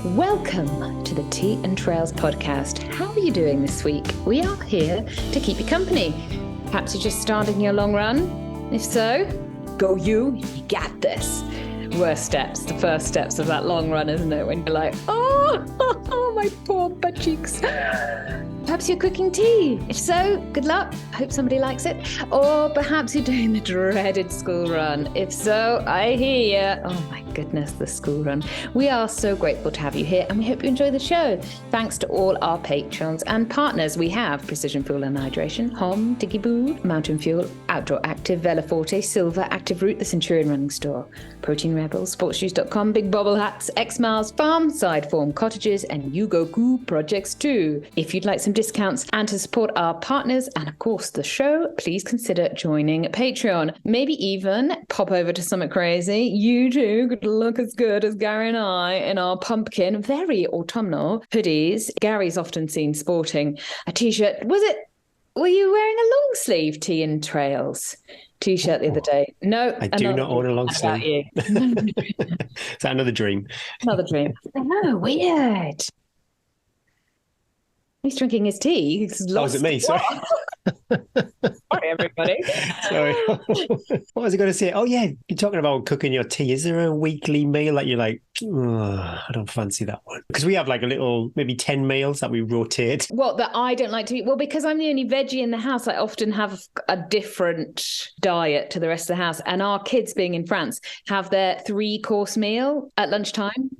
Welcome to the Tea and Trails podcast. How are you doing this week? We are here to keep you company. Perhaps you're just starting your long run. If so, go you got this. Worst steps, the first steps of that long run, isn't it? When you're like, oh my poor butt cheeks. Perhaps you're cooking tea. If so, good luck. I hope somebody likes it. Or perhaps you're doing the dreaded school run. If so, I hear you. Oh my goodness, the school run. We are so grateful to have you here and we hope you enjoy the show. Thanks to all our patrons and partners. We have Precision Fuel and Hydration, Hom, Diggy Boo, Mountain Fuel, Outdoor Active, Vela Forte, Silver, Active Route, the Centurion Running Store, Protein Rebels, Sportsjuice.com, Big Bobble Hats, X Miles, Farm, Side Form Cottages, and Yugoku Projects too. If you'd like some discounts and to support our partners and of course the show, please consider joining Patreon. Maybe even pop over to Summit Crazy. You too could look as good as Gary and I in our pumpkin, very autumnal hoodies. Gary's often seen sporting a t-shirt. Were you wearing a long sleeve Tea and Trails t-shirt the other day? No, I do not own a long sleeve. Is that another dream? Another dream. Oh, weird. He's drinking his tea. Oh, was it me? Sorry. Sorry, everybody. Sorry. What was I going to say? Oh, yeah, you're talking about cooking your tea. Is there a weekly meal that you're like, I don't fancy that one? Because we have like a little, maybe 10 meals that we rotate. What, that I don't like to eat? Well, because I'm the only veggie in the house, I often have a different diet to the rest of the house. And our kids, being in France, have their 3-course meal at lunchtime.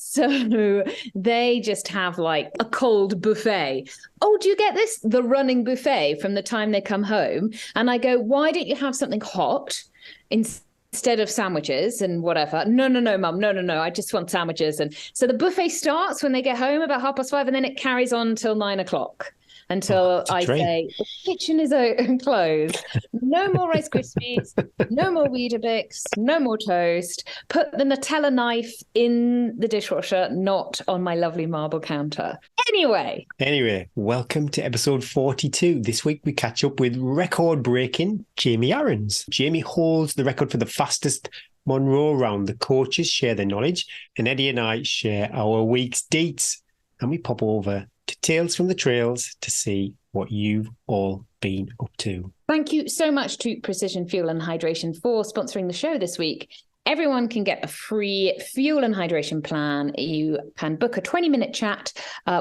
So they just have like a cold buffet. Oh, do you get this? The running buffet from the time they come home. And I go, why don't you have something hot instead of sandwiches and whatever? No, mum. No. I just want sandwiches. And so the buffet starts when they get home about 5:30 and then it carries on till 9 o'clock. Until I say, the kitchen is closed. No more Rice Krispies, no more Weetabix, no more toast. Put the Nutella knife in the dishwasher, not on my lovely marble counter. Anyway, welcome to episode 42. This week we catch up with record-breaking Jamie Aarons. Jamie holds the record for the fastest Munro round. The coaches share their knowledge, and Eddie and I share our week's deets. And we pop over to Tales from the Trails to see what you've all been up to. Thank you so much to Precision Fuel and Hydration for sponsoring the show this week. Everyone can get a free fuel and hydration plan. You can book a 20-minute chat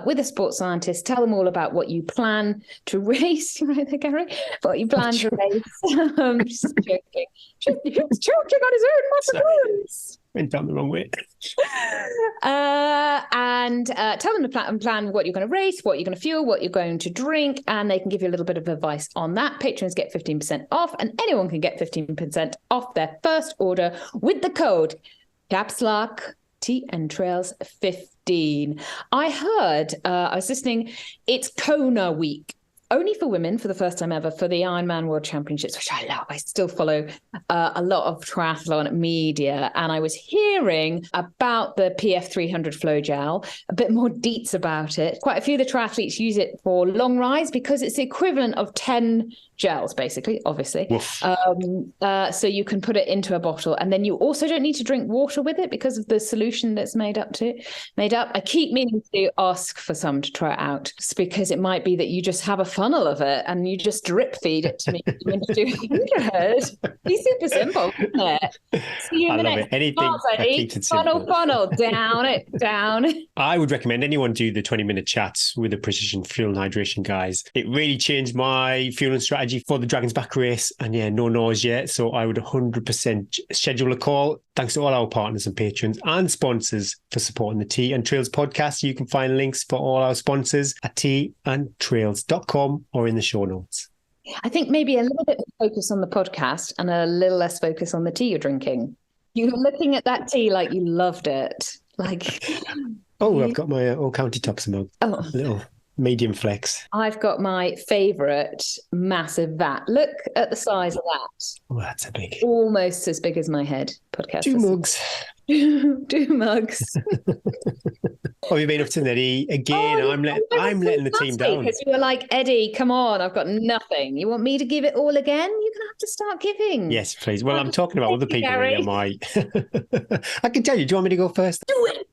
with a sports scientist. Tell them all about what you plan to race. Right there, Gary? What you plan to race. I'm just joking. He's choking on his own muscles. Went down the wrong way. And tell them to plan what you're going to race, what you're going to fuel, what you're going to drink, and they can give you a little bit of advice on that. Patrons get 15% off, and anyone can get 15% off their first order with the code Tea and Trails 15. I heard, I was listening, it's Kona week. Only for women for the first time ever for the Ironman World Championships, which I love. I still follow a lot of triathlon media, and I was hearing about the PF 300 flow gel, a bit more deets about it. Quite a few of the triathletes use it for long rides because it's the equivalent of 10 gels, basically, obviously. So you can put it into a bottle, and then you also don't need to drink water with it because of the solution that's made up. I keep meaning to ask for some to try it out, just because it might be that you just have a funnel of it and you just drip feed it to me into 200. It's super simple, isn't it? See you in the next anything that keeps it simple. Funnel, down. I would recommend anyone do the 20-minute chats with the Precision Fuel and Hydration guys. It really changed my fueling strategy for the Dragon's Back race, and no noise yet, so I would 100% schedule a call. Thanks to all our partners and patrons and sponsors for supporting the Tea and Trails podcast. You can find links for all our sponsors at teaandtrails.com or in the show notes. I think maybe a little bit of focus on the podcast and a little less focus on the tea you're drinking. You were looking at that tea like you loved it. I've got my Old County Tops mug. Oh, little medium flex. I've got my favourite massive vat. Look at the size of that. Oh, that's a big. Almost as big as my head. Podcast. 2 mugs. 2 mugs. What have you been up to, Eddie? Again, I'm letting the team down. Because you were like, Eddie, come on, I've got nothing. You want me to give it all again? You're going to have to start giving. Yes, please. Well, I'm talking about other people. I can tell you. Do you want me to go first? Do it.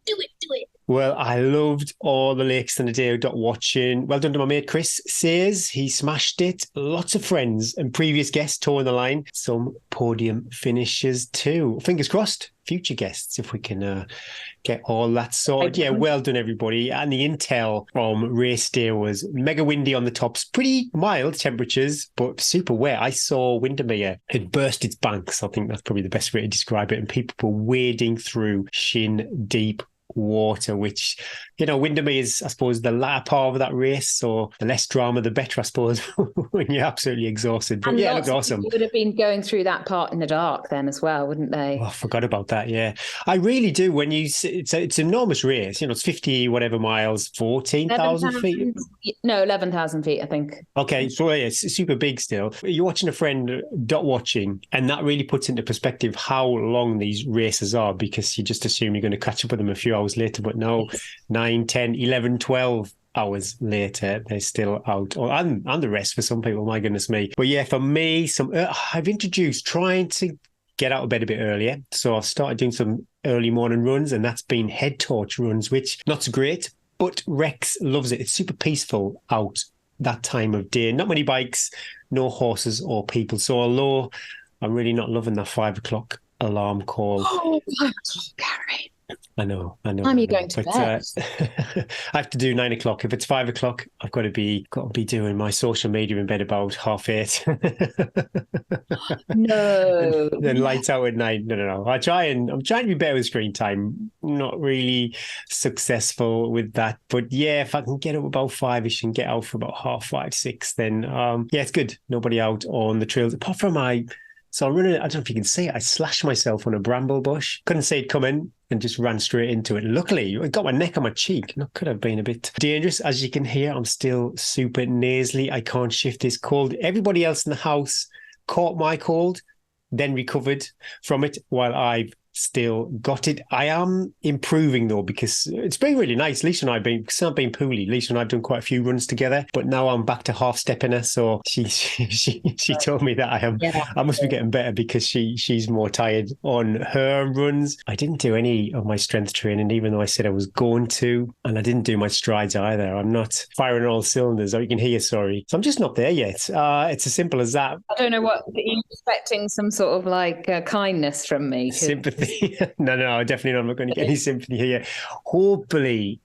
Well, I loved all the lakes in the day watching. Well done to my mate Chris says he smashed it. Lots of friends and previous guests towing the line. Some podium finishes too. Fingers crossed. Future guests, if we can get all that sorted. Yeah, well done, everybody. And the intel from race day was mega windy on the tops, pretty mild temperatures, but super wet. I saw Windermere had burst its banks. I think that's probably the best way to describe it. And people were wading through shin deep water, which, Windermere is, I suppose, the latter part of that race, so the less drama, the better, I suppose, when you're absolutely exhausted. But yeah, it looked awesome. You would have been going through that part in the dark then as well, wouldn't they? Oh, I forgot about that, yeah. I really do. When it's an enormous race, it's 50 whatever miles, 14,000 feet? No, 11,000 feet, I think. Okay, so yeah, it's super big still. You're watching a friend watching, and that really puts into perspective how long these races are, because you just assume you're going to catch up with them a few hours later, but no, 9, 10, 11, 12 hours later, they're still out. And the rest for some people, my goodness me. But yeah, for me, I've introduced trying to get out of bed a bit earlier. So I've started doing some early morning runs, and that's been head torch runs, which not so great, but Rex loves it. It's super peaceful out that time of day. Not many bikes, no horses or people. So although I'm really not loving that 5 o'clock alarm call. Oh, 5 o'clock, Gary. I know. Time are you going to bed? I have to do 9 o'clock. If it's 5 o'clock, I've got to be doing my social media in bed about 8:30. No. Then lights out at 9. No. I'm trying to be better with screen time. Not really successful with that. But yeah, if I can get up about 5ish and get out for about 5:30, 6, then yeah, it's good. Nobody out on the trails apart from so I'm running, I don't know if you can see it, I slashed myself on a bramble bush. Couldn't see it coming and just ran straight into it. Luckily, I got my neck on my cheek. That could have been a bit dangerous. As you can hear, I'm still super nasally. I can't shift this cold. Everybody else in the house caught my cold, then recovered from it while I've still got it. I am improving though, because it's been really nice. Lisa and I because I've been poorly. Lisa and I've done quite a few runs together, but now I'm back to half stepping her. So she told me that I must be getting better because she's more tired on her runs. I didn't do any of my strength training, even though I said I was going to, and I didn't do my strides either. I'm not firing on all cylinders. Oh, you can hear, sorry. So I'm just not there yet. It's as simple as that. I don't know what you're expecting, some sort of like kindness from me. Sympathy. No, definitely not. I'm not going to get any sympathy here. Hopefully,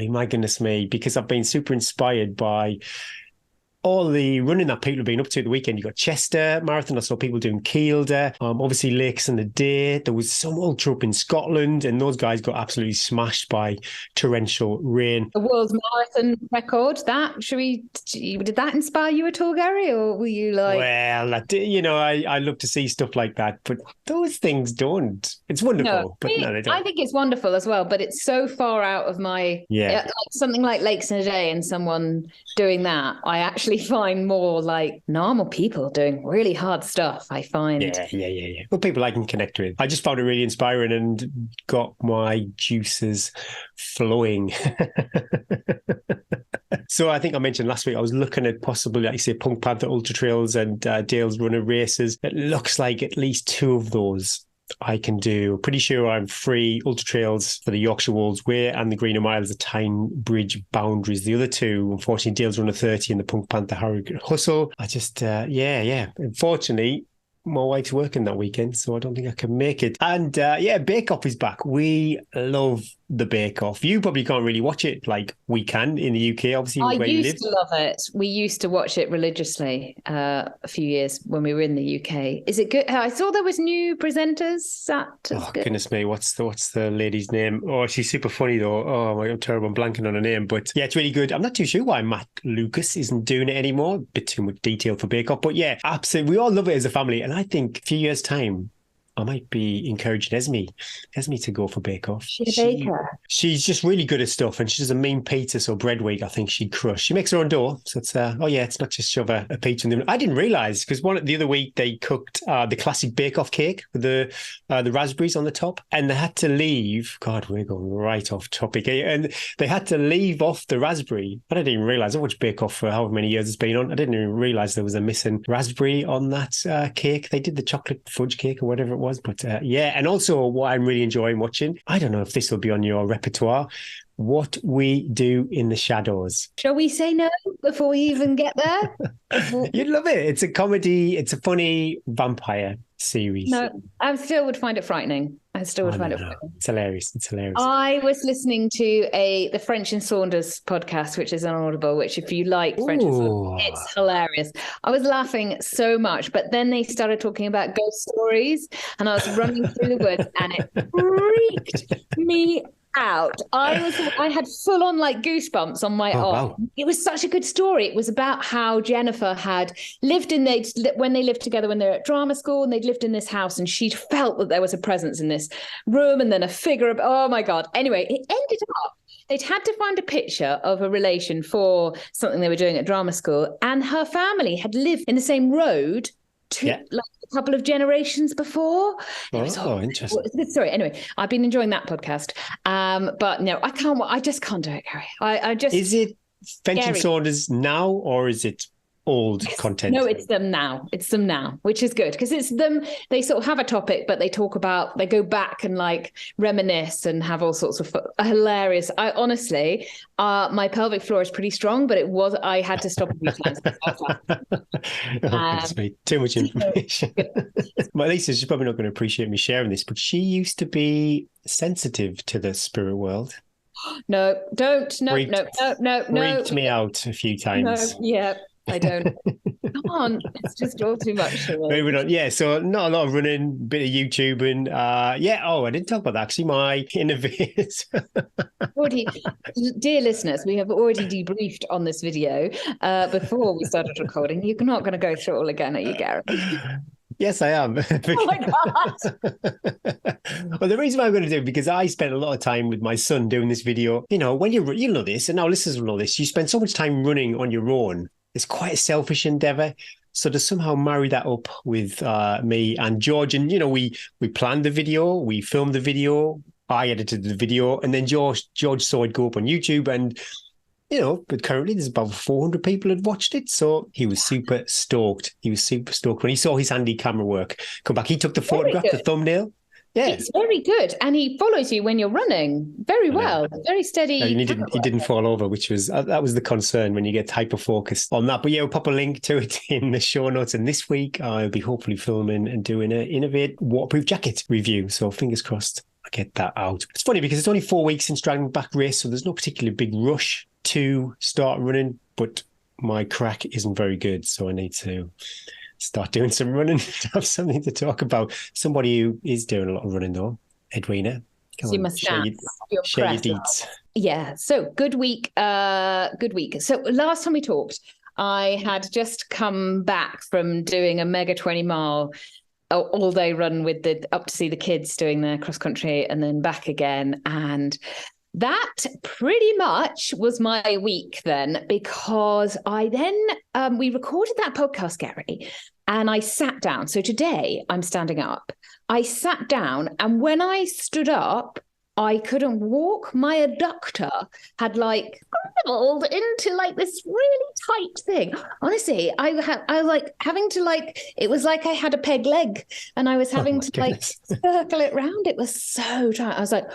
my goodness me, because I've been super inspired by all the running that people have been up to the weekend. You got Chester Marathon. I saw people doing Kielder. Obviously, Lakes in the Day. There was some ultra up in Scotland, and those guys got absolutely smashed by torrential rain. The world's marathon record. Did that inspire you at all, Gary, or were you like? Well, I love to see stuff like that, but those things don't. It's wonderful, but no, they don't. I think it's wonderful as well, but it's so far out of my like something like Lakes in a Day and someone doing that. I actually find more like normal people doing really hard stuff. I find well, people I can connect with. I just found it really inspiring and got my juices flowing. So I think I mentioned last week I was looking at possibly, like you say, Punk Panther Ultra Trails and Dale's Runner races. It looks like at least 2 of those I can do. Pretty sure I'm free ultra trails for the Yorkshire Wolds Way and the Greener Miles, the Tyne Bridge boundaries. The other 2, unfortunately, Dale's Runner 30 and the Punk Panther Harrogate Hustle. I just, Unfortunately, my wife's working that weekend, so I don't think I can make it. And Bake Off is back. We love the Bake Off. You probably can't really watch it like we can in the UK, obviously. I used to love it. We used to watch it religiously a few years when we were in the UK. Is it good? I saw there was new presenters. Goodness me, what's the lady's name? Oh, she's super funny though. Oh my God, I'm terrible. I'm blanking on her name, but yeah, it's really good. I'm not too sure why Matt Lucas isn't doing it anymore. A bit too much detail for Bake Off, but yeah, absolutely. We all love it as a family, and I think a few years' time, I might be encouraging Esme to go for Bake Off. She's a baker. She's just really good at stuff, and she does a mean pizza, so bread week, I think she'd crush. She makes her own dough, so it's it's not just shove a pizza in them. I didn't realise, because the other week they cooked the classic Bake Off cake with the raspberries on the top, and they had to leave. God, we're going right off topic, and they had to leave off the raspberry. But I didn't even realise. I watched Bake Off for however many years it's been on. I didn't even realise there was a missing raspberry on that cake. They did the chocolate fudge cake or whatever it was. But yeah, and also what I'm really enjoying watching, I don't know if this will be on your repertoire, What We Do in the Shadows. Shall we say no before we even get there? You'd love it. It's a comedy. It's a funny vampire series. No, I still would find it frightening. I still would find it frightening. It's hilarious. It's hilarious. I was listening to the French and Saunders podcast, which is on Audible, which if you like French and Saunders, it's hilarious. I was laughing so much, but then they started talking about ghost stories and I was running through the woods and it freaked me out. I had full on like goosebumps on my arm. Wow. It was such a good story. It was about how Jennifer had lived when they lived together when they were at drama school, and they'd lived in this house and she'd felt that there was a presence in this room and then a figure of, oh my God. Anyway, it ended up they'd had to find a picture of a relation for something they were doing at drama school, and her family had lived in the same road like a couple of generations before. Interesting. Sorry. Anyway, I've been enjoying that podcast. But no, I just can't do it, Gary. I just. Is it French and Saunders now, or is it old content? No, it's them now. It's them now, which is good because it's them. They sort of have a topic, but they go back and like reminisce and have all sorts of hilarious. I honestly, my pelvic floor is pretty strong, but I had to stop a few times. Too much information. My Lisa, she's probably not going to appreciate me sharing this, but she used to be sensitive to the spirit world. No, don't. No. Freaked me out a few times. No, yeah. I don't. Come on, it's just all too much for me. Moving on. Yeah, so not a lot of running, bit of YouTubing. I didn't talk about that. Actually, my innovators. Dear listeners, we have already debriefed on this video before we started recording. You're not going to go through it all again, are you, Gareth? Yes, I am. Oh my God. Well, the reason why I'm going to do it, because I spent a lot of time with my son doing this video. You know, when you know this, and our listeners will know this, you spend so much time running on your own. It's quite a selfish endeavor. So to somehow marry that up with me and George, and, you know, we planned the video, we filmed the video, I edited the video, and then George saw it go up on YouTube, and, you know, but currently there's about 400 people had watched it. So he was super stoked. He was super stoked when he saw his handy camera work come back. He took the photograph, the thumbnail. Yeah, it's very good, and he follows you when you're running very well, very steady. No, he didn't fall over, which was that was the concern when you get hyper focused on that. But yeah, we'll pop a link to it in the show notes. And this week I'll be hopefully filming and doing an Innovate waterproof jacket review. So fingers crossed I get that out. It's funny because it's only 4 weeks since Dragon Back Race, so there's no particularly big rush to start running. But my crack isn't very good, so I need to start doing some running to have something to talk about. Somebody who is doing a lot of running though, Edwina. Share your deeds. Yeah. So good week. So last time we talked, I had just come back from doing a mega 20-mile all day run up to see the kids doing their cross country and then back again. And that pretty much was my week then, because I then, we recorded that podcast, Gary, and I sat down. So today I'm standing up. I sat down, and when I stood up, I couldn't walk. My adductor had like crumbled into like this really tight thing. Honestly, I was like having to it was like I had a peg leg and I was having to circle it round. It was so tight. I was like,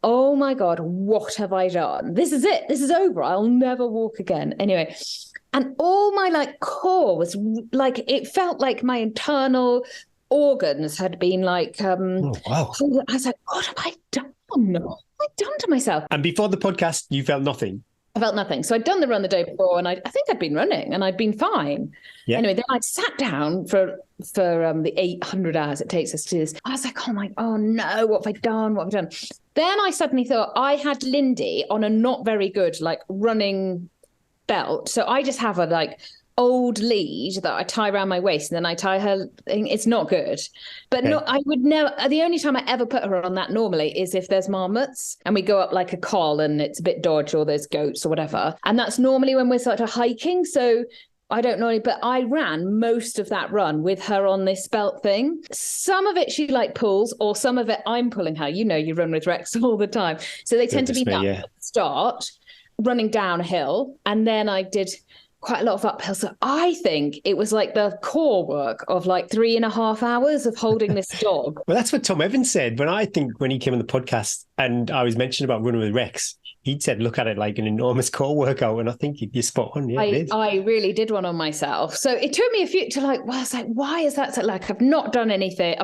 oh my God, what have I done? This is it. This is over. I'll never walk again. Anyway, and all my core was it felt like my internal organs had been oh, wow. I was like, what have I done? What have I done to myself? And before the podcast, you felt nothing? I felt nothing. So I'd done the run the day before, and I think I'd been running and I'd been fine. Yeah. Anyway, then I sat down for the 800 hours it takes us to do this. I was like, oh no, what have I done? What have I done? Then I suddenly thought I had Lindy on a not very good running belt. So I just have a old lead that I tie around my waist, and then I tie her thing. It's not good, but no, I would never. The only time I ever put her on that normally is if there's marmots and we go up a col and it's a bit dodgy, or there's goats or whatever, and that's normally when we're sort of hiking. So I don't know, but I ran most of that run with her on this belt thing. Some of it she pulls, or some of it I'm pulling her. You know, you run with Rex all the time, so they tend to be at the start, running down a hill, and then I did quite a lot of uphill. So I think it was like the core work of like 3.5 hours of holding this dog. Well, that's what Tom Evans said. When he came on the podcast and I was mentioning about running with Rex, he'd said, look at it like an enormous core workout. And I think you're spot on. Yeah, I really did one on myself. So it took me a few to like, well, I was like, why is that? So like, I've not done anything.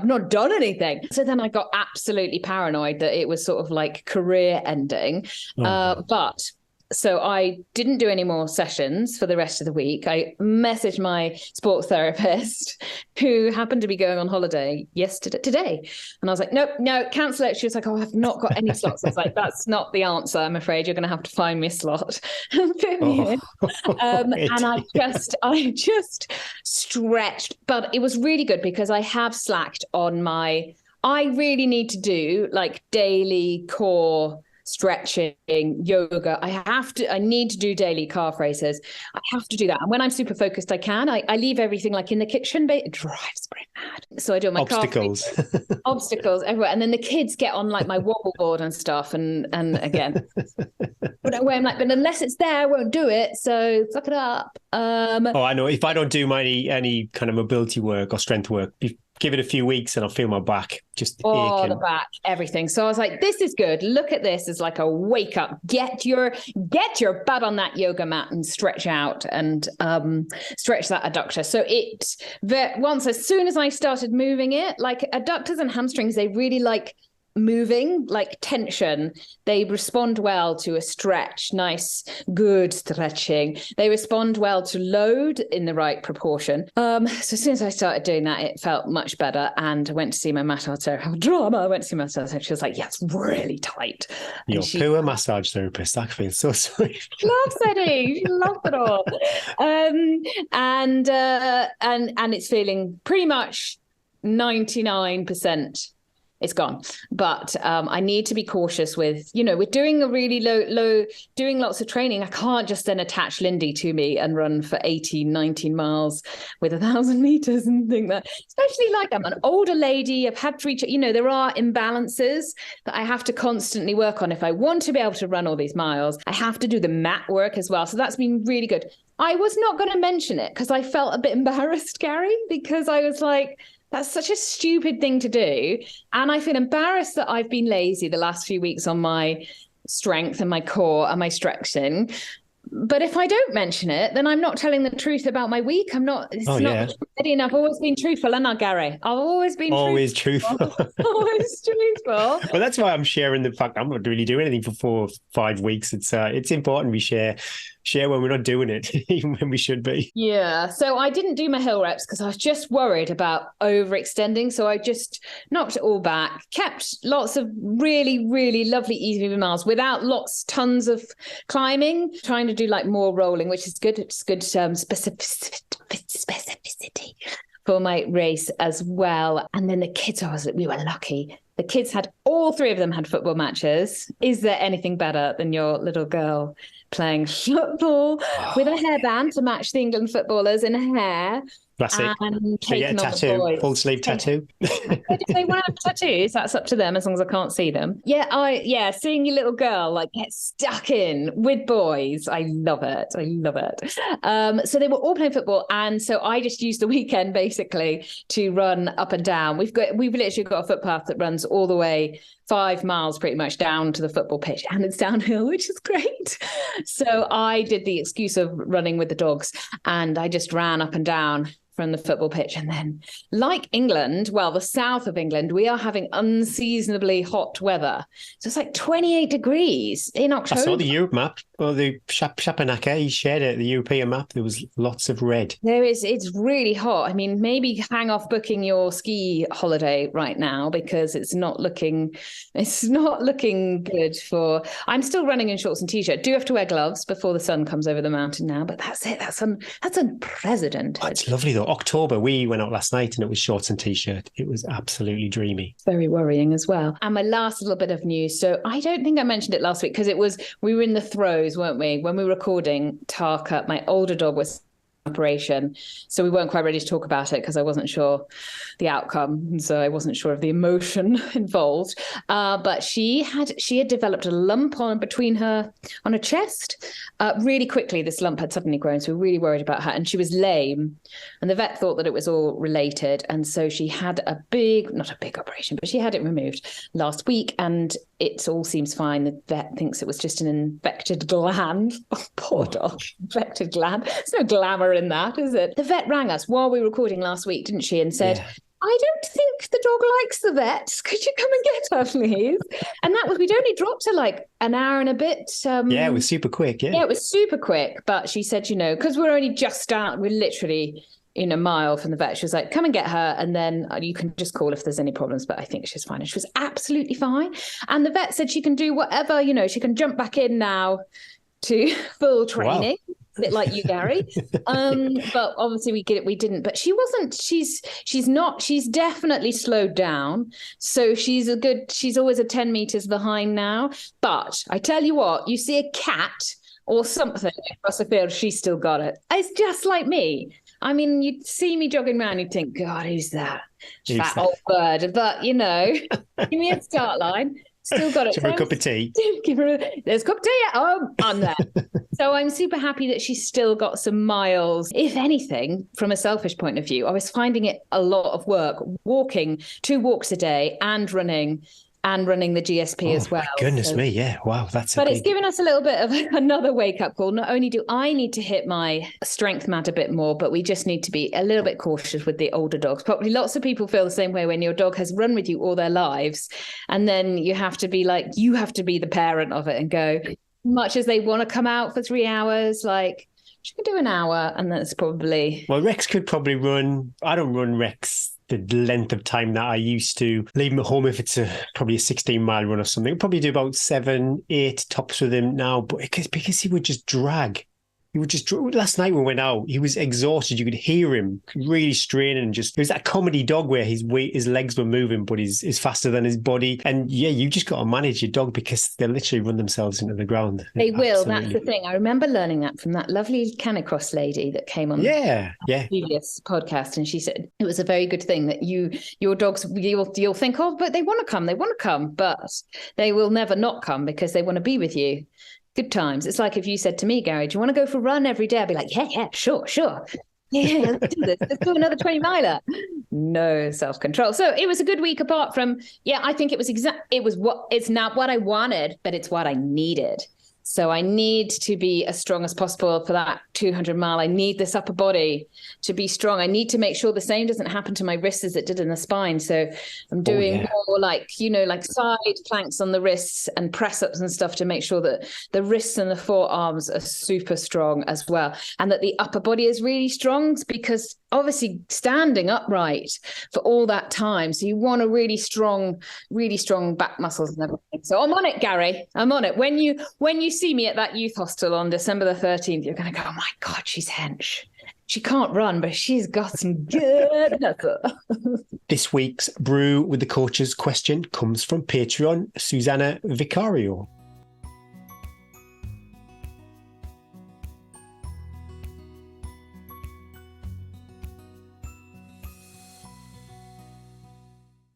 So then I got absolutely paranoid that it was sort of like career ending. So I didn't do any more sessions for the rest of the week. I messaged my sports therapist who happened to be going on holiday today. And I was like, no, cancel it. She was like, oh, I've not got any slots. I was like, that's not the answer. I'm afraid you're going to have to find me a slot and fit me in. And I just stretched, but it was really good because I have slacked on I really need to do like daily core stretching, yoga. I need to do daily calf raises. I have to do that. And when I'm super focused, I can. I leave everything like in the kitchen, but it drives me mad. So I do my obstacles everywhere. And then the kids get on like my wobble board and stuff. And again, but I'm like, but unless it's there, I won't do it. So suck it up. I know. If I don't do any kind of mobility work or strength work, give it a few weeks and I'll feel my back just aching. The back, everything. So I was like, this is good. Look at this as like a wake up. Get your butt on that yoga mat and stretch out and stretch that adductor. So as soon as I started moving it, like adductors and hamstrings, they really like moving, like tension. They respond well to a stretch, nice, good stretching. They respond well to load in the right proportion. So as soon as I started doing that, it felt much better. And I went to see my massage therapist. I went to see my massage therapist. She was like, yeah, it's really tight. Your poor massage therapist. I feel so sorry. She loves Eddie. She loves it all. And it's feeling pretty much 99%. It's gone. But I need to be cautious with doing a really low, doing lots of training. I can't just then attach Lindy to me and run for 18, 19 miles with 1,000 meters and think that, especially like I'm an older lady, I've had 3, there are imbalances that I have to constantly work on. If I want to be able to run all these miles, I have to do the mat work as well. So that's been really good. I was not going to mention it because I felt a bit embarrassed, Gary, because I was like, that's such a stupid thing to do. And I feel embarrassed that I've been lazy the last few weeks on my strength and my core and my stretching. But if I don't mention it, then I'm not telling the truth about my week. Not steady enough. I've always been truthful, haven't I, Gary? I've always been truthful. Always truthful. Well, that's why I'm sharing the fact I'm not really doing anything for 4 or 5 weeks. It's important we share when we're not doing it, even when we should be. Yeah. So I didn't do my hill reps because I was just worried about overextending. So I just knocked it all back, kept lots of really, really lovely easy miles without tons of climbing, trying to do like more rolling, which is good. It's good specificity for my race as well. And then the kids, we were lucky. The kids all 3 of them had football matches. Is there anything better than your little girl playing football with a hairband to match the England footballers in hair? Classic. And taking on the boys. Full sleeve tattoo. If they want to have tattoos, that's up to them as long as I can't see them. Yeah, seeing your little girl like get stuck in with boys, I love it. So they were all playing football, and so I just used the weekend basically to run up and down. We've literally got a footpath that runs all the way 5 miles pretty much down to the football pitch, and it's downhill, which is great. So I did the excuse of running with the dogs, and I just ran up and down from the football pitch. And then, like England, the south of England, we are having unseasonably hot weather. So it's like 28 degrees in October. I saw the Europe map, or the Shapanaka, he shared it, the European map. There was lots of red. It's really hot. I mean, maybe hang off booking your ski holiday right now because it's not looking good for. I'm still running in shorts and t-shirt. Do have to wear gloves before the sun comes over the mountain now, but that's it. That's unprecedented. Oh, it's lovely though. October, we went out last night and it was shorts and t-shirt. It was absolutely dreamy. Very worrying as well. And my last little bit of news. So I don't think I mentioned it last week because we were in the throes, weren't we? When we were recording, Tarka, my older dog, was operation. So we weren't quite ready to talk about it because I wasn't sure the outcome. So I wasn't sure of the emotion involved. But she had developed a lump on her chest. Really quickly, this lump had suddenly grown. So we were really worried about her. And she was lame. And the vet thought that it was all related. And so she had not a big operation, but she had it removed last week. And it all seems fine. The vet thinks it was just an infected gland. Oh, poor dog. Infected gland. There's no glamour in that, is it? The vet rang us while we were recording last week, didn't she? And said, I don't think the dog likes the vet. Could you come and get her, please? And we'd only dropped her like an hour and a bit. It was super quick. Yeah, it was super quick. But she said, because we're only just out, we're literally in a mile from the vet. She was like, come and get her. And then you can just call if there's any problems. But I think she's fine. And she was absolutely fine. And the vet said she can do whatever, she can jump back in now to full training. Wow. A bit like you, Gary. But obviously we didn't. But she wasn't, she's definitely slowed down. So she's always 10 meters behind now. But I tell you what, you see a cat or something across the field, she's still got it. It's just like me. I mean, you'd see me jogging around, you'd think, God, who's that? Fat old bird. But, give me a start line. Still got it. Give her a cup of tea. There's a cup of tea. I'm there. So I'm super happy that she's still got some miles. If anything, from a selfish point of view, I was finding it a lot of work, walking 2 walks a day and running the GSP as well. Goodness me, yeah. Wow, it's given us a little bit of another wake-up call. Not only do I need to hit my strength mat a bit more, but we just need to be a little bit cautious with the older dogs. Probably lots of people feel the same way when your dog has run with you all their lives, and then you have to be the parent of it and go, much as they want to come out for 3 hours, like, she can do an hour, and that's probably... Well, Rex could probably run... I don't run Rex the length of time that I used to. Leave him at home if it's probably a 16-mile run or something. I'll probably do about 7, 8 tops with him now, but because he would just drag. Last night we went out, he was exhausted. You could hear him really straining and it was that comedy dog where his legs were moving, but he's faster than his body. And you just got to manage your dog because they'll literally run themselves into the ground. They will. Absolutely. That's the thing. I remember learning that from that lovely canicross lady that came on the previous podcast. And she said it was a very good thing that your dogs, you'll think, oh, but they want to come, but they will never not come because they want to be with you. Good times. It's like if you said to me, Gary, do you want to go for a run every day? I'd be like, yeah, sure. Yeah, let's do this. Let's do another 20 miler. No self-control. So it was a good week apart from, I think it's not what I wanted, but it's what I needed. So I need to be as strong as possible for that 200 mile. I need this upper body to be strong. I need to make sure the same doesn't happen to my wrists as it did in the spine. So I'm doing more like side planks on the wrists and press ups and stuff to make sure that the wrists and the forearms are super strong as well. And that the upper body is really strong because obviously standing upright for all that time. So you want a really strong back muscles and everything. So I'm on it, Gary. I'm on it. When you see me at that youth hostel on December the 13th, you're going to go, oh my God, she's hench. She can't run, but she's got some good muscle. This week's Brew with the Coaches question comes from Patreon, Susanna Vicario.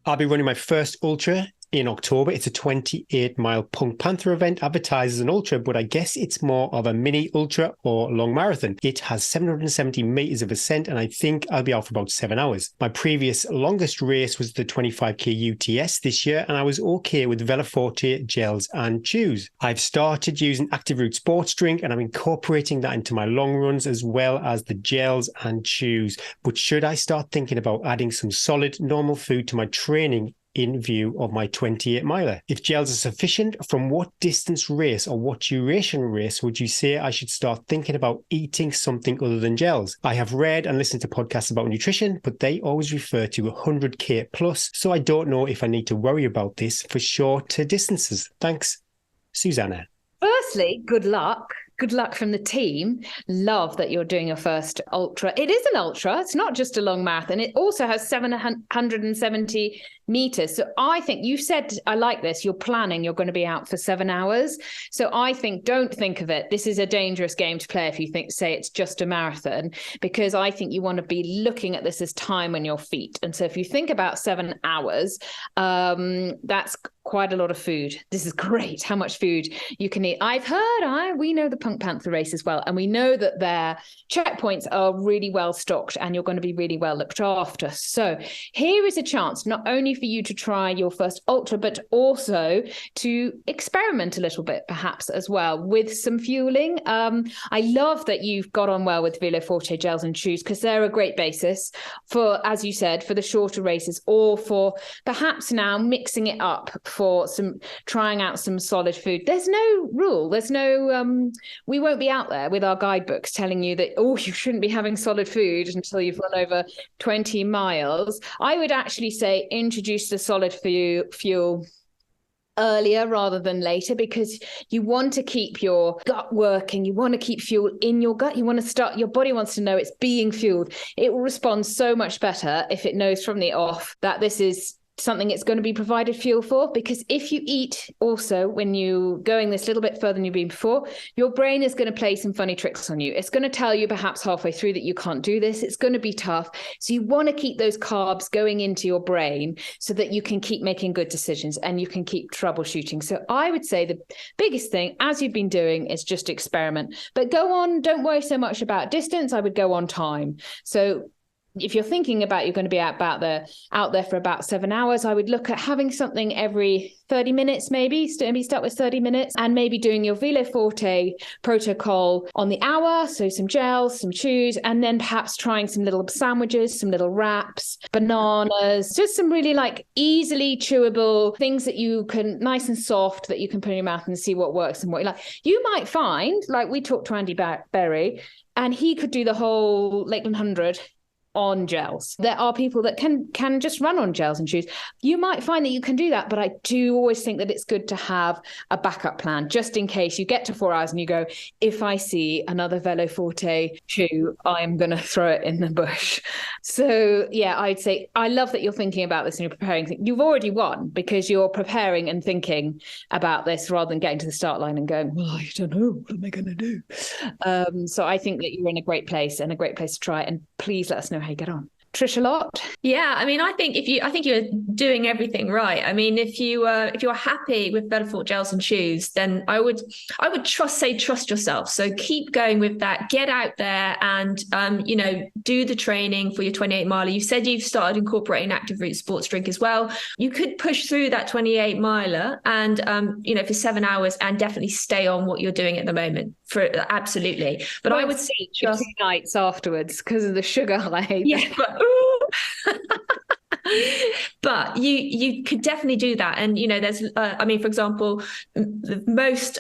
I'll be running my first ultra in October. It's a 28-mile Punk Panther event, advertised as an ultra, but I guess it's more of a mini ultra or long marathon. It has 770 meters of ascent, and I think I'll be out for about 7 hours. My previous longest race was the 25k UTS this year, and I was okay with Veloforte gels and chews. I've started using Active Root sports drink, and I'm incorporating that into my long runs as well as the gels and chews. But should I start thinking about adding some solid, normal food to my training in view of my 28-miler? If gels are sufficient, from what distance race or what duration race would you say I should start thinking about eating something other than gels? I have read and listened to podcasts about nutrition, but they always refer to 100k plus, so I don't know if I need to worry about this for shorter distances. Thanks, Susanna. Firstly, good luck. Good luck from the team. Love that you're doing your first ultra. It is an ultra. It's not just a long marathon. It also has 770 meters. So I think you said, I like this, you're planning, you're going to be out for 7 hours. So I think, don't think of it. This is a dangerous game to play if you say it's just a marathon, because I think you want to be looking at this as time on your feet. And so if you think about 7 hours, that's quite a lot of food. This is great how much food you can eat. We know the Punk Panther race as well, and we know that their checkpoints are really well stocked and you're going to be really well looked after. So here is a chance not only for you to try your first ultra, but also to experiment a little bit perhaps as well with some fueling. I love that you've got on well with Velo Forte gels and chews, because they're a great basis for, as you said, for the shorter races, or for perhaps now mixing it up for trying out some solid food. There's no rule. There's no, we won't be out there with our guidebooks telling you that, you shouldn't be having solid food until you've run over 20 miles. I would actually say introduce the solid fuel earlier rather than later, because you want to keep your gut working. You want to keep fuel in your gut. Your body wants to know it's being fueled. It will respond so much better if it knows from the off that this is something it's going to be provided fuel for. Because if you eat also when you going this little bit further than you've been before, your brain is going to play some funny tricks on you. It's going to tell you perhaps halfway through that you can't do this. It's going to be tough. So you want to keep those carbs going into your brain so that you can keep making good decisions and you can keep troubleshooting. So I would say the biggest thing, as you've been doing, is just experiment. But go on, don't worry so much about distance. I would go on time. So if you're thinking about you're going to be out there for about 7 hours, I would look at having something every 30 minutes, maybe start with 30 minutes, and maybe doing your Velo Forte protocol on the hour. So some gels, some chews, and then perhaps trying some little sandwiches, some little wraps, bananas, just some really like easily chewable things that you can, nice and soft, that you can put in your mouth and see what works and what you like. You might find, like we talked to Andy Berry, and he could do the whole Lakeland 100 on gels. There are people that can just run on gels and chews. You might find that you can do that, but I do always think that it's good to have a backup plan, just in case you get to 4 hours and you go, if I see another Velo Forte chew, I'm going to throw it in the bush. So yeah, I'd say I love that you're thinking about this and you're preparing. You've already won because you're preparing and thinking about this rather than getting to the start line and going, well, I don't know, what am I going to do? So I think that you're in a great place and a great place to try. And please let us know how you get on. Trisha Lott? Yeah, I mean, I think you're doing everything right. I mean, if you're happy with Belfort gels and chews, then I would trust yourself. So keep going with that. Get out there and do the training for your 28 miler. You said you've started incorporating active root sports drink as well. You could push through that 28 miler and for 7 hours and definitely stay on what you're doing at the moment. For absolutely. But I would say just 2 nights afterwards because of the sugar high. Yeah, but you could definitely do that. And there's for example, there's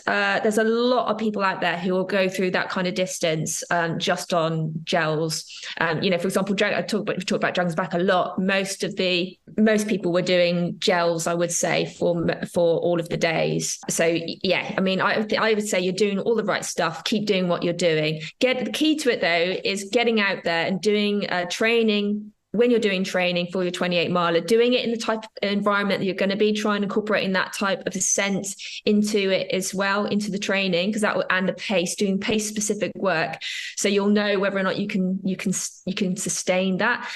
a lot of people out there who will go through that kind of distance just on gels. For example, we talk about Dragons Back a lot. Most people were doing gels, I would say, for all of the days. So yeah, I mean, I would say you're doing all the right stuff. Keep doing what you're doing. The key to it though is getting out there and doing training. When you're doing training for your 28 miler, doing it in the type of environment that you're going to be, trying incorporating that type of ascent into it as well, into the training, because that will, and the pace, doing pace specific work. So you'll know whether or not you can sustain that.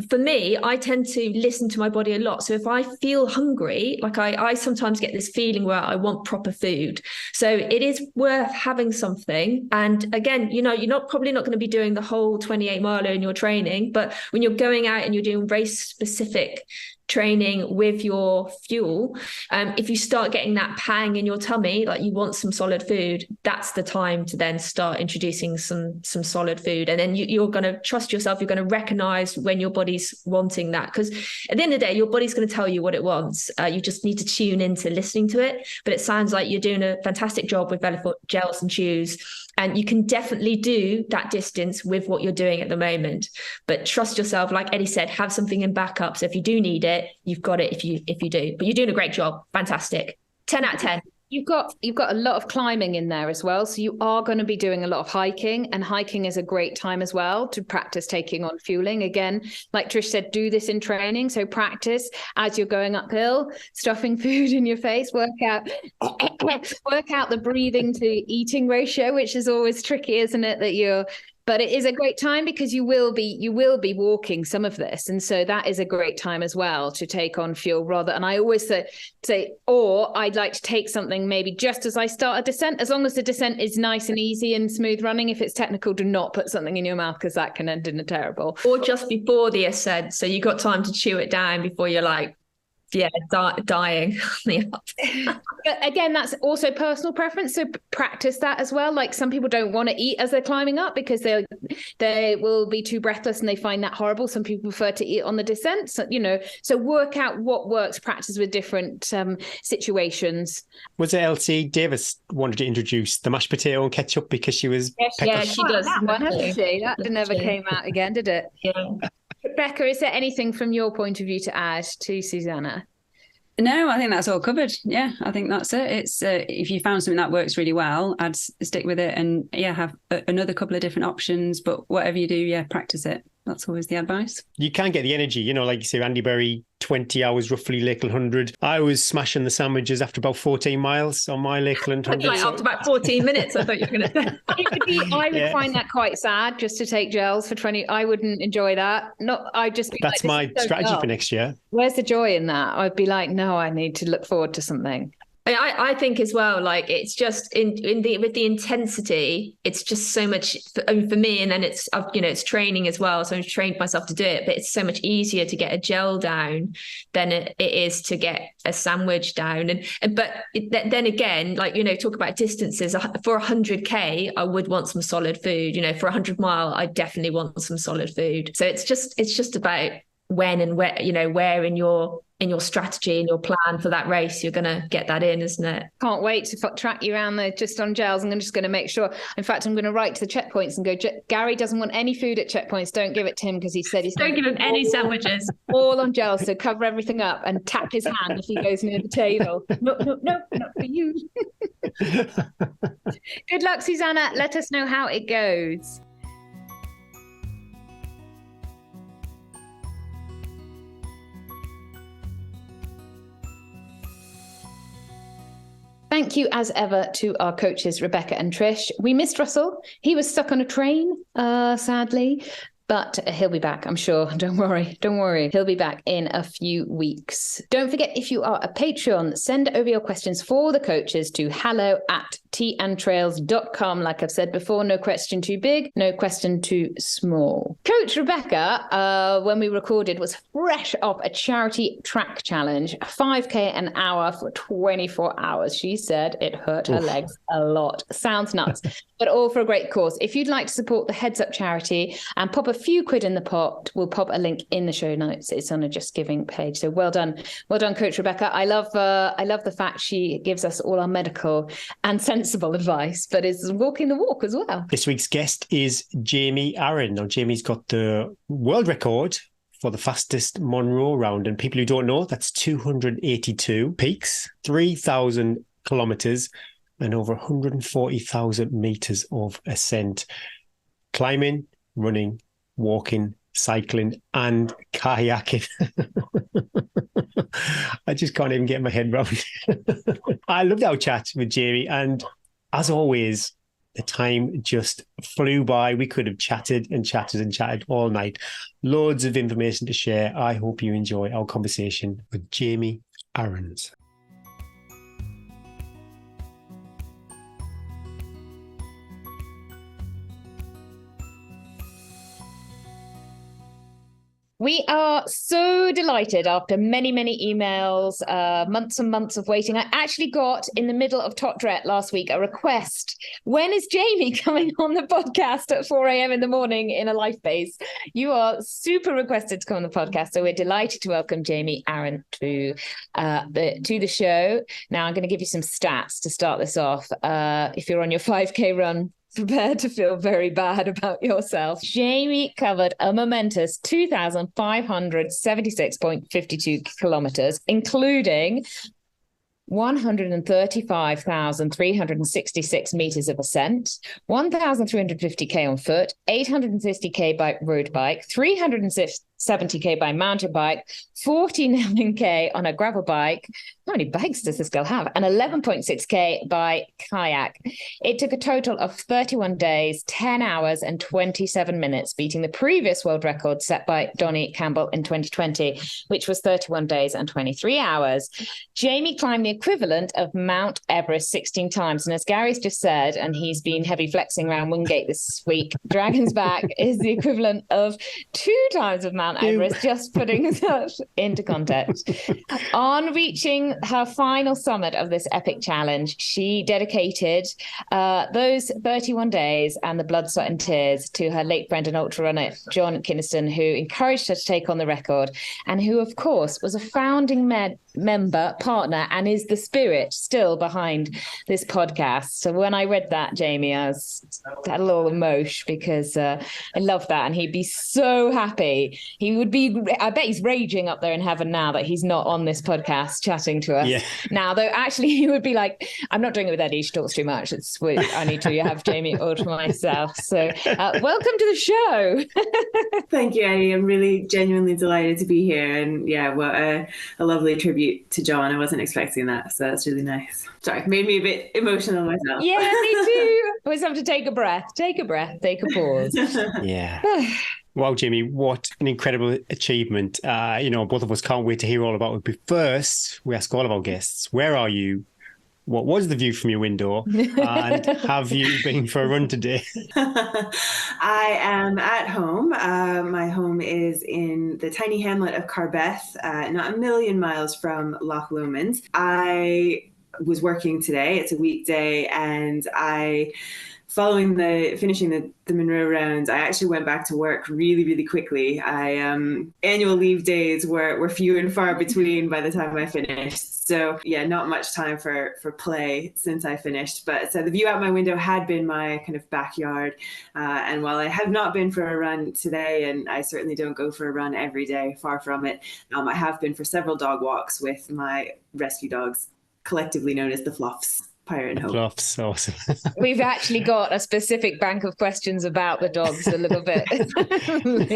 For me, I tend to listen to my body a lot. So if I feel hungry, like I sometimes get this feeling where I want proper food. So it is worth having something. And again, you're probably not going to be doing the whole 28 miler in your training, but when you're going out and you're doing race specific training with your fuel, if you start getting that pang in your tummy, like you want some solid food, that's the time to then start introducing some solid food. And then you're going to trust yourself. You're going to recognize when your body's wanting that, because at the end of the day, your body's going to tell you what it wants. You just need to tune into listening to it. But it sounds like you're doing a fantastic job with Belfort gels and chews, and you can definitely do that distance with what you're doing at the moment. But trust yourself. Like Eddie said, have something in backup. So if you do need it, you've got it if you do. But you're doing a great job. Fantastic. 10 out of 10. You've got a lot of climbing in there as well. So you are going to be doing a lot of hiking, and hiking is a great time as well to practice taking on fueling. Again, like Trish said, do this in training. So practice as you're going uphill, stuffing food in your face, work out the breathing to eating ratio, which is always tricky, isn't it? But it is a great time because you will be walking some of this. And so that is a great time as well to take on fuel and I always say, or I'd like to take something maybe just as I start a descent, as long as the descent is nice and easy and smooth running. If it's technical, do not put something in your mouth because that can end in a terrible. Or just before the ascent. So you got time to chew it down before you're like, dying. But again, that's also personal preference. So practice that as well. Like some people don't want to eat as they're climbing up because they will be too breathless and they find that horrible. Some people prefer to eat on the descent. So, so work out what works, practice with different situations. Was it Elsie Davis wanted to introduce the mashed potato and ketchup because she was... Yeah, she does. That one, hasn't she? That never came out again, did it? Yeah. Rebecca, is there anything from your point of view to add to Susanna? No, I think that's all covered. Yeah, I think that's it. It's if you found something that works really well, I'd stick with it and have another couple of different options. But whatever you do, practice it. That's always the advice. You can get the energy, like you say, Andy Berry, 20 hours roughly, Lakeland 100. I was smashing the sandwiches after about 14 miles on my Lakeland 100. Like after about 14 minutes, I thought you were going to say. I would find that quite sad just to take gels for 20. I wouldn't enjoy that. That's my strategy for next year. Where's the joy in that? I'd be like, no, I need to look forward to something. I think as well, like it's just with the intensity, it's just so much for me. And then it's training as well. So I've trained myself to do it, but it's so much easier to get a gel down than it is to get a sandwich down. But then again, like, talk about distances for 100K, I would want some solid food, for 100 mile, I definitely want some solid food. So it's just about when and where, where in your strategy and your plan for that race you're going to get that in, isn't it? Can't wait to track you around there just on gels. I'm just going to make sure. In fact, I'm going to write to the checkpoints and go, Gary doesn't want any food at checkpoints. Don't give it to him because he said he's don't give him any sandwiches. All on gels, so cover everything up and tap his hand if he goes near the table. No, not for you. Good luck, Susanna. Let us know how it goes. Thank you, as ever, to our coaches, Rebecca and Trish. We missed Russell. He was stuck on a train, sadly, but he'll be back, I'm sure. Don't worry. He'll be back in a few weeks. Don't forget, if you are a Patreon, send over your questions for the coaches to hello@teaandtrails.com. Like I've said before, no question too big, no question too small. Coach Rebecca, when we recorded, was fresh off a charity track challenge, 5K an hour for 24 hours. She said it hurt her legs a lot. Sounds nuts, but all for a great cause. If you'd like to support the Heads Up charity and pop a few quid in the pot, we'll pop a link in the show notes. It's on a Just Giving page. So well done, Coach Rebecca. I love the fact she gives us all our medical and sensible advice, but is walking the walk as well. This week's guest is Jamie Aaron. Now, Jamie's got the world record for the fastest Munro round, and people who don't know, that's 282 peaks, 3,000 kilometres, and over 140,000 metres of ascent. Climbing, running, walking, cycling, and kayaking. I just can't even get my head around. I loved our chat with Jamie, and as always, the time just flew by. We could have chatted and chatted and chatted all night. Loads of information to share. I hope you enjoy our conversation with Jamie Aaron. We are so delighted after many, many emails, months and months of waiting. I actually got, in the middle of Totret last week, a request. When is Jamie coming on the podcast at 4 a.m. in the morning in a life base? You are super requested to come on the podcast. So we're delighted to welcome Jamie Aaron to the show. Now, I'm going to give you some stats to start this off. If you're on your 5K run, prepare to feel very bad about yourself. Jamie covered a momentous 2,576.52 kilometres, including 135,366 meters of ascent, 1,350k on foot, 850k by road bike, 370k by mountain bike, 49k on a gravel bike. How many bikes does this girl have? And 11.6k by kayak. It took a total of 31 days, 10 hours and 27 minutes, beating the previous world record set by Donnie Campbell in 2020, which was 31 days and 23 hours. Jamie climbed the equivalent of Mount Everest 16 times. And as Gary's just said, and he's been heavy flexing around Wingate this week, Dragon's Back is the equivalent of 2 times of Mount Everest, just putting that into context. On reaching her final summit of this epic challenge, she dedicated those 31 days and the blood, sweat and tears to her late friend and ultra runner, John Kinniston, who encouraged her to take on the record and who, of course, was a founding member, partner, and is the spirit still behind this podcast. So when I read that, Jamie, I had a little emotion because I love that. And he'd be so happy. He would be, I bet he's raging up there in heaven now that he's not on this podcast chatting to us now, though actually he would be like, I'm not doing it with Eddie, she talks too much. I need to have Jamie all to myself. So welcome to the show. Thank you, Eddie. I'm really genuinely delighted to be here. And yeah, what a lovely tribute to John. I wasn't expecting that, so that's really nice. Sorry, made me a bit emotional myself. Yeah, me too. Always have to take a breath, take a pause. Yeah. Wow, Jamie, what an incredible achievement. Both of us can't wait to hear all about it. But first, we ask all of our guests, where are you? What was the view from your window? And have you been for a run today? I am at home. My home is in the tiny hamlet of Carbeth, not a million miles from Loch Lomond. I was working today. It's a weekday, and following finishing the Munro rounds, I actually went back to work really, really quickly. Annual leave days were few and far between by the time I finished. So yeah, not much time for play since I finished. But so the view out my window had been my kind of backyard. And while I have not been for a run today, and I certainly don't go for a run every day, far from it, I have been for several dog walks with my rescue dogs, collectively known as the Fluffs. Pirate and Hope. Fluffs, awesome. We've actually got a specific bank of questions about the dogs a little bit. Excellent.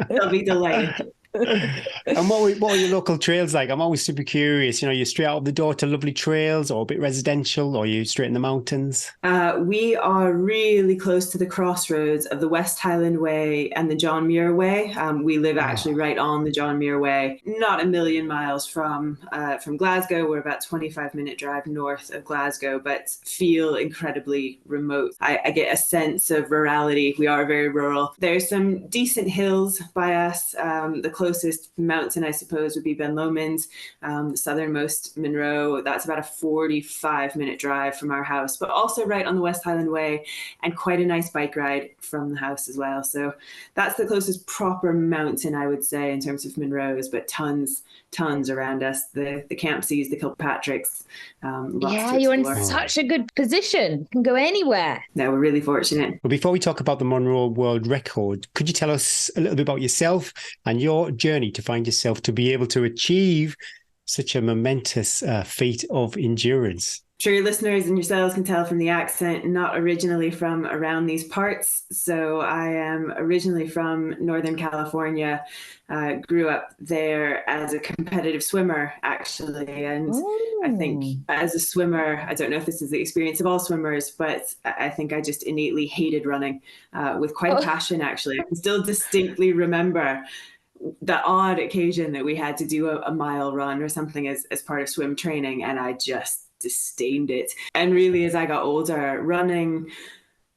They'll be delighted. And what are your local trails like? I'm always super curious. You're straight out of the door to lovely trails, or a bit residential, or you straight in the mountains? We are really close to the crossroads of the West Highland Way and the John Muir Way. We live actually right on the John Muir Way, not a million miles from Glasgow. We're about 25-minute drive north of Glasgow, but feel incredibly remote. I get a sense of rurality. We are very rural. There's some decent hills by us. The closest mountain, I suppose, would be Ben Lomond, the southernmost Munro. That's about a 45-minute drive from our house, but also right on the West Highland Way, and quite a nice bike ride from the house as well. So that's the closest proper mountain, I would say, in terms of Munros, but tons around us. The Campsies, the Kilpatricks. Yeah, you're in such a good position. You can go anywhere. No, we're really fortunate. Well, before we talk about the Munro World Record, could you tell us a little bit about yourself and your journey to find yourself to be able to achieve such a momentous feat of endurance? I'm sure your listeners and yourselves can tell from the accent, not originally from around these parts. So I am originally from Northern California, grew up there as a competitive swimmer, actually. And I think as a swimmer, I don't know if this is the experience of all swimmers, but I think I just innately hated running with quite a passion, actually. I can still distinctly remember the odd occasion that we had to do a mile run or something as part of swim training, and I just disdained it. And really, as I got older, running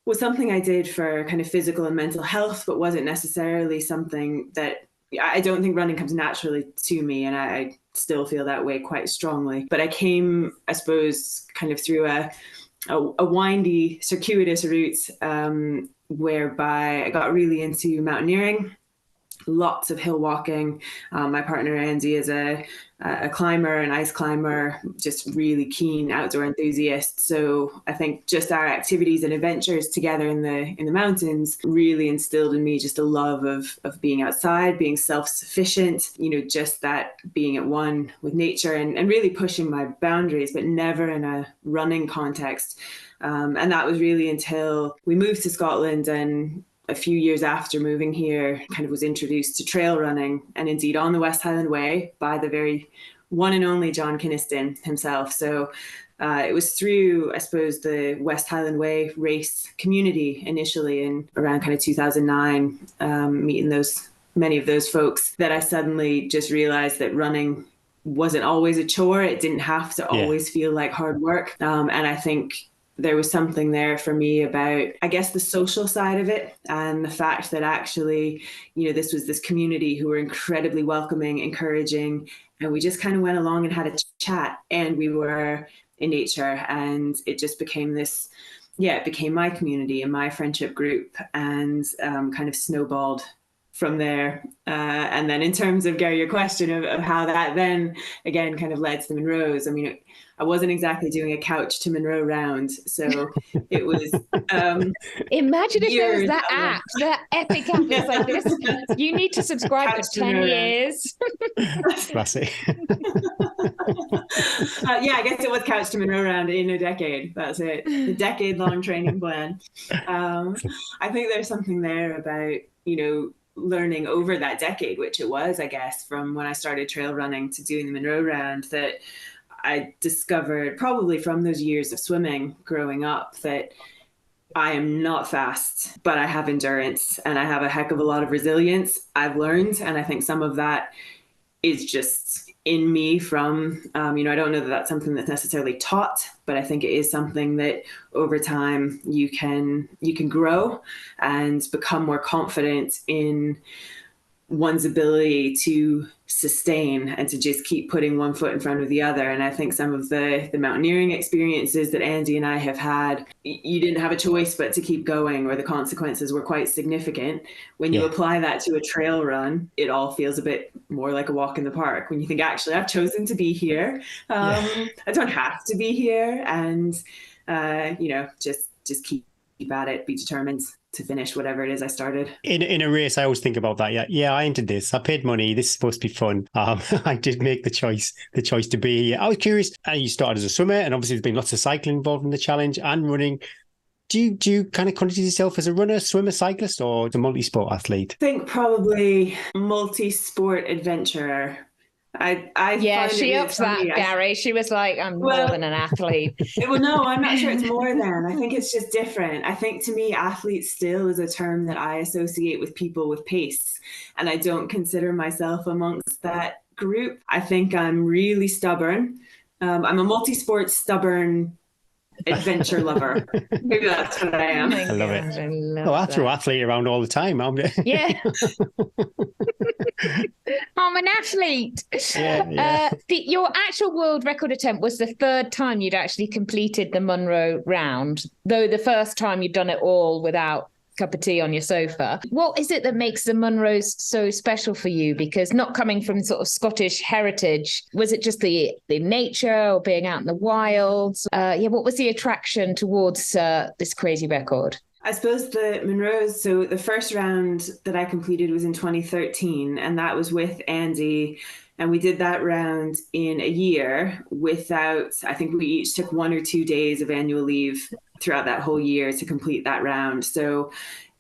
was something I did for kind of physical and mental health, but wasn't necessarily something that I don't think running comes naturally to me, and I still feel that way quite strongly. But I came, I suppose, kind of through a windy, circuitous route whereby I got really into mountaineering. lots of hill walking. My partner Andy is a climber, an ice climber, just really keen outdoor enthusiast. So I think just our activities and adventures together in the mountains really instilled in me just a love of being outside, being self-sufficient, just that being at one with nature and really pushing my boundaries, but never in a running context. And that was really until we moved to Scotland, and a few years after moving here, kind of was introduced to trail running, and indeed on the West Highland Way by the very one and only John Kinniston himself. So it was through, I suppose, the West Highland Way race community initially in around kind of 2009, meeting many of those folks, that I suddenly just realized that running wasn't always a chore. It didn't have to always feel like hard work. And I think there was something there for me about, I guess, the social side of it, and the fact that actually, this was this community who were incredibly welcoming, encouraging, and we just kind of went along and had a chat, and we were in nature, and it just became this, it became my community and my friendship group, and kind of snowballed from there. And then in terms of, Gary, your question of how that then again kind of led to the Munros, I mean, I wasn't exactly doing a couch to Munro round, so it was. Imagine if there was that epic app that's like this. You need to subscribe for 10 years. Classic. I guess it was couch to Munro round in a decade. That's it. The decade-long training plan. I think there's something there about, learning over that decade, which it was, I guess, from when I started trail running to doing the Munro round, that I discovered probably from those years of swimming growing up that I am not fast, but I have endurance and I have a heck of a lot of resilience, I've learned. And I think some of that is just in me from, I don't know that that's something that's necessarily taught, but I think it is something that over time you can grow and become more confident in one's ability to sustain and to just keep putting one foot in front of the other. And I think some of the mountaineering experiences that Andy and I have had, you didn't have a choice but to keep going, or the consequences were quite significant. When you apply that to a trail run, it all feels a bit more like a walk in the park, when you think, actually, I've chosen to be here. I don't have to be here. And, just keep at it, be determined to finish whatever it is I started. In a race, I always think about that. Yeah, I entered this. I paid money. This is supposed to be fun. I did make the choice to be here. I was curious. You started as a swimmer, and obviously there's been lots of cycling involved in the challenge and running. Do you kind of consider yourself as a runner, swimmer, cyclist, or a multi-sport athlete? I think probably multi-sport adventurer. She ups that, Gary. She was like, I'm more than an athlete. Well, no, I'm not sure it's more than. I think it's just different. I think to me, athlete still is a term that I associate with people with pace, and I don't consider myself amongst that group. I think I'm really stubborn. I'm a multi-sport stubborn adventure lover. Maybe that's what I am. I love it. I throw athlete around all the time. Yeah. I'm an athlete. Your actual world record attempt was the third time you'd actually completed the Munro round, though the first time you'd done it all without cup of tea on your sofa. What is it that makes the Munros so special for you? Because not coming from sort of Scottish heritage, was it just the nature or being out in the wilds? What was the attraction towards this crazy record? I suppose the Munros, so the first round that I completed was in 2013, and that was with Andy. And we did that round in a year without, I think we each took 1 or 2 days of annual leave throughout that whole year to complete that round. So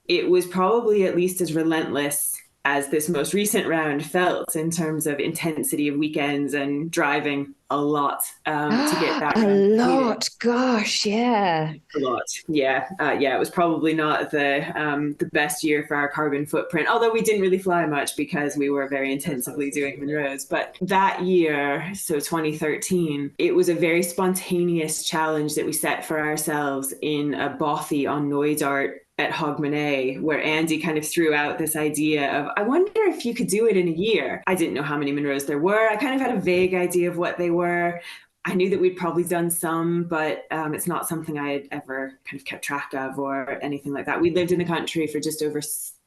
it was probably at least as relentless as this most recent round felt in terms of intensity of weekends and driving a lot to get that. A lot, gosh, yeah. A lot, yeah. It was probably not the best year for our carbon footprint, although we didn't really fly much because we were very intensively doing Munros. But that year, so 2013, it was a very spontaneous challenge that we set for ourselves in a bothy on Knoydart at Hogmanay, where Andy kind of threw out this idea of, I wonder if you could do it in a year. I didn't know how many Munros there were. I kind of had a vague idea of what they were. I knew that we'd probably done some, but it's not something I had ever kind of kept track of or anything like that. We lived in the country for just over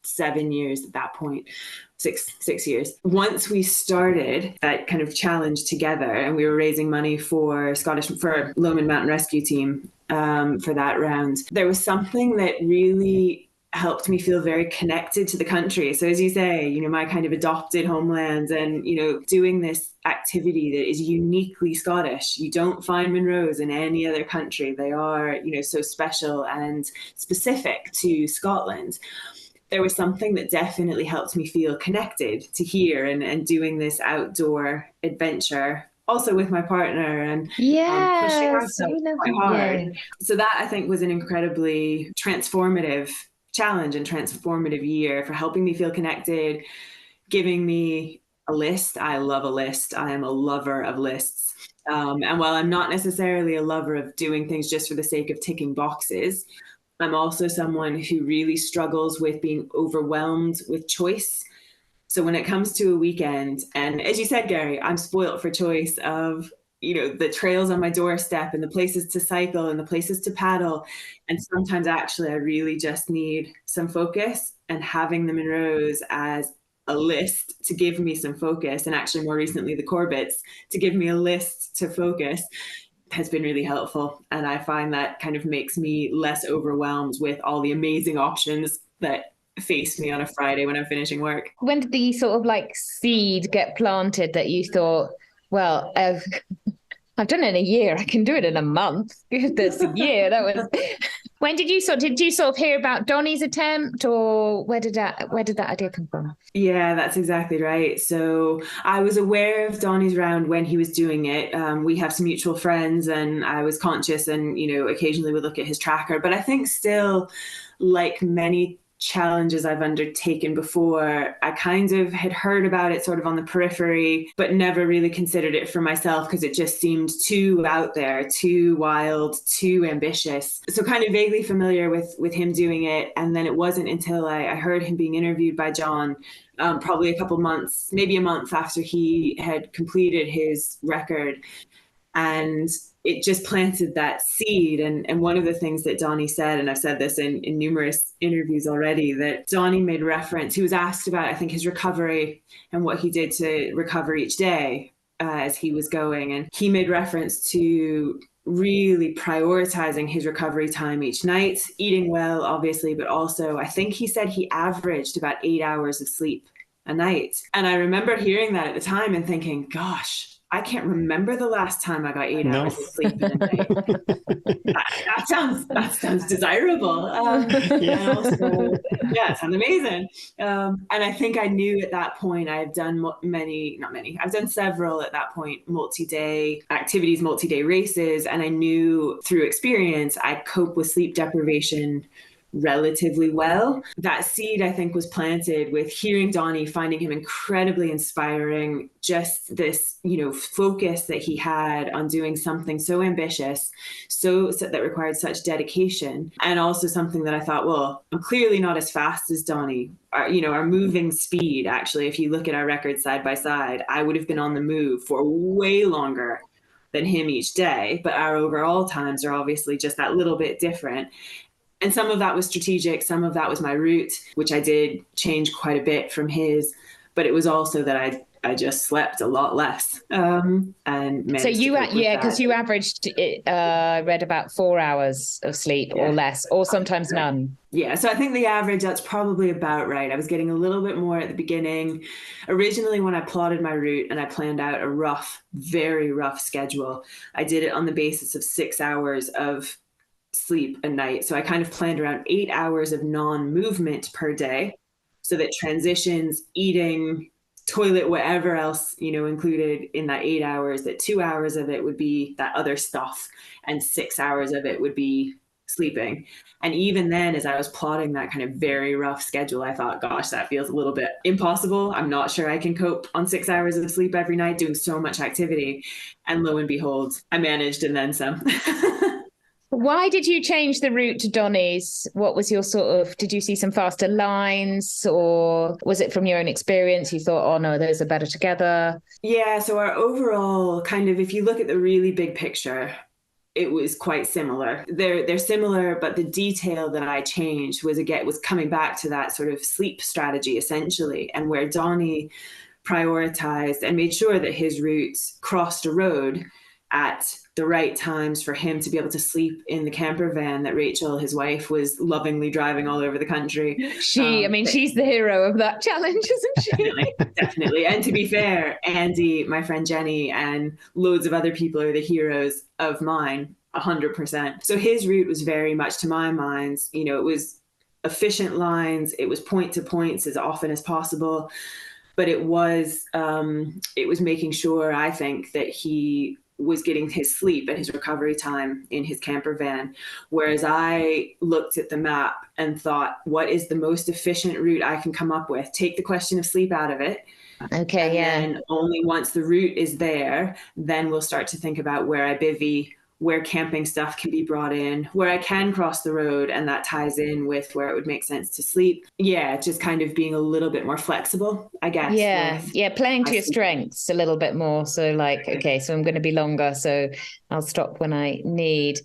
7 years at that point. 6 years. Once we started that kind of challenge together, and we were raising money for Lomond Mountain Rescue Team for that round, there was something that really helped me feel very connected to the country. So as you say, my kind of adopted homeland, and, doing this activity that is uniquely Scottish. You don't find Munros in any other country. They are, so special and specific to Scotland. There was something that definitely helped me feel connected to here and doing this outdoor adventure, also with my partner, and pushing ourselves quite hard. Yeah. So that, I think, was an incredibly transformative challenge and transformative year for helping me feel connected, giving me a list. I love a list. I am a lover of lists. And while I'm not necessarily a lover of doing things just for the sake of ticking boxes, I'm also someone who really struggles with being overwhelmed with choice. So when it comes to a weekend, and as you said, Gary, I'm spoiled for choice of, the trails on my doorstep and the places to cycle and the places to paddle. And sometimes actually I really just need some focus, and having the Munros as a list to give me some focus, and actually more recently the Corbetts to give me a list to focus, has been really helpful. And I find that kind of makes me less overwhelmed with all the amazing options that face me on a Friday when I'm finishing work. When did the sort of like seed get planted that you thought, well, I've done it in a year, I can do it in a month? This year, that was... When did you sort of hear about Donnie's attempt, or where did that idea come from? Yeah, that's exactly right. So I was aware of Donnie's round when he was doing it. We have some mutual friends, and I was conscious, and occasionally would look at his tracker. But I think still, like many challenges I've undertaken before, I kind of had heard about it sort of on the periphery, but never really considered it for myself because it just seemed too out there, too wild, too ambitious. So kind of vaguely familiar with him doing it. And then it wasn't until I heard him being interviewed by John, probably a couple months, maybe a month after he had completed his record. And it just planted that seed. And one of the things that Donnie said, and I've said this in numerous interviews already, that Donnie made reference, he was asked about, I think, his recovery and what he did to recover each day as he was going. And he made reference to really prioritizing his recovery time each night, eating well, obviously, but also I think he said he averaged about 8 hours of sleep a night. And I remember hearing that at the time and thinking, gosh, I can't remember the last time I got 8 hours of sleep in a night. that sounds desirable. And also, it sounds amazing. And I think I knew at that point I had done I've done several at that point, multi-day activities, multi-day races. And I knew through experience, I cope with sleep deprivation relatively well. That seed, I think, was planted with hearing Donnie, finding him incredibly inspiring, just this, focus that he had on doing something so ambitious, so that required such dedication. And also something that I thought, well, I'm clearly not as fast as Donnie. Our moving speed, actually, if you look at our records side by side, I would have been on the move for way longer than him each day. But our overall times are obviously just that little bit different. And some of that was strategic. Some of that was my route, which I did change quite a bit from his. But it was also that I just slept a lot less. And so you because you averaged read about 4 hours of sleep or less, or sometimes none. Yeah, so I think the average, that's probably about right. I was getting a little bit more at the beginning. Originally, when I plotted my route and I planned out a very rough schedule, I did it on the basis of 6 hours of sleep a night. So I kind of planned around 8 hours of non-movement per day, so that transitions, eating, toilet, whatever else, included in that 8 hours, that 2 hours of it would be that other stuff and 6 hours of it would be sleeping. And even then, as I was plotting that kind of very rough schedule, I thought, gosh, that feels a little bit impossible. I'm not sure I can cope on 6 hours of sleep every night doing so much activity. And lo and behold, I managed, and then some. Why did you change the route to Donnie's? What was your did you see some faster lines, or was it from your own experience? You thought, oh no, those are better together? Yeah, so our overall kind of, if you look at the really big picture, it was quite similar. They're similar, but the detail that I changed was coming back to that sort of sleep strategy essentially, and where Donnie prioritized and made sure that his routes crossed a road at the right times for him to be able to sleep in the camper van that Rachel, his wife, was lovingly driving all over the country. She's the hero of that challenge, isn't she? Definitely. And to be fair, Andy, my friend Jenny, and loads of other people are the heroes of mine, 100%. So his route was very much, to my mind, you know, it was efficient lines, it was point to points as often as possible, but it was making sure, I think, that he was getting his sleep and his recovery time in his camper van. Whereas I looked at the map and thought, what is the most efficient route I can come up with? Take the question of sleep out of it. Okay, and only once the route is there, then we'll start to think about where I bivvy, where camping stuff can be brought in, where I can cross the road, and that ties in with where it would make sense to sleep. Yeah, just kind of being a little bit more flexible, I guess. Yeah, playing to your strengths a little bit more. So like, okay, so I'm going to be longer, so I'll stop when I need.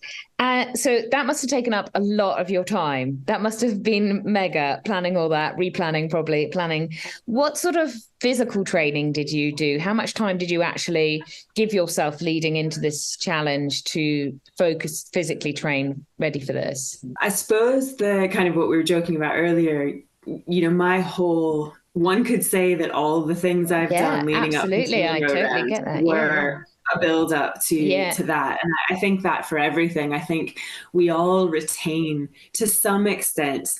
So that must have taken up a lot of your time. That must have been mega, planning all that, replanning, probably planning. What sort of physical training did you do? How much time did you actually give yourself leading into this challenge to focus, physically train, ready for this? I suppose the kind of what we were joking about earlier, you know, one could say that all the things I've done leading up to I totally get that. were a build up to that. And I think that for everything, I think we all retain to some extent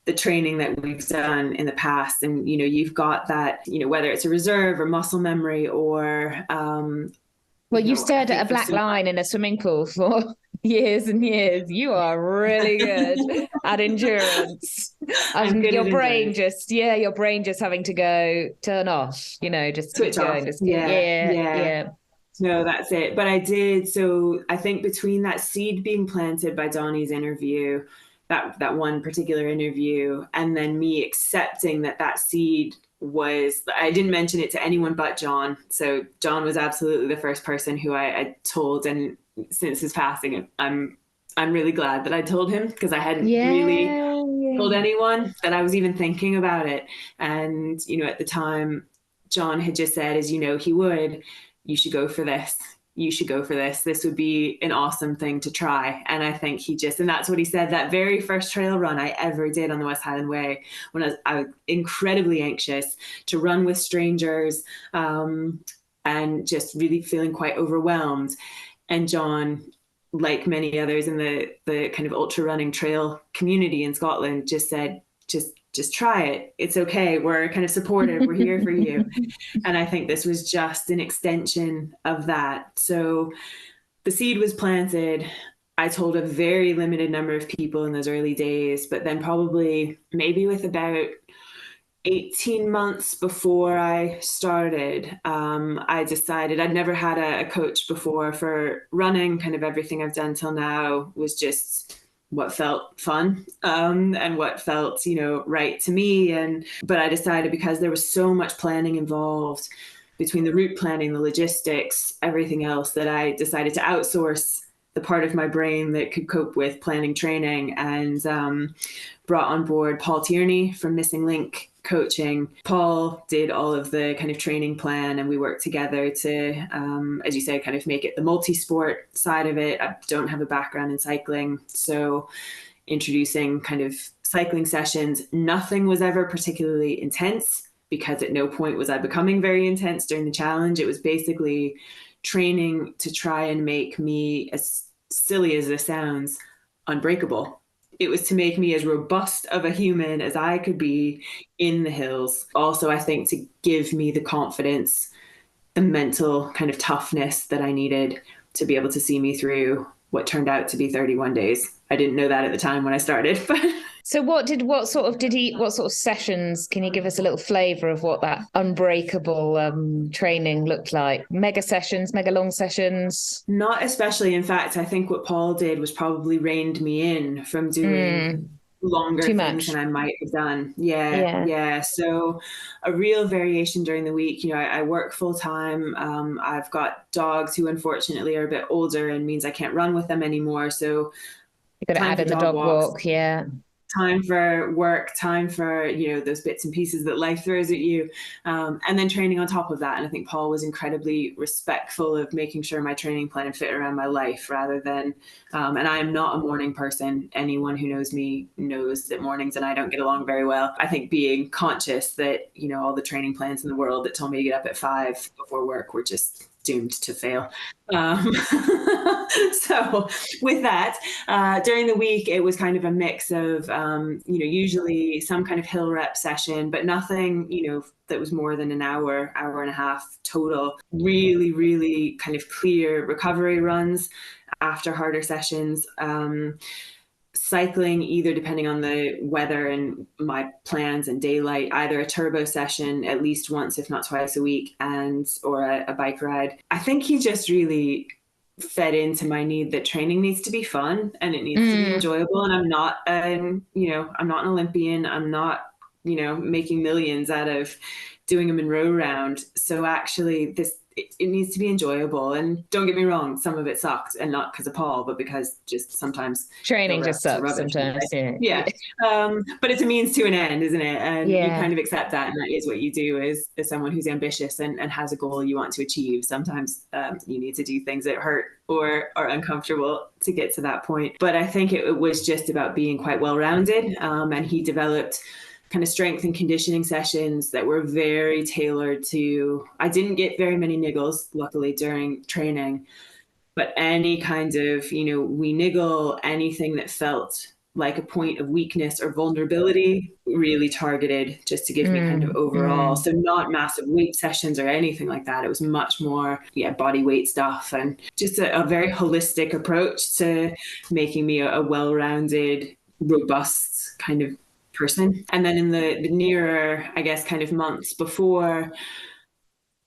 the training that we've done in the past. And, you know, you've got that, you know, whether it's a reserve or muscle memory or, you stared at a black line in a swimming pool for years and years. You are really good at endurance. Your brain just having to go turn off, you know, just switch off. Yeah. No, that's it. But I did. So I think between that seed being planted by Donnie's interview, that one particular interview, and then me accepting that seed was, I didn't mention it to anyone but John. So John was absolutely the first person who I told. And since his passing, I'm really glad that I told him, because I hadn't really told anyone that I was even thinking about it. And, you know, at the time, John had just said, as you know, you should go for this. You should go for this. This would be an awesome thing to try. And I think and that's what he said, that very first trail run I ever did on the West Highland Way, when I was incredibly anxious to run with strangers, and just really feeling quite overwhelmed. And John, like many others in the kind of ultra running trail community in Scotland, just said, just try it. It's okay. We're kind of supportive. We're here for you. And I think this was just an extension of that. So the seed was planted. I told a very limited number of people in those early days, but then probably maybe with about 18 months before I started, I decided I'd never had a coach before for running. Kind of everything I've done till now was just what felt fun, and what felt, you know, right to me. But I decided, because there was so much planning involved between the route planning, the logistics, everything else, that I decided to outsource the part of my brain that could cope with planning training, and brought on board Paul Tierney from Missing Link Coaching. Paul did all of the kind of training plan, and we worked together to, as you said, kind of make it the multisport side of it. I don't have a background in cycling, so introducing kind of cycling sessions. Nothing was ever particularly intense, because at no point was I becoming very intense during the challenge. It was basically training to try and make me, as silly as this sounds, unbreakable. It was to make me as robust of a human as I could be in the hills. Also, I think to give me the confidence, the mental kind of toughness that I needed to be able to see me through what turned out to be 31 days. I didn't know that at the time when I started. So what sort of sessions, can you give us a little flavour of what that unbreakable training looked like? Mega sessions, mega long sessions? Not especially. In fact, I think what Paul did was probably reined me in from doing longer Too things much. than I might have done. Yeah, Yeah. yeah. So a real variation during the week. I work full time. I've got dogs who unfortunately are a bit older and means I can't run with them anymore. So You got to time add for in the dog dog walks, walk. Yeah. time for work, time for those bits and pieces that life throws at you, and then training on top of that. And I think Paul was incredibly respectful of making sure my training plan fit around my life rather than and I am not a morning person. Anyone who knows me knows that mornings and I don't get along very well. I think being conscious that all the training plans in the world that told me to get up at 5 before work were just doomed to fail. So with that, during the week, it was kind of a mix of, usually some kind of hill rep session, but nothing, that was more than an hour, hour and a half total. Really, really kind of clear recovery runs after harder sessions. Cycling, either depending on the weather and my plans and daylight, either a turbo session at least once, if not twice a week, or a bike ride. I think he just really fed into my need that training needs to be fun and it needs to be enjoyable. And I'm not, I'm not an Olympian. I'm not, making millions out of doing a Munro round. So actually it needs to be enjoyable. And don't get me wrong, some of it sucked, and not because of Paul, but because just sometimes Training just sucks sometimes. Yeah. But it's a means to an end, isn't it? And you Yeah. kind of accept that. And that is what you do as someone who's ambitious and has a goal you want to achieve. Sometimes you need to do things that hurt or are uncomfortable to get to that point. But I think it was just about being quite well-rounded. And he developed kind of strength and conditioning sessions that were very tailored to, I didn't get very many niggles, luckily, during training, but any kind of, we niggle, anything that felt like a point of weakness or vulnerability, really targeted just to give me kind of overall. So not massive weight sessions or anything like that. It was much more, body weight stuff and just a very holistic approach to making me a well-rounded, robust kind of person. And then in the nearer, I guess, kind of months before,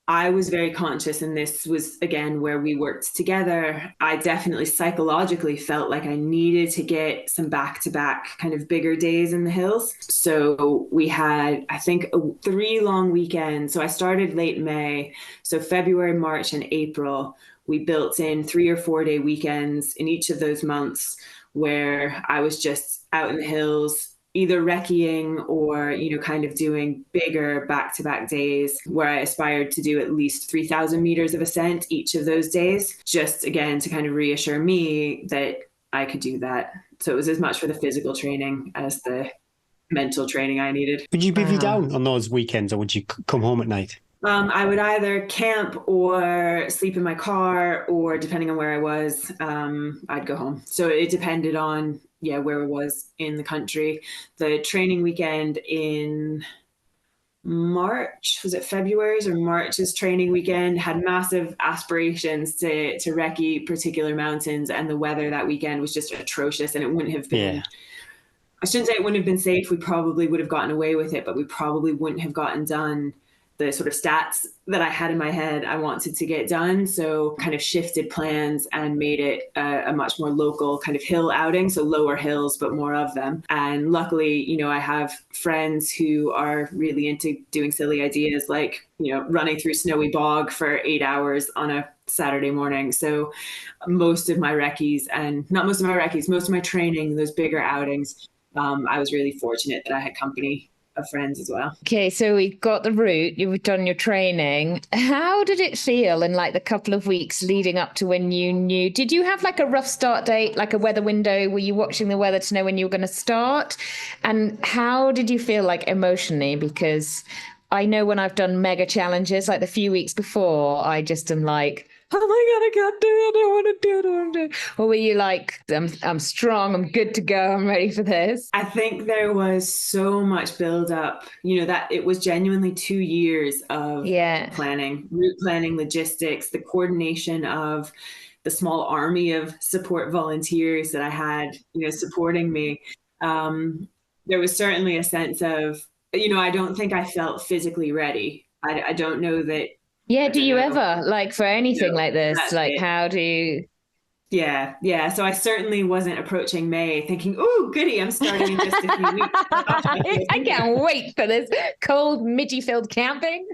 I was very conscious, and this was again where we worked together. I definitely psychologically felt like I needed to get some back-to-back kind of bigger days in the hills. So we had, I think, 3 long weekends. So I started late May. So February, March, and April, we built in 3 or 4 day weekends in each of those months where I was just out in the hills, either recceing or, kind of doing bigger back-to-back days where I aspired to do at least 3,000 meters of ascent each of those days, just again to kind of reassure me that I could do that. So it was as much for the physical training as the mental training I needed. Would you bivvy down on those weekends, or would you come home at night? I would either camp or sleep in my car, or depending on where I was, I'd go home. So it depended on where I was in the country. The training weekend in March, was it February's or March's training weekend, had massive aspirations to recce particular mountains, and the weather that weekend was just atrocious, and it wouldn't have been I shouldn't say it wouldn't have been safe. We probably would have gotten away with it, but we probably wouldn't have gotten done the sort of stats that I had in my head I wanted to get done. So kind of shifted plans and made it a much more local kind of hill outing. So lower hills, but more of them. And luckily, I have friends who are really into doing silly ideas like, running through snowy bog for 8 hours on a Saturday morning. So most of my recce's, and not most of my recce's, most of my training, those bigger outings, I was really fortunate that I had company of friends as well. Okay, so we got the route, you've done your training. How did it feel in like the couple of weeks leading up to when you knew? Did you have like a rough start date, like a weather window? Were you watching the weather to know when you were going to start? And how did you feel like emotionally? Because I know when I've done mega challenges, like the few weeks before, I just am like, oh my God, I can't do it. I don't want to do it. I don't want to do it. Or were you like, I'm strong, I'm good to go, I'm ready for this? I think there was so much build up, that it was genuinely 2 years of planning, route planning, logistics, the coordination of the small army of support volunteers that I had, supporting me. There was certainly a sense of, I don't think I felt physically ready. I don't know that. Yeah, do you ever, like for anything like this, like how do you, Yeah. So I certainly wasn't approaching May thinking, "Oh, goody, I'm starting in just a few weeks." I can't wait for this cold, midgy-filled camping.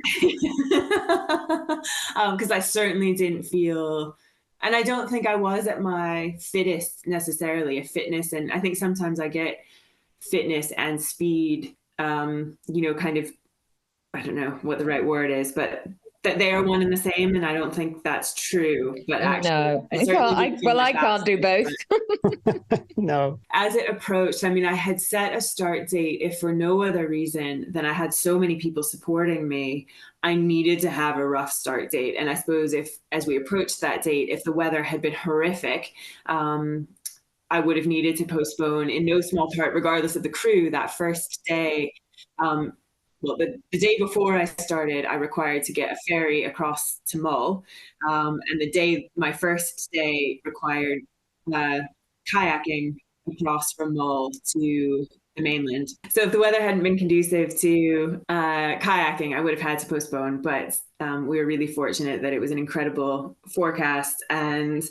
Because I certainly didn't feel, and I don't think I was at my fittest necessarily. A fitness, and I think sometimes I get fitness and speed, kind of, I don't know what the right word is, but that they are one and the same, and I don't think that's true. But actually, No, I can't do both. No. As it approached, I mean, I had set a start date, if for no other reason than I had so many people supporting me, I needed to have a rough start date. And I suppose as we approached that date, if the weather had been horrific, I would have needed to postpone, in no small part, regardless of the crew, that first day. The day before I started, I required to get a ferry across to Mull. And my first day required kayaking across from Mull to the mainland. So if the weather hadn't been conducive to kayaking, I would have had to postpone. But we were really fortunate that it was an incredible forecast. And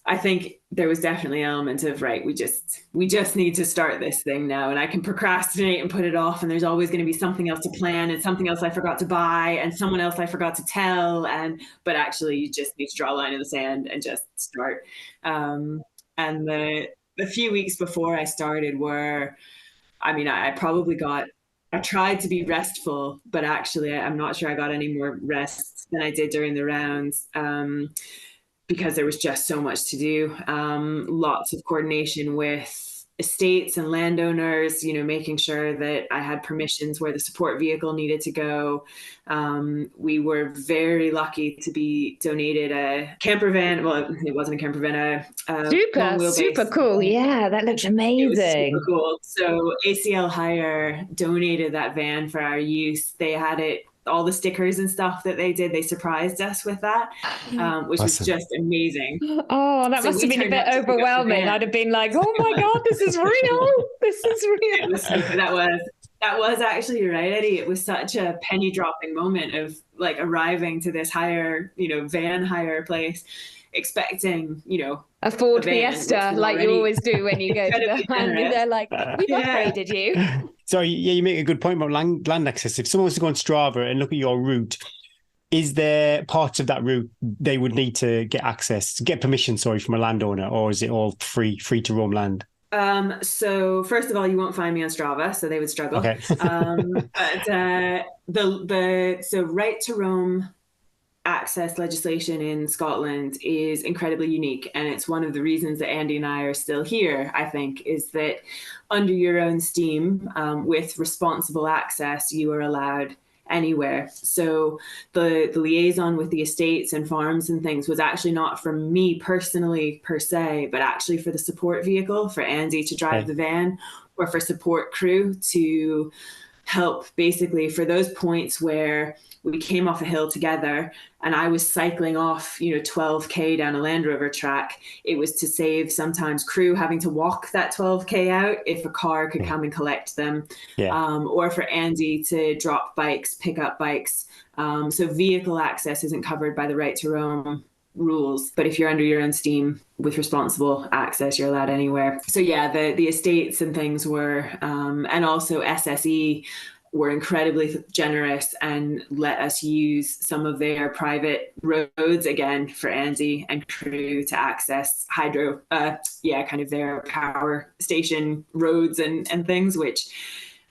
I think there was definitely an element of, right, we just need to start this thing now, and I can procrastinate and put it off, and there's always going to be something else to plan and something else I forgot to buy and someone else I forgot to tell, but actually you just need to draw a line in the sand and just start. And the few weeks before I started were, I mean, I tried to be restful, but actually I'm not sure I got any more rest than I did during the rounds. Because there was just so much to do. Lots of coordination with estates and landowners, making sure that I had permissions where the support vehicle needed to go. We were very lucky to be donated a camper van. Well, it wasn't a camper van, super cool. Yeah, that looks amazing. Super cool. So ACL Hire donated that van for our use. They had it, all the stickers and stuff that they did, they surprised us with that, which was just amazing. Oh, that must have been a bit overwhelming. I'd have been like, oh my God, this is real. This is real. That was actually, you're right, Eddie. It was such a penny dropping moment of like arriving to this van hire place, expecting, a Ford Fiesta, like you always do when you go to the hand, and they're like, we've upgraded you. So yeah, you make a good point about land access. If someone was to go on Strava and look at your route, is there parts of that route they would need to get permission, from a landowner, or is it all free to roam land? So first of all, you won't find me on Strava, so they would struggle. Okay. But so right to roam access legislation in Scotland is incredibly unique, and it's one of the reasons that Andy and I are still here, I think, is that under your own steam, with responsible access, you are allowed anywhere. So the liaison with the estates and farms and things was actually not for me personally per se, but actually for the support vehicle, for Andy to drive the van, or for support crew to help, basically for those points where we came off a hill together and I was cycling off, 12K down a Land Rover track. It was to save sometimes crew having to walk that 12K out if a car could come and collect them, or for Andy to drop bikes, pick up bikes. So vehicle access isn't covered by the right to roam rules, but if you're under your own steam with responsible access, you're allowed anywhere. So yeah, the estates and things were, and also SSE were incredibly generous and let us use some of their private roads, again, for Andy and crew to access kind of their power station roads and things, which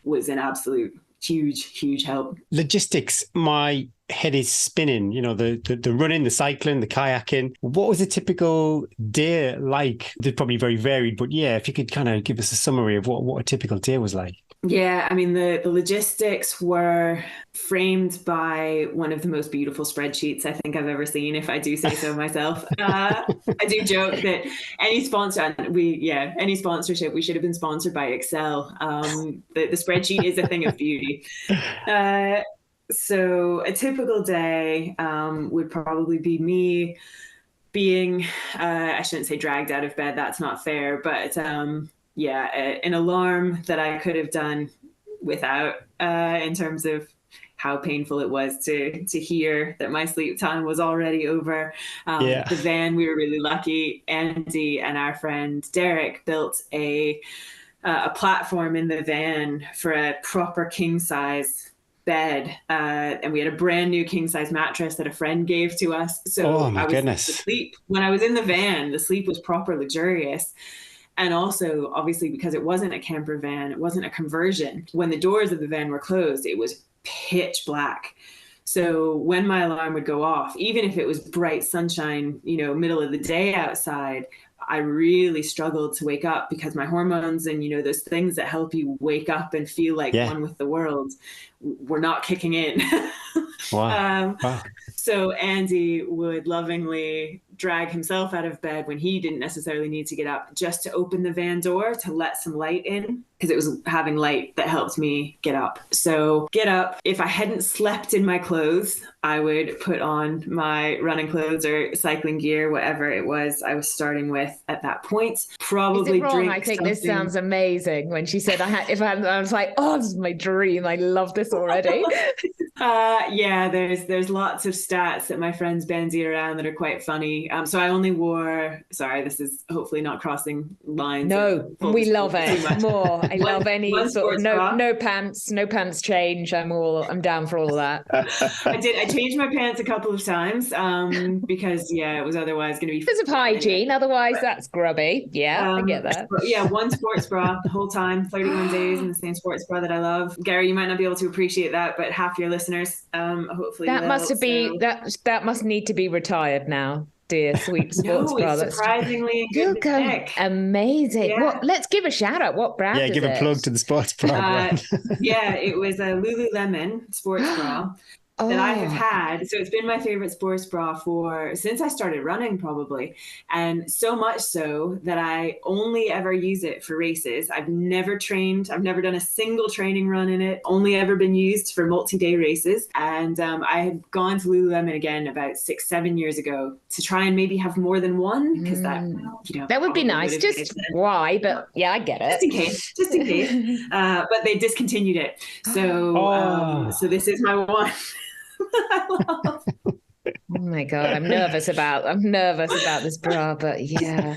was an absolute huge help. Logistics, my head is spinning, the running, the cycling, the kayaking. What was a typical day like? They're probably very varied, but yeah, if you could kind of give us a summary of what a typical day was like. Yeah, I mean, the logistics were framed by one of the most beautiful spreadsheets I think I've ever seen, if I do say so myself. I do joke that any sponsorship, we should have been sponsored by Excel. The spreadsheet is a thing of beauty. So a typical day would probably be me being, I shouldn't say dragged out of bed, that's not fair, but an alarm that I could have done without, in terms of how painful it was to hear that my sleep time was already over. The van, we were really lucky. Andy and our friend Derek built a platform in the van for a proper king size bed, and we had a brand new king size mattress that a friend gave to us. So goodness. When I was in the van, the sleep was proper luxurious. And also, obviously, because it wasn't a camper van, it wasn't a conversion. When the doors of the van were closed, it was pitch black. So when my alarm would go off, even if it was bright sunshine, middle of the day outside, I really struggled to wake up because my hormones and, those things that help you wake up and feel like one with the world were not kicking in. Wow. So Andy would lovingly drag himself out of bed when he didn't necessarily need to get up, just to open the van door to let some light in, because it was having light that helped me get up. So get up. If I hadn't slept in my clothes, I would put on my running clothes or cycling gear, whatever it was I was starting with at that point. Probably Is it wrong? drink I think something. this sounds amazing. When she said I was like, oh, this is my dream. I love this already. There's lots of stats that my friends bandy around that are quite funny. So I only wore, sorry, this is hopefully not crossing lines. No, we love it more. I love any sort of no pants change. I'm down for all of that. I changed my pants a couple of times because it was otherwise going to be because of hygiene. Otherwise, that's grubby. Yeah, I get that. One sports bra the whole time, 31 days in the same sports bra that I love. Gary, you might not be able to appreciate that, but half your listeners, hopefully, that must need to be retired now. Dear sweet sports bra. It's surprisingly good. Amazing. Yeah. Well, let's give a shout out. What brand? Yeah, give a plug to the sports bra. It was a Lululemon sports bra that I have had. So it's been my favorite sports bra since I started running, probably. And so much so that I only ever use it for races. I've never trained. I've never done a single training run in it. Only ever been used for multi-day races. And I had gone to Lululemon again about 6-7 years ago to try and maybe have more than one, because that would be nice. Just why? But yeah, I get it. Just in case. But they discontinued it. So this is my one. Oh my God, I'm nervous about this bra, but yeah.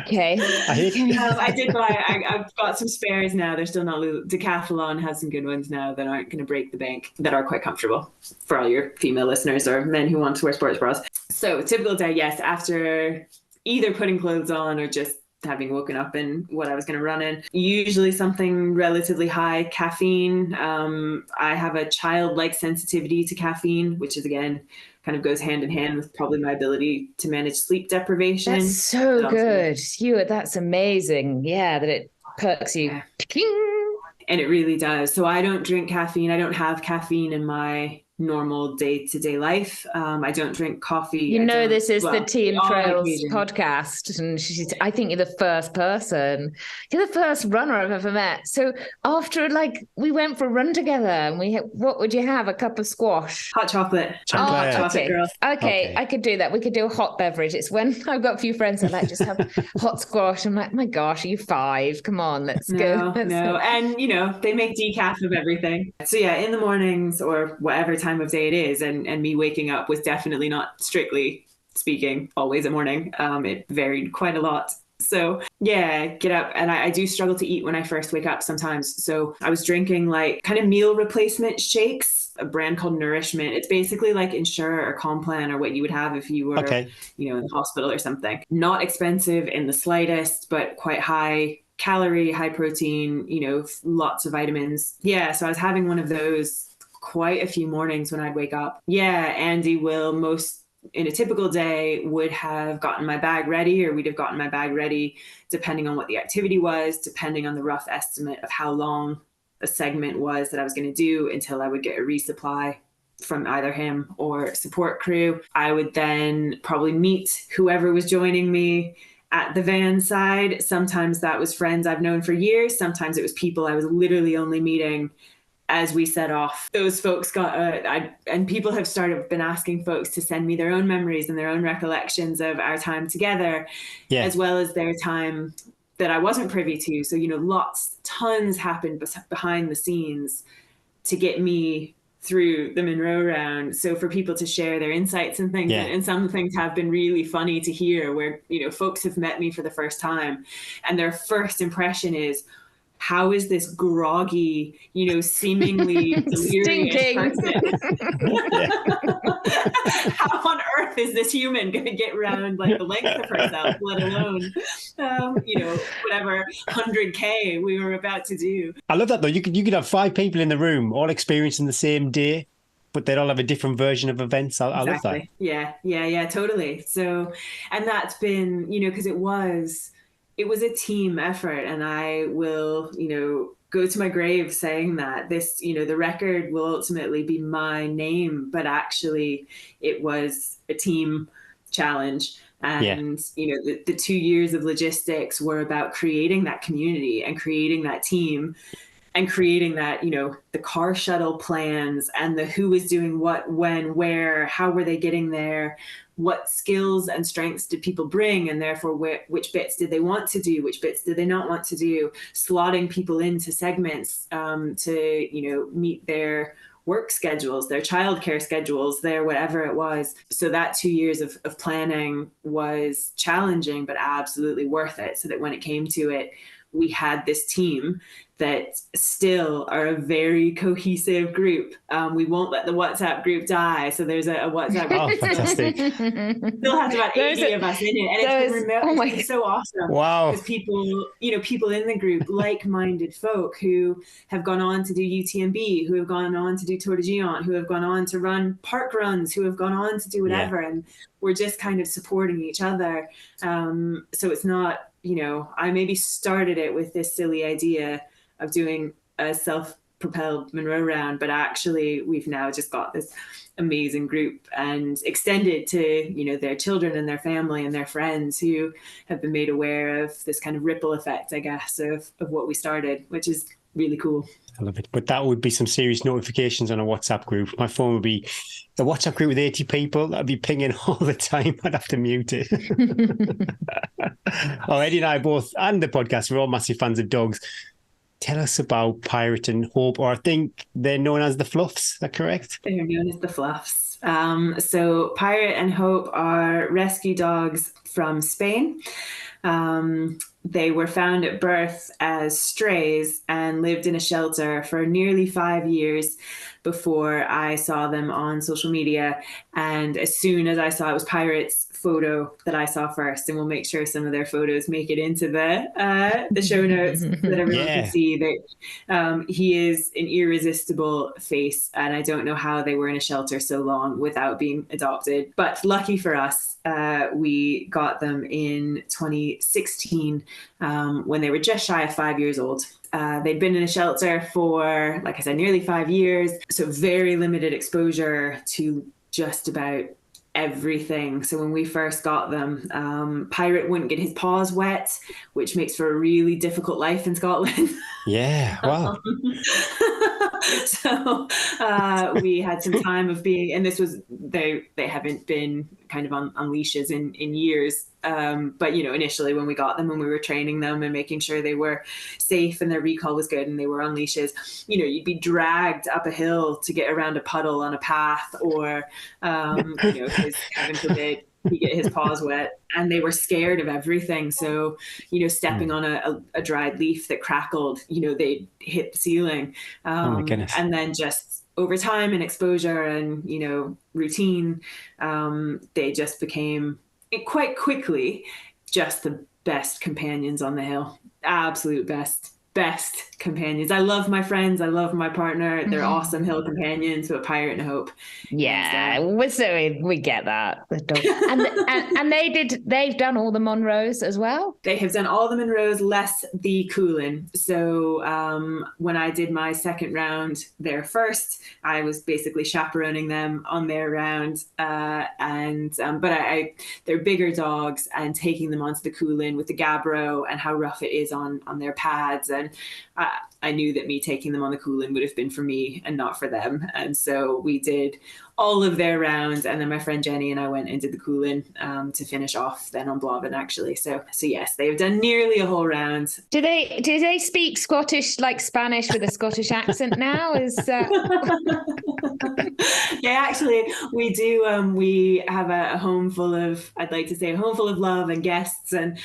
Okay. I did buy. I've got some spares now. They're still not Decathlon has some good ones now that aren't going to break the bank, that are quite comfortable for all your female listeners or men who want to wear sports bras. So typical day, yes, after either putting clothes on or just having woken up in what I was going to run in. Usually something relatively high caffeine. I have a childlike sensitivity to caffeine, which is, again, kind of goes hand in hand with probably my ability to manage sleep deprivation. That's so good. That's amazing. Yeah, that it perks you. Yeah. And it really does. So I don't drink caffeine. I don't have caffeine in my normal day-to-day life. I don't drink coffee. This is the Tea and Trails podcast, and I think you're the first person. You're the first runner I've ever met. So after we went for a run together, and what would you have? A cup of squash, hot chocolate. Hot chocolate, girl. Okay, I could do that. We could do a hot beverage. It's when I've got a few friends that just have hot squash. I'm like, my gosh, are you 5? Come on, let's go. No, and they make decaf of everything. So in the mornings or whatever time of day it is, and me waking up was definitely not, strictly speaking, always a morning. It varied quite a lot. So get up, and I do struggle to eat when I first wake up sometimes. So I was drinking kind of meal replacement shakes, a brand called Nourishment. It's basically like Ensure or Complan or what you would have if you were in the hospital or something. Not expensive in the slightest, but quite high calorie, high protein, lots of vitamins. So I was having one of those quite a few mornings when I'd wake up. Andy will in a typical day would have gotten my bag ready, or we'd have gotten my bag ready depending on what the activity was, depending on the rough estimate of how long a segment was that I was going to do, until I would get a resupply from either him or support crew. I would then probably meet whoever was joining me at the van side. Sometimes that was friends I've known for years. Sometimes it was people I was literally only meeting as we set off. Those folks and people have been asking folks to send me their own memories and their own recollections of our time together, as well as their time that I wasn't privy to. So, tons happened behind the scenes to get me through the Munro round. So for people to share their insights and things, and some things have been really funny to hear where, folks have met me for the first time and their first impression is, how is this groggy, seemingly delirious person? How on earth is this human going to get around like the length of herself, let alone, whatever 100K we were about to do? I love that though. You could have 5 people in the room all experiencing the same day, but they'd all have a different version of events. I love that. Yeah, totally. So, and that's been, because it was a team effort, and I will, go to my grave saying that this, the record will ultimately be my name, but actually it was a team challenge. And, the 2 years of logistics were about creating that community and creating that team and creating that, the car shuttle plans and the who was doing what, when, where, how were they getting there, what skills and strengths did people bring, and therefore which bits did they want to do, which bits did they not want to do, slotting people into segments to, meet their work schedules, their childcare schedules, their whatever it was. So that 2 years of planning was challenging, but absolutely worth it. So that when it came to it, we had this team that still are a very cohesive group. We won't let the WhatsApp group die. So there's a WhatsApp group. Oh, fantastic. Still has about 80 of us in it. And it's been remote. Oh it's so awesome. Wow. Because people in the group, like-minded folk who have gone on to do UTMB, who have gone on to do Tour de Géant, who have gone on to run park runs, who have gone on to do whatever. Yeah. And we're just kind of supporting each other. So it's not, I maybe started it with this silly idea of doing a self-propelled Munro round, but actually we've now just got this amazing group and extended to, their children and their family and their friends who have been made aware of this kind of ripple effect, I guess, of what we started, which is really cool. I love it. But that would be some serious notifications on a WhatsApp group. My phone would be the WhatsApp group with 80 people. That'd be pinging all the time. I'd have to mute it. Eddie and I both, and the podcast, we're all massive fans of dogs. Tell us about Pirate and Hope, or I think they're known as the Fluffs. Is that correct? They're known as the Fluffs. So Pirate and Hope are rescue dogs from Spain. They were found at birth as strays and lived in a shelter for nearly 5 years before I saw them on social media. And as soon as I saw, it was Pirate's photo that I saw first, and we'll make sure some of their photos make it into the show notes so that everyone can see that he is an irresistible face. And I don't know how they were in a shelter so long without being adopted. But lucky for us, we got them in 2016 when they were just shy of 5 years old. They'd been in a shelter for, like I said, nearly 5 years. So very limited exposure to just about everything. So when we first got them, Pirate wouldn't get his paws wet, which makes for a really difficult life in Scotland. Yeah, wow. So we had some time of being, and this was, they haven't been kind of on leashes in years. But, initially when we got them, when we were training them and making sure they were safe and their recall was good and they were on leashes, you'd be dragged up a hill to get around a puddle on a path, or, because heaven forbid he get his paws wet, and they were scared of everything. So, stepping on a dried leaf that crackled, they'd hit the ceiling. Oh my goodness. And then just over time and exposure and, routine, they just became quite quickly just the best companions on the hill. Absolute best companions. I love my friends. I love my partner. They're awesome hill companions, but Pirate and Hope. Yeah, so we get that. And they've done all the Munros as well? They have done all the Munros, less the Coolin. So when I did my second round there first, I was basically chaperoning them on their round. But they're bigger dogs, and taking them onto the Coolin with the Gabbro and how rough it is on their pads. And I knew that me taking them on the Coolin would have been for me and not for them. And so we did all of their rounds. And then my friend Jenny and I went and did the Coolin to finish off then on Blaven, actually. So yes, they've done nearly a whole round. Do they speak Scottish like Spanish with a Scottish accent now? Yeah, actually, we do. We have a home full of, I'd like to say, a home full of love and guests. And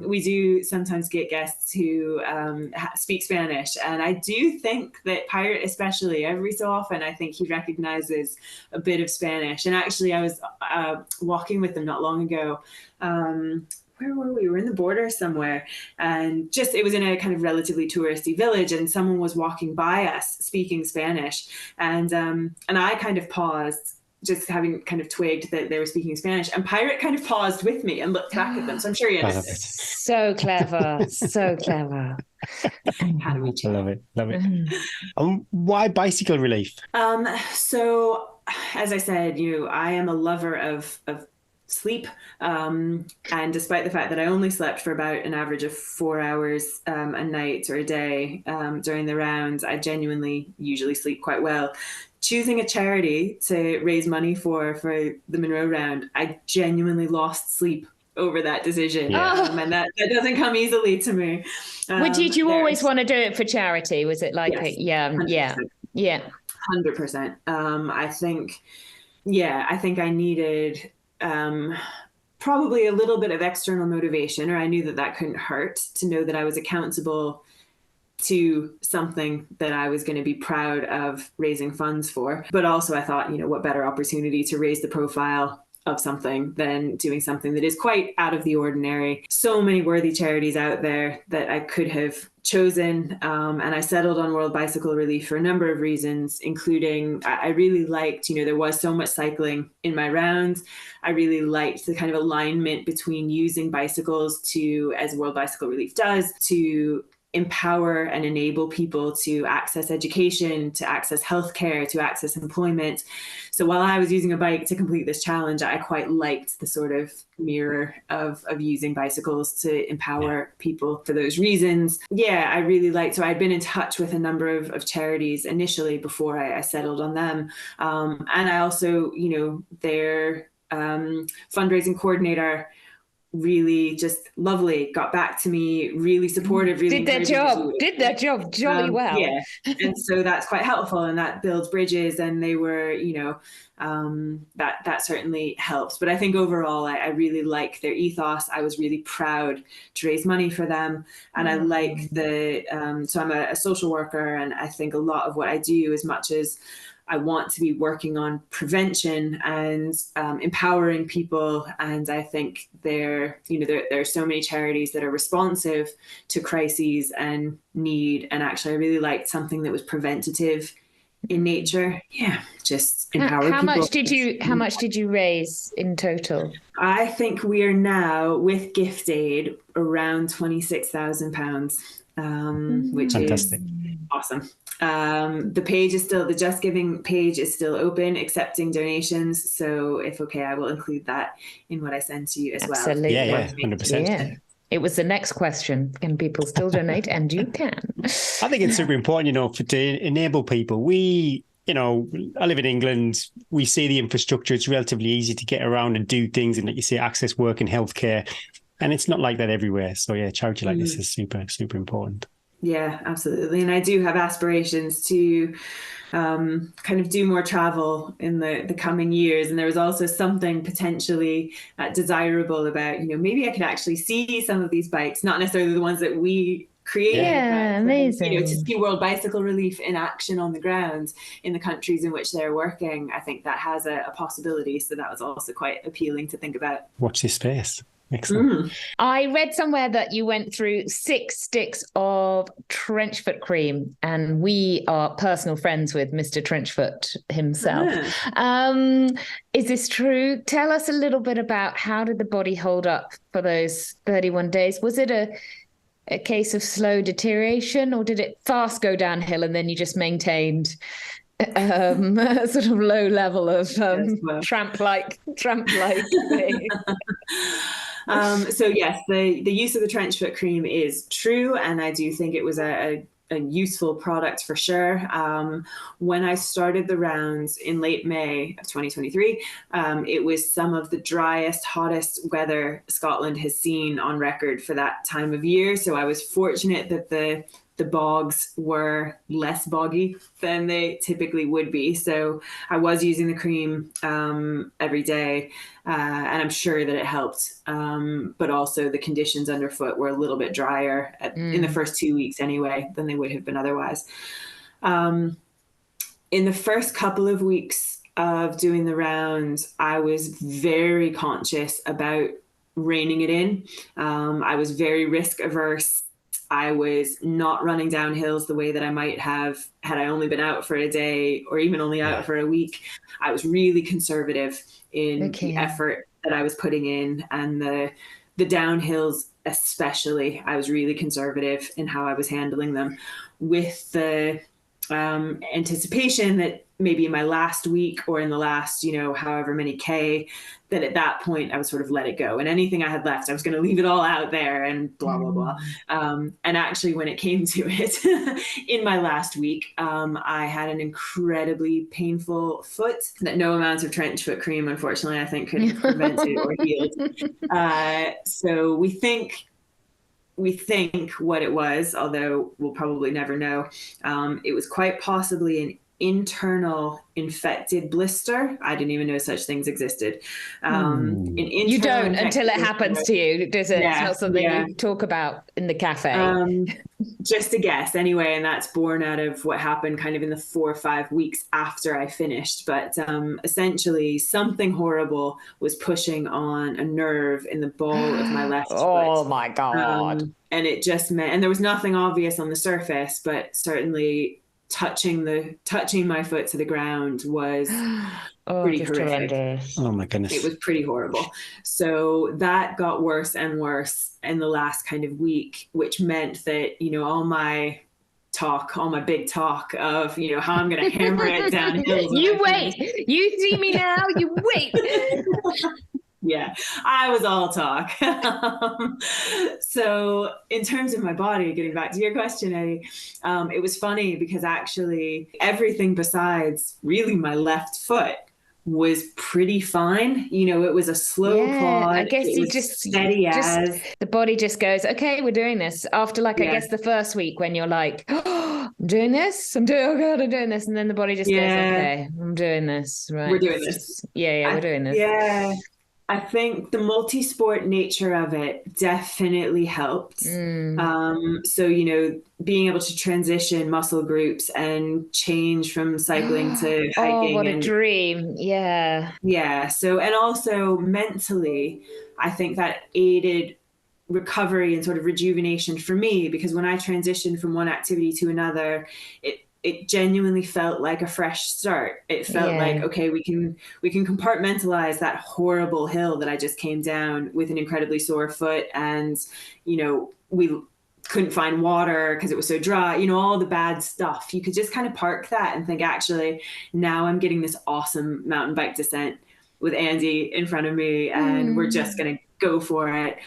we do sometimes get guests who speak Spanish. And I do think that Pirate, especially, every so often, I think he recognizes a bit of Spanish. And actually, I was walking with them not long ago. Where were we? We were in the border somewhere, and it was in a kind of relatively touristy village, and someone was walking by us speaking Spanish, and I kind of paused, just having kind of twigged that they were speaking Spanish, and Pirate kind of paused with me and looked back at them. So I'm sure he understood. So clever, so clever. How do we change? Love it. Why bicycle relief? So as I said, I am a lover of sleep, and despite the fact that I only slept for about an average of 4 hours a night or a day during the rounds, I genuinely usually sleep quite well. Choosing a charity to raise money for the Munro round, I genuinely lost sleep over that decision. Yeah. And that doesn't come easily to me. Did you always want to do it for charity? Was it like, yes, 100%. Yeah. 100%. I think I needed probably a little bit of external motivation, or I knew that couldn't hurt, to know that I was accountable to something that I was going to be proud of raising funds for. But also I thought, what better opportunity to raise the profile of something than doing something that is quite out of the ordinary. So many worthy charities out there that I could have chosen. And I settled on World Bicycle Relief for a number of reasons, including I really liked, there was so much cycling in my rounds. I really liked the kind of alignment between using bicycles to, as World Bicycle Relief does, to empower and enable people to access education, to access healthcare, to access employment. So while I was using a bike to complete this challenge, I quite liked the sort of mirror of using bicycles to empower people for those reasons. Yeah, I really liked, so I'd been in touch with a number of charities initially before I settled on them. And I also, their fundraising coordinator, really just lovely, got back to me, really supportive, really did their job jolly well. Yeah, and so that's quite helpful, and that builds bridges, and they were, that certainly helps. But I think overall, I really like their ethos. I was really proud to raise money for them, and I like so I'm a social worker, and I think a lot of what I do, as much as I want to be working on prevention and empowering people. And I think there are so many charities that are responsive to crises and need. And actually, I really liked something that was preventative in nature. Yeah, just empower people. How much did you raise in total? I think we are now, with gift aid, around £26,000, which fantastic. Is awesome. The Just Giving page is still open, accepting donations. So if okay, I will include that in what I send to you as well. Absolutely. Yeah, 100%. Yeah. It was the next question. Can people still donate? And you can. I think it's super important, to enable people. I live in England. We see the infrastructure. It's relatively easy to get around and do things, and like you say, access work and healthcare. And it's not like that everywhere. So yeah, charity like this is super, super important. Yeah, absolutely. And I do have aspirations to kind of do more travel in the coming years. And there was also something potentially desirable about, maybe I could actually see some of these bikes, not necessarily the ones that we created. Yeah, but, amazing. To see World Bicycle Relief in action on the ground in the countries in which they're working. I think that has a possibility. So that was also quite appealing to think about. Watch this space. Excellent. I read somewhere that you went through 6 sticks of Trenchfoot cream, and we are personal friends with Mr. Trenchfoot himself. Is this true? Tell us a little bit about how did the body hold up for those 31 days? Was it a case of slow deterioration, or did it fast go downhill and then you just maintained a sort of low level of tramp-like thing? So yes, the use of the Trenchfoot cream is true, and I do think it was a a useful product for sure. When I started the rounds in late May of 2023, it was some of the driest, hottest weather Scotland has seen on record for that time of year. So I was fortunate that the bogs were less boggy than they typically would be. So I was using the cream every day, and I'm sure that it helped. But also the conditions underfoot were a little bit drier in the first 2 weeks anyway than they would have been otherwise. In the first couple of weeks of doing the rounds, I was very conscious about reining it in. I was very risk averse. I was not running down hills the way that I might have had I only been out for a day or even only out for a week. I was really conservative in the effort that I was putting in, and the downhills especially. I was really conservative in how I was handling them, with the anticipation that maybe in my last week or in the last, however many K, that at that point I would sort of let it go. And anything I had left, I was going to leave it all out there and blah, blah, blah. And actually, when it came to it, in my last week, I had an incredibly painful foot that no amount of trench foot cream, unfortunately, I think could have prevented or healed. So we think what it was, although we'll probably never know. It was quite possibly an internal infected blister. I didn't even know such things existed. You don't until it happens to you, does it? It's not something you talk about in the cafe. Just a guess anyway, and that's born out of what happened kind of in the 4 or 5 weeks after I finished. But essentially something horrible was pushing on a nerve in the ball of my left foot. Oh my God. And it just meant, and there was nothing obvious on the surface, but certainly touching my foot to the ground was pretty horrific. Oh my goodness. It was pretty horrible. So that got worse and worse in the last kind of week, which meant that, all my big talk of, how I'm going to hammer it downhill. You wait. You see me now. You wait. Yeah, I was all talk. So in terms of my body, getting back to your question, Eddie, it was funny because actually everything besides really my left foot was pretty fine. It was a slow plod. I guess you just steady as the body just goes, okay, we're doing this. After I guess the first week when you're like, oh, I'm doing this. I'm doing this. And then the body just goes, okay, I'm doing this. Right. We're doing this. We're doing this. Yeah. I think the multi-sport nature of it definitely helped. So, being able to transition muscle groups and change from cycling to hiking. Oh, what a dream. Yeah. Yeah. So, and also mentally, I think that aided recovery and sort of rejuvenation for me, because when I transitioned from one activity to another, it genuinely felt like a fresh start. It felt like, okay, we can compartmentalize that horrible hill that I just came down with an incredibly sore foot. And, we couldn't find water because it was so dry, all the bad stuff. You could just kind of park that and think, actually, now I'm getting this awesome mountain bike descent with Andy in front of me, and we're just going to go for it.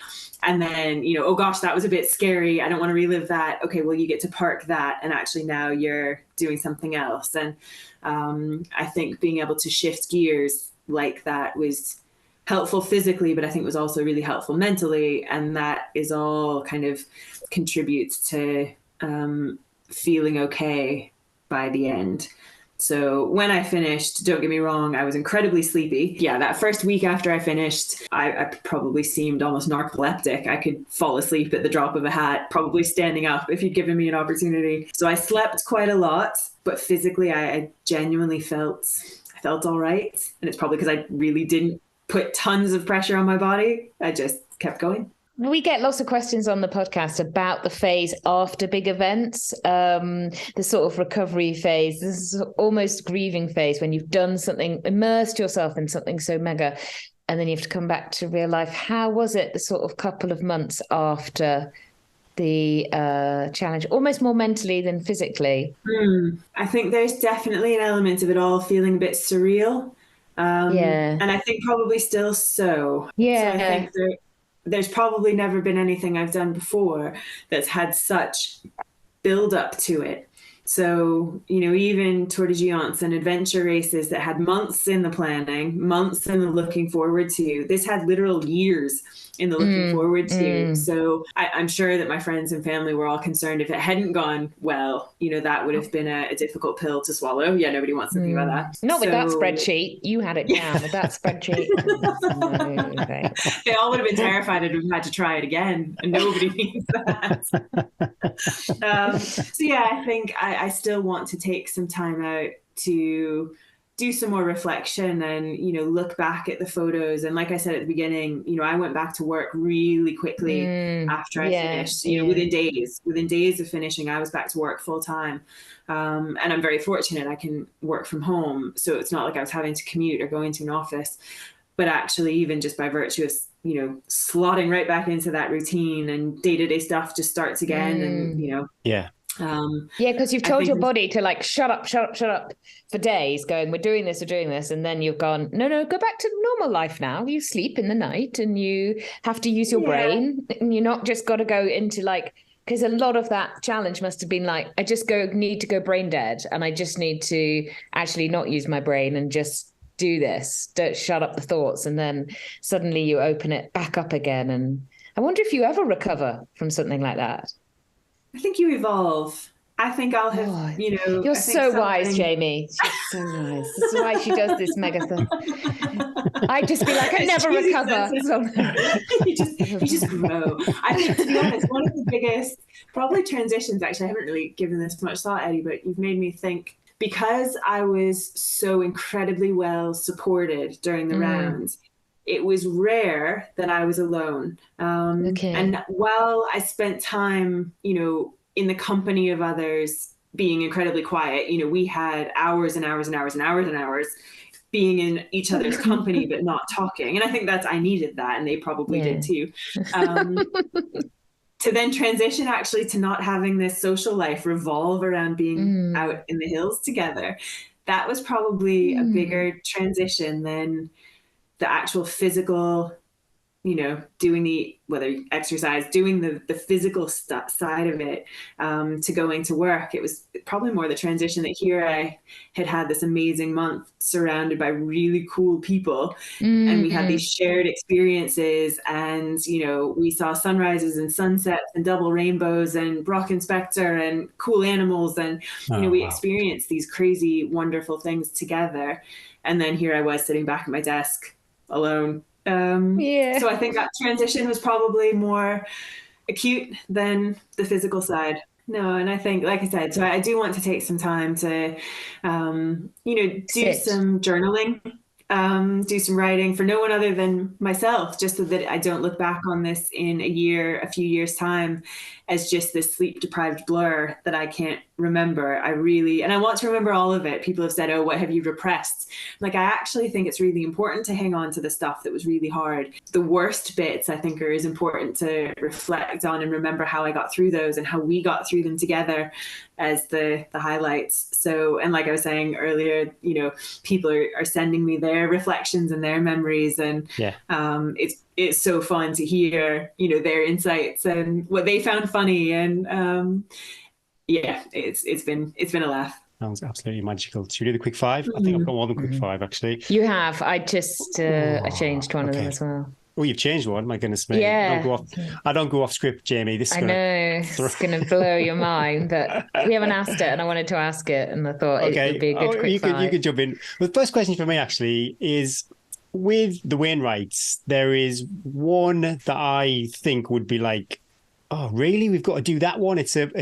And then, oh gosh, that was a bit scary. I don't want to relive that. Okay, well, you get to park that, and actually now you're doing something else. And I think being able to shift gears like that was helpful physically, but I think it was also really helpful mentally. And that is all kind of contributes to feeling okay by the end. So when I finished, don't get me wrong, I was incredibly sleepy. Yeah, that first week after I finished, I probably seemed almost narcoleptic. I could fall asleep at the drop of a hat, probably standing up if you'd given me an opportunity. So I slept quite a lot, but physically I genuinely felt all right. And it's probably because I really didn't put tons of pressure on my body. I just kept going. We get lots of questions on the podcast about the phase after big events, the sort of recovery phase. This is almost grieving phase when you've done something, immersed yourself in something so mega, and then you have to come back to real life. How was it the sort of couple of months after the challenge, almost more mentally than physically? I think there's definitely an element of it all feeling a bit surreal. And I think probably still so. Yeah. So I think there's probably never been anything I've done before that's had such build up to it. So, you know, even Tour de Géants and adventure races that had months in the planning, months in the looking forward to, this had literal years in the looking forward to. So I'm sure that my friends and family were all concerned if it hadn't gone well, you know, that would have been a difficult pill to swallow. Yeah, nobody wants to think about that. Not with that spreadsheet. You had it down with that spreadsheet. No, thanks. They all would have been terrified and have had to try it again, and nobody needs that. So yeah, I think I still want to take some time out to do some more reflection and, you know, look back at the photos. And like I said at the beginning, you know, I went back to work really quickly after I finished, you know, within days of finishing, I was back to work full time. And I'm very fortunate I can work from home. So it's not like I was having to commute or go into an office, but actually even just by virtue of, you know, slotting right back into that routine and day-to-day stuff just starts again. And, you know, because you've told your body to like shut up for days, going, we're doing this, and then you've gone, no, go back to normal life now. You sleep in the night and you have to use your brain, and you're not just got to go into like, because a lot of that challenge must have been like, I just need to go brain dead, and I just need to actually not use my brain and just do this, don't shut up the thoughts, and then suddenly you open it back up again. And I wonder if you ever recover from something like that. I think you evolve. I think I'll have, you know. You're so wise, Jamie. She's so wise. This is why she does this megathon. I'd just be like, I never recover. you just grow. I think, to be honest, one of the biggest probably transitions, actually, I haven't really given this much thought, Eddie, but you've made me think, because I was so incredibly well supported during the rounds, it was rare that I was alone. And while I spent time, you know, in the company of others, being incredibly quiet, you know, we had hours and hours and hours and hours and hours being in each other's company, but not talking. And I think I needed that, and they probably did too. To then transition actually to not having this social life revolve around being out in the hills together, that was probably a bigger transition than the actual physical, you know, doing the physical side of it, to going to work. It was probably more the transition that here I had this amazing month surrounded by really cool people, and we had these shared experiences, and, you know, we saw sunrises and sunsets and double rainbows and Brock Inspector and cool animals, and you know, we experienced these crazy, wonderful things together. And then here I was sitting back at my desk alone. So I think that transition was probably more acute than the physical side. No, and I think, like I said, so I do want to take some time to, you know, do some journaling, do some writing for no one other than myself, just so that I don't look back on this in a few years' time as just this sleep-deprived blur that I can't remember. And I want to remember all of it. People have said, oh, what have you repressed? Like, I actually think it's really important to hang on to the stuff that was really hard. The worst bits, I think, is important to reflect on and remember how I got through those and how we got through them together as the highlights. So, and like I was saying earlier, you know, people are sending me their reflections and their memories, and it's so fun to hear, you know, their insights and what they found funny, and it's been a laugh. Sounds absolutely magical. Should we do the quick five? I think I've got more than quick five, actually. You have. I just I changed one of them as well. Oh, you've changed one? My goodness me. Yeah. I don't go off script, Jamie. I know. It's going to blow your mind, but we haven't asked it, and I wanted to ask it, and I thought it would be a good quick five. You could jump in. Well, the first question for me, actually, is with the Wainwrights, there is one that I think would be like, oh, really? We've got to do that one? It's a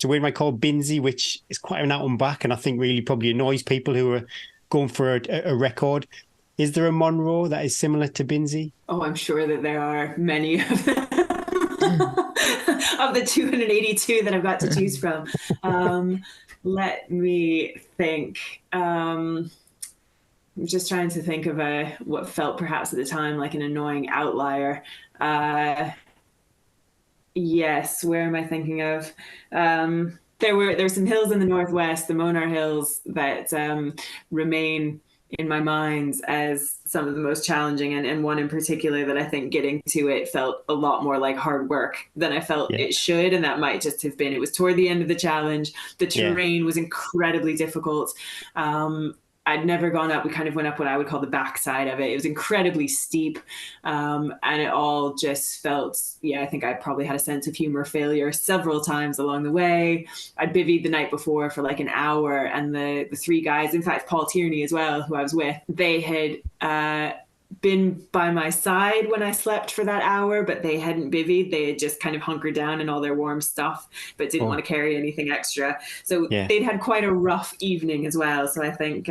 Wainwright called Binsey, which is quite an out and back, and I think really probably annoys people who are going for a record. Is there a Munro that is similar to Binsey? Oh, I'm sure that there are many of them. Of the 282 that I've got to choose from. Let me think. I'm just trying to think of what felt perhaps at the time like an annoying outlier. Yes, where am I thinking of? There were some hills in the northwest, the Monar Hills, that remain in my mind as some of the most challenging, and one in particular that I think getting to it felt a lot more like hard work than I felt it should. And that might just have been, it was toward the end of the challenge. The terrain was incredibly difficult. I'd never gone up. We kind of went up what I would call the backside of it. It was incredibly steep. And it all just felt, I think I probably had a sense of humor failure several times along the way. I'd bivvied the night before for like an hour, and the three guys, in fact, Paul Tierney as well, who I was with, they had been by my side when I slept for that hour, but they hadn't bivvied. They had just kind of hunkered down in all their warm stuff, but didn't want to carry anything extra. So they'd had quite a rough evening as well. So I think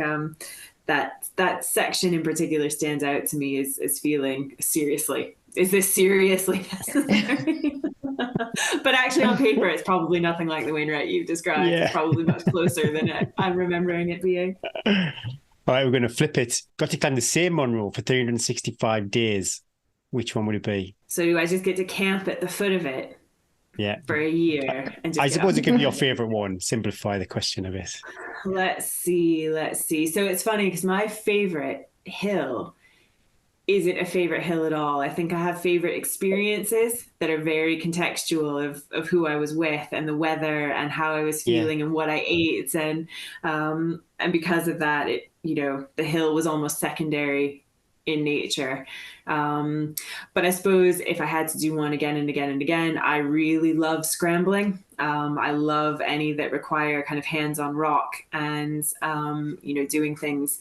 that section in particular stands out to me as feeling is this seriously necessary? But actually on paper, it's probably nothing like the Wainwright you've described. It's probably much closer than I'm remembering it being. All right, we're going to flip it. Got to climb the same Munro for 365 days. Which one would it be? So do I just get to camp at the foot of it for a year? And just I suppose it could be your favourite one. Simplify the question a bit. Let's see. So it's funny because my favourite hill isn't a favorite hill at all. I think I have favorite experiences that are very contextual of who I was with and the weather and how I was feeling and what I ate. And because of that, the hill was almost secondary in nature. But I suppose if I had to do one again and again and again, I really love scrambling. I love any that require kind of hands on rock and, doing things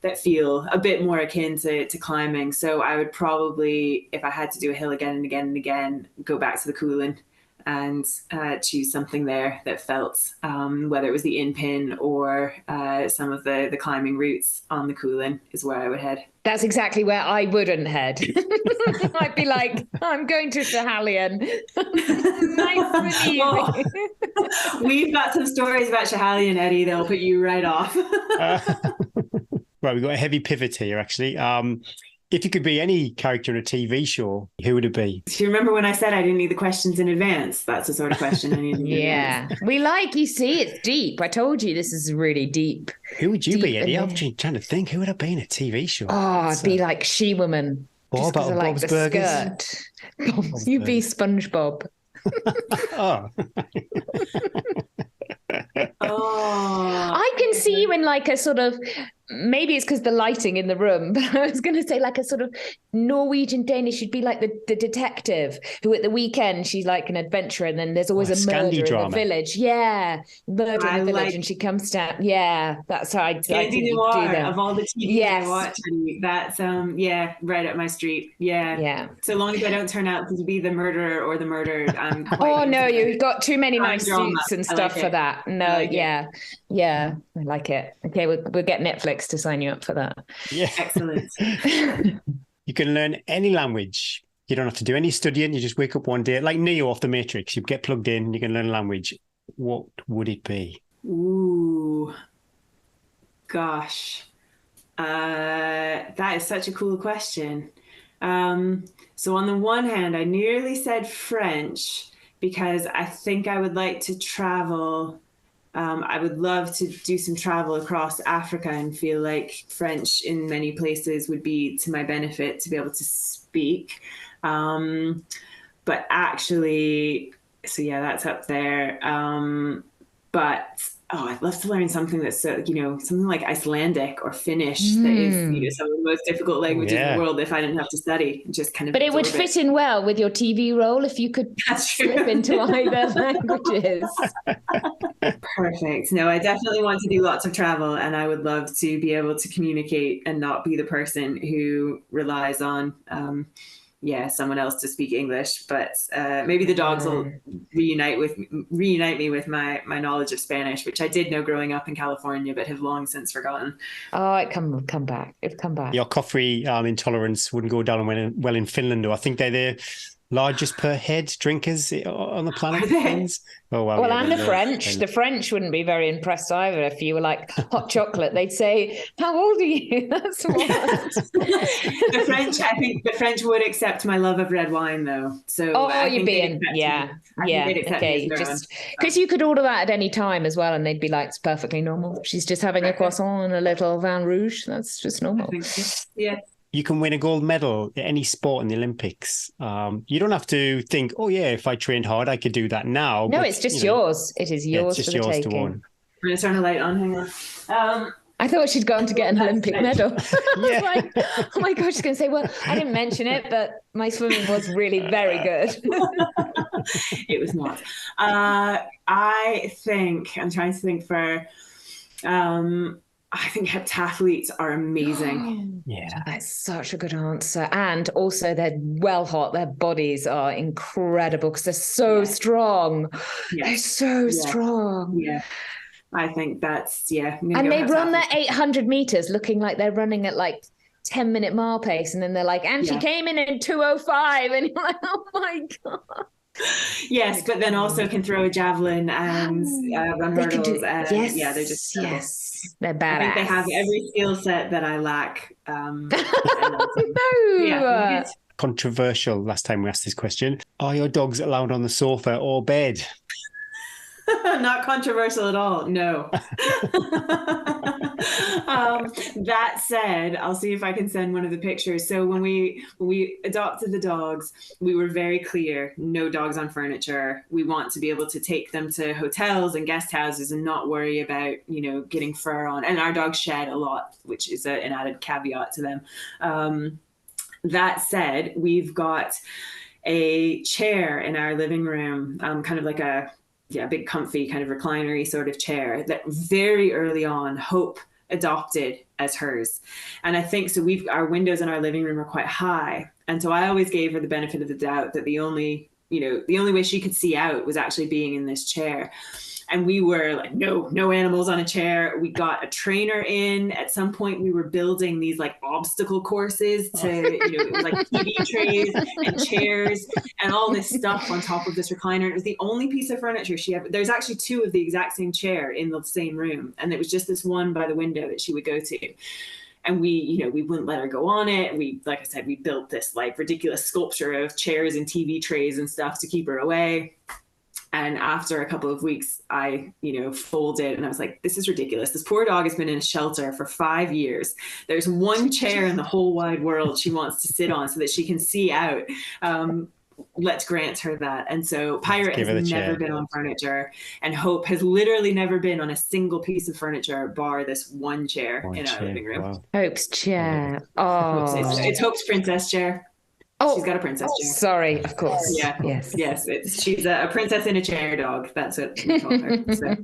that feel a bit more akin to climbing. So I would probably, if I had to do a hill again and again and again, go back to the Coolin and choose something there that felt, whether it was the in-pin or some of the climbing routes on the Coolin is where I would head. That's exactly where I wouldn't head. I'd be like, I'm going to Schiehallion. Nice for you. We've got some stories about Schiehallion, Eddie. They'll put you right off. Right, we've got a heavy pivot here, actually. If you could be any character in a TV show, who would it be? Do you remember when I said I didn't need the questions in advance? That's the sort of question I need. You see, it's deep. I told you this is really deep. Who would you be, Eddie? I'm trying to think. Who would have been a TV show? Oh, I'd be like She-Woman. What about Bob's Burgers? Skirt. You'd be SpongeBob. Oh. I can see you in like a sort of, maybe it's because the lighting in the room, but I was going to say like a sort of Norwegian Danish. You'd be like the detective who at the weekend she's like an adventurer, and then there's always a murder in the village. Yeah, murder in the village, and she comes down. Yeah, that's how I Candy Noir of all the TV I watch. That's right up my street. Yeah. So long as I don't turn out to be the murderer or the murdered, I'm quite you've got too many nice suits and stuff for that. No, I like it. Okay, we'll get Netflix to sign you up for that. Yeah. Excellent. You can learn any language. You don't have to do any studying. You just wake up one day, like Neo off the Matrix. You get plugged in, you can learn a language. What would it be? Ooh, gosh. That is such a cool question. So on the one hand, I nearly said French because I think I would like to travel. I would love to do some travel across Africa and feel like French in many places would be to my benefit to be able to speak. But actually, that's up there. But I'd love to learn something that's something like Icelandic or Finnish that is some of the most difficult languages in the world if I didn't have to study. Just kind of. But it would fit in well with your TV role if you could slip into either languages. Perfect. No, I definitely want to do lots of travel, and I would love to be able to communicate and not be the person who relies on someone else to speak English. But maybe the dogs will reunite me with my knowledge of Spanish, which I did know growing up in California, but have long since forgotten. Oh, it come back. It'd come back. Your coffee intolerance wouldn't go down well in Finland, though. I think they're largest per head drinkers on the planet. Are they? Friends? Oh, wow. Well, yeah, and they the know. French. The French wouldn't be very impressed either if you were like hot chocolate. They'd say, "How old are you?" That's what. The French, I think the French would accept my love of red wine, though. So Oh, I you're think they'd being, accept yeah, me. I think they'd accept me okay. as their own. Just because you could order that at any time as well, and they'd be like, "It's perfectly normal. She's just having a croissant and a little vin rouge. That's just I normal." think so. Yeah. You can win a gold medal at any sport in the Olympics. You don't have to think, oh, yeah, if I trained hard, I could do that now. No, But, it's just you know, yours. It is yeah, yours it's for just the yours to taking. win. I'm going to turn the light on. Hang on. I thought she'd gone to get an Olympic medal. I was Yeah. like, oh my God, she's going to say, well, I didn't mention it, but my swimming was really very good. It was not. I think, I'm trying to think for, I think heptathletes are amazing. Yeah. That's such a good answer. And also they're well hot. Their bodies are incredible because they're so strong. Yeah. They're so strong. Yeah. I think that's, yeah. And they run their 800 meters looking like they're running at like 10-minute mile pace. And then they're like, and she came in 2:05. And you're like, oh my God. Yes, but then also can throw a javeline and run hurdles. Yes, yeah, they're just incredible. Yes, they're badass. I think they have every skill set that I lack. No. Yeah, Controversial last time we asked this question. Are your dogs allowed on the sofa or bed? Not controversial at all. No. That said, I'll see if I can send one of the pictures. So when we adopted the dogs, we were very clear: no dogs on furniture. We want to be able to take them to hotels and guest houses and not worry about, getting fur on. And our dogs shed a lot, which is an added caveat to them. That said, we've got a chair in our living room, kind of like a big comfy kind of recliner-y sort of chair that very early on Hope adopted as hers. And I think so our windows in our living room are quite high. And so I always gave her the benefit of the doubt that the only way she could see out was actually being in this chair. And we were like, no animals on a chair. We got a trainer in. At some point, we were building these like obstacle courses to, it was like TV trays and chairs and all this stuff on top of this recliner. It was the only piece of furniture she had. There's actually two of the exact same chair in the same room. And it was just this one by the window that she would go to. And we wouldn't let her go on it. We, like I said, we built this like ridiculous sculpture of chairs and TV trays and stuff to keep her away. And after a couple of weeks, I, folded and I was like, this is ridiculous. This poor dog has been in a shelter for 5 years. There's one chair in the whole wide world she wants to sit on so that she can see out. Let's grant her that. And so Pirate has never been on furniture, and Hope has literally never been on a single piece of furniture bar this one chair in our living room. Wow. Hope's chair. Oh, it's Hope's princess chair. Oh, she's got a princess chair. Sorry, of course. Yeah. Yes. She's a princess in a chair dog. That's what we call her. So,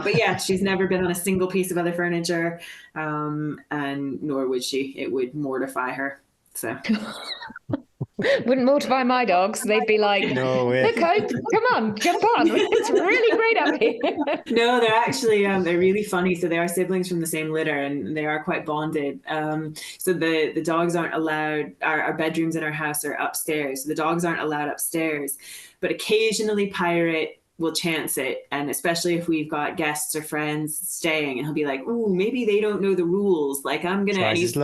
but yeah, she's never been on a single piece of other furniture, and nor would she. It would mortify her. So. Wouldn't mortify my dogs. They'd be like, no way. Look, Hope, come on, jump on. It's really great up here. No, they're actually, they're really funny. So they are siblings from the same litter and they are quite bonded. So the dogs aren't allowed, our bedrooms in our house are upstairs. So the dogs aren't allowed upstairs. But occasionally Pirate will chance it. And especially if we've got guests or friends staying, and he'll be like, ooh, maybe they don't know the rules. Like I'm going to, he's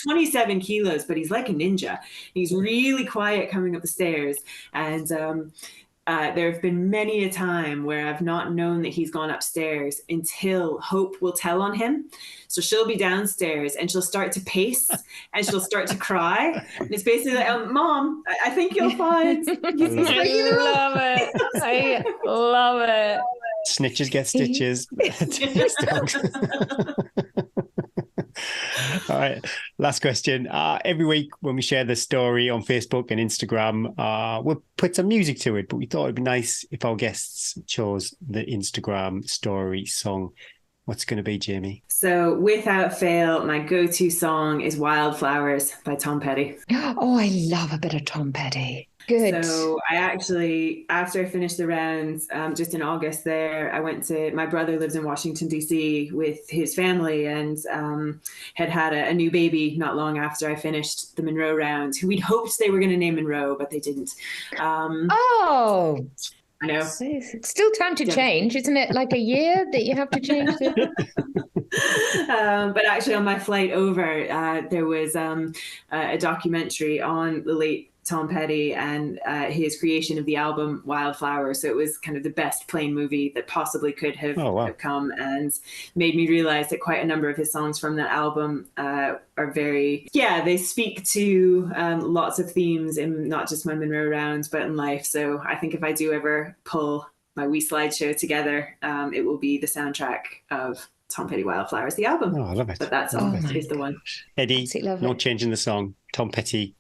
27 kilos, but he's like a ninja. He's really quiet coming up the stairs. And there have been many a time where I've not known that he's gone upstairs until Hope will tell on him. So she'll be downstairs and she'll start to pace and she'll start to cry. And it's basically like, Mom, I think you'll find. I love it. I love it. Snitches get stitches. All right, last question. Every week when we share the story on Facebook and Instagram, we'll put some music to it, but we thought it'd be nice if our guests chose the Instagram story song What's going to be, Jamie? So without fail, my go-to song is Wildflowers by Tom Petty. Oh, I love a bit of Tom Petty. Good. So I actually, after I finished the rounds, just in August there, I went to, my brother lives in Washington, D.C. with his family, and had a new baby not long after I finished the Munro round, who we'd hoped they were going to name Munro, but they didn't. Oh, I know. it's still time to change, isn't it? Like a year that you have to change it? But actually on my flight over, there was a documentary on the late Tom Petty and his creation of the album Wildflower. So it was kind of the best plane movie that possibly could have come, and made me realize that quite a number of his songs from that album are very, they speak to lots of themes in not just my Munro rounds, but in life. So I think if I do ever pull my wee slideshow together, it will be the soundtrack of Tom Petty Wildflowers, the album. Oh, I love it. But that's is the one. Eddie, not changing the song. Tom Petty.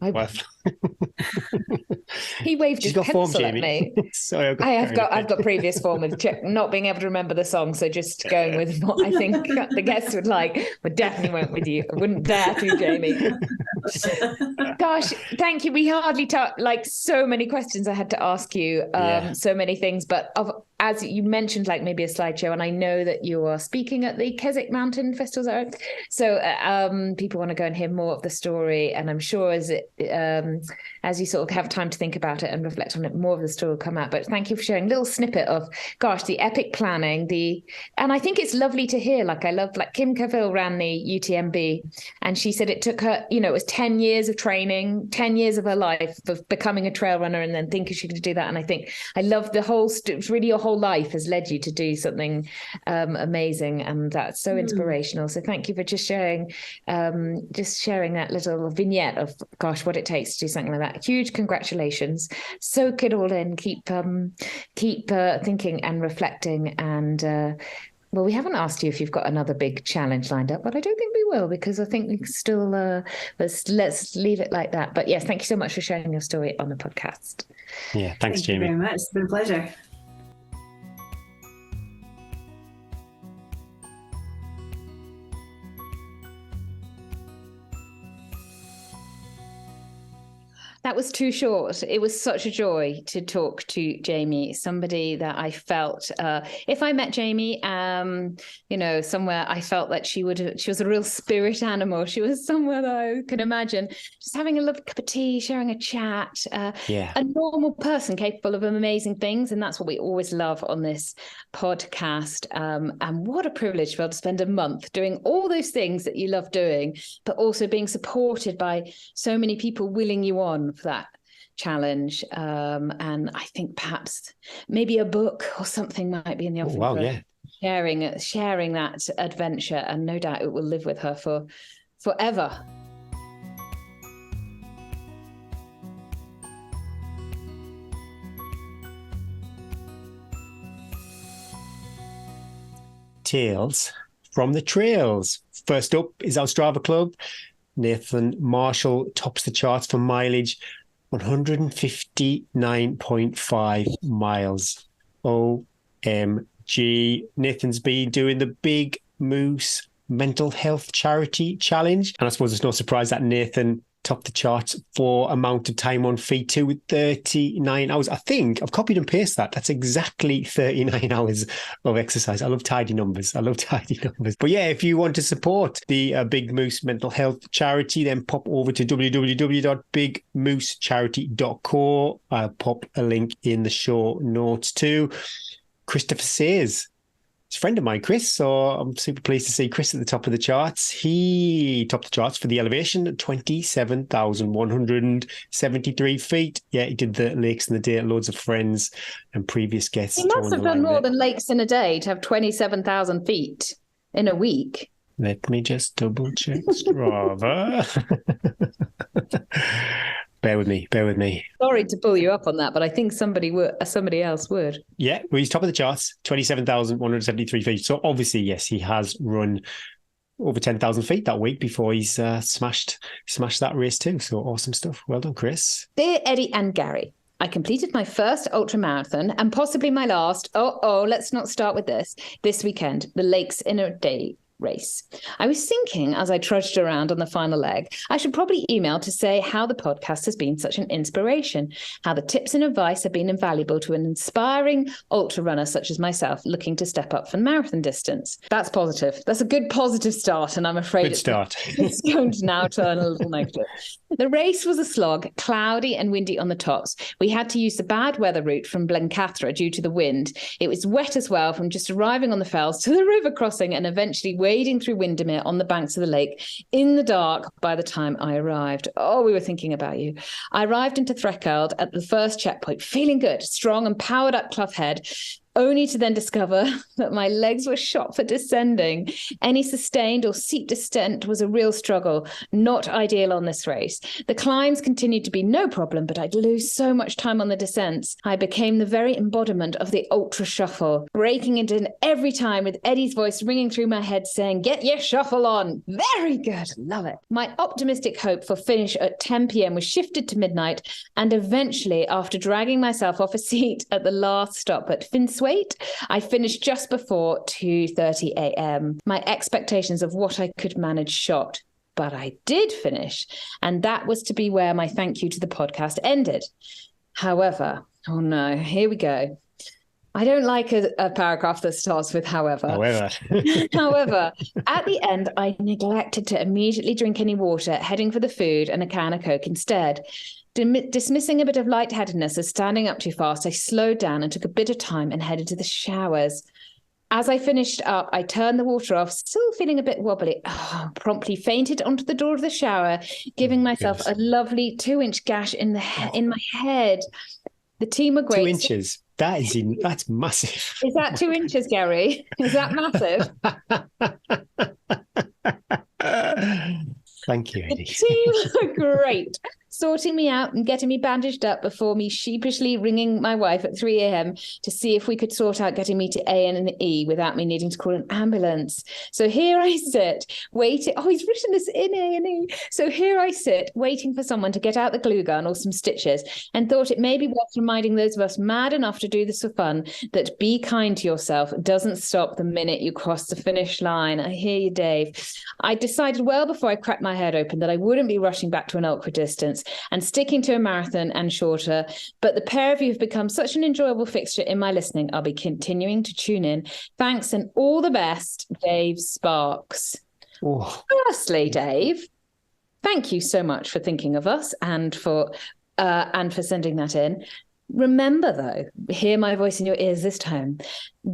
He waved his pencil at me. Sorry, I've got previous form with not being able to remember the song, so just going with what I think the guests would like. But definitely went with you. I wouldn't dare to, Jamie. Gosh, thank you. We hardly talked, like, so many questions I had to ask you, so many things. But as you mentioned, like maybe a slideshow, and I know that you are speaking at the Keswick Mountain Festival, so people want to go and hear more of the story, and I'm sure as you sort of have time to think about it and reflect on it, more of the story will come out. But thank you for sharing a little snippet of, the epic planning, and I think it's lovely to hear. Like, I love, like, Kim Cavill ran the UTMB, and she said it took her, it was 10 years of training, 10 years of her life of becoming a trail runner, and then thinking she could do that. And I think I love the whole, it's really your whole life has led you to do something amazing, and that's so inspirational. So thank you for just sharing that little vignette of, what it takes to do something like that. Huge congratulations. Soak it all in. Keep thinking and reflecting. And well, we haven't asked you if you've got another big challenge lined up, but I don't think we will, because I think we can still let's leave it like that. But yes, thank you so much for sharing your story on the podcast. Yeah, thanks, Jamie. Thank you very much. It's been a pleasure. That was too short. It was such a joy to talk to Jamie, somebody that I felt, if I met Jamie, somewhere, I felt that she was a real spirit animal. She was somewhere that I could imagine just having a lovely cup of tea, sharing a chat, a normal person capable of amazing things. And that's what we always love on this podcast. And what a privilege to be able to spend a month doing all those things that you love doing, but also being supported by so many people willing you on for that challenge. And I think perhaps maybe a book or something might be in the offing. Sharing that adventure, and no doubt it will live with her for forever. Tales from the trails. First up is our Strava Club. Nathan Marshall tops the charts for mileage, 159.5 miles. OMG. Nathan's been doing the Big Moose Mental Health Charity Challenge. And I suppose it's no surprise that Nathan topped the charts for amount of time on feet too, with 39 hours. I think I've copied and pasted that. That's exactly 39 hours of exercise. I love tidy numbers. But yeah, if you want to support the Big Moose Mental Health Charity, then pop over to www.bigmoosecharity.co. I'll pop a link in the show notes too. Christopher says, it's a friend of mine, Chris, so I'm super pleased to see Chris at the top of the charts. He topped the charts for the elevation at 27,173 feet. Yeah, he did the lakes in the day, loads of friends and previous guests. He must have done more than lakes in a day to have 27,000 feet in a week. Let me just double check Strava. Bear with me. Sorry to pull you up on that, but I think somebody else would. Yeah, well, he's top of the charts, 27,173 feet. So obviously, yes, he has run over 10,000 feet that week before he's smashed that race too. So awesome stuff. Well done, Chris. Dear Eddie and Gary, I completed my first ultra marathon and possibly my last. Let's not start with this weekend, the Lakes in a Day race. I was thinking as I trudged around on the final leg, I should probably email to say how the podcast has been such an inspiration, how the tips and advice have been invaluable to an inspiring ultra runner such as myself looking to step up from marathon distance. That's positive. That's a good positive start, and I'm afraid it's going to now turn a little negative. The race was a slog, cloudy and windy on the tops. We had to use the bad weather route from Blencathra due to the wind. It was wet as well from just arriving on the fells to the river crossing and eventually wading through Windermere on the banks of the lake in the dark by the time I arrived. Oh, we were thinking about you. I arrived into Threckeld at the first checkpoint, feeling good, strong and powered up Clough Head, only to then discover that my legs were shot for descending. Any sustained or steep descent was a real struggle, not ideal on this race. The climbs continued to be no problem, but I'd lose so much time on the descents. I became the very embodiment of the ultra shuffle, breaking it in every time with Eddie's voice ringing through my head saying, "Get your shuffle on." Very good. Love it. My optimistic hope for finish at 10 p.m. was shifted to midnight, and eventually, after dragging myself off a seat at the last stop at Finswaite, I finished just before 2:30 a.m. My expectations of what I could manage shot, but I did finish. And that was to be where my thank you to the podcast ended. However, oh no, here we go. I don't like a paragraph that starts with however. However, at the end, I neglected to immediately drink any water, heading for the food and a can of Coke instead. Dismissing a bit of lightheadedness as standing up too fast, I slowed down and took a bit of time and headed to the showers. As I finished up, I turned the water off, still feeling a bit wobbly. Promptly fainted onto the door of the shower, giving myself a lovely 2-inch gash in my head. The team were great. 2 inches. That's massive. Is that 2 inches, Gary? Is that massive? Thank you, Eddie. The team were great, sorting me out and getting me bandaged up before me sheepishly ringing my wife at 3 a.m. to see if we could sort out getting me to A&E without me needing to call an ambulance. So here I sit, waiting. Oh, he's written this in A&E. So here I sit, waiting for someone to get out the glue gun or some stitches, and thought it may be worth reminding those of us mad enough to do this for fun that be kind to yourself doesn't stop the minute you cross the finish line. I hear you, Dave. I decided well before I cracked my head open that I wouldn't be rushing back to an ultra distance and sticking to a marathon and shorter, but the pair of you have become such an enjoyable fixture in my listening. I'll be continuing to tune in. Thanks and all the best, Dave Sparks. Oh. Firstly, Dave, thank you so much for thinking of us and for sending that in. Remember, though, hear my voice in your ears this time.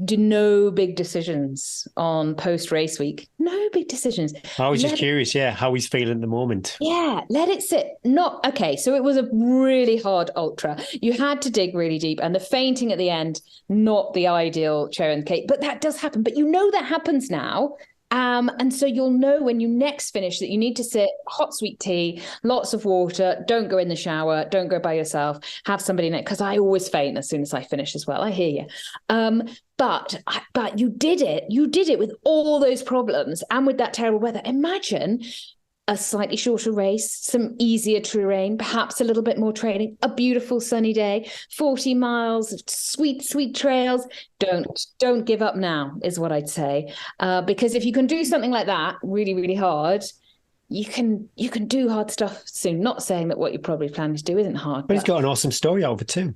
Do no big decisions on post-race week. No big decisions. I was just curious, how he's feeling at the moment. Yeah, let it sit. So it was a really hard ultra. You had to dig really deep, and the fainting at the end, not the ideal cherry on the cake, but that does happen. But you know that happens now. And so you'll know when you next finish that you need to sit, hot sweet tea, lots of water, don't go in the shower, don't go by yourself, have somebody next, because I always faint as soon as I finish as well. I hear you. But you did it. You did it with all those problems and with that terrible weather. Imagine a slightly shorter race, some easier terrain, perhaps a little bit more training, a beautiful sunny day, 40 miles of sweet, sweet trails. Don't give up now is what I'd say. Because if you can do something like that really, really hard, you can do hard stuff soon. Not saying that what you're probably planning to do isn't hard. But he's got an awesome story out of it too.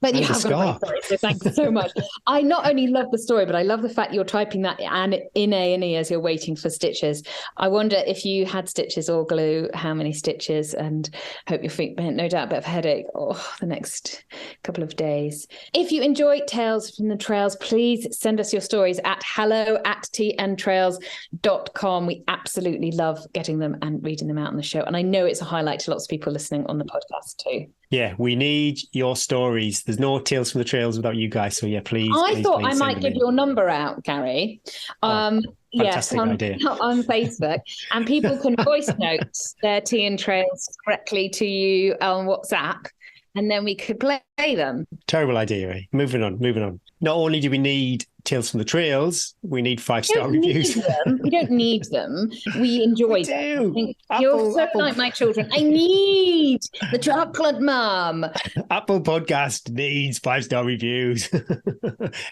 But you have got a great story, so thank you so much. I not only love the story, but I love the fact you're typing that and in A&E as you're waiting for stitches. I wonder if you had stitches or glue, how many stitches, and hope your feet, no doubt, a bit of a headache the next couple of days. If you enjoy Tales from the Trails, please send us your stories at hello@tntrails.com. We absolutely love getting them and reading them out on the show. And I know it's a highlight to lots of people listening on the podcast too. Yeah, we need your stories. There's no Tales from the Trails without you guys. So please. I thought I might give your number out, Gary. Fantastic idea. On Facebook, and people can voice note their tea and trails correctly to you on WhatsApp, and then we could play them. Terrible idea, eh? Moving on. Not only do we need Tales from the Trails, we need 5-star don't need reviews. them. We don't need them. We enjoy We them. do. I think Apple- you're so Apple- like my children. I need the chocolate mum. Apple Podcast needs 5-star reviews.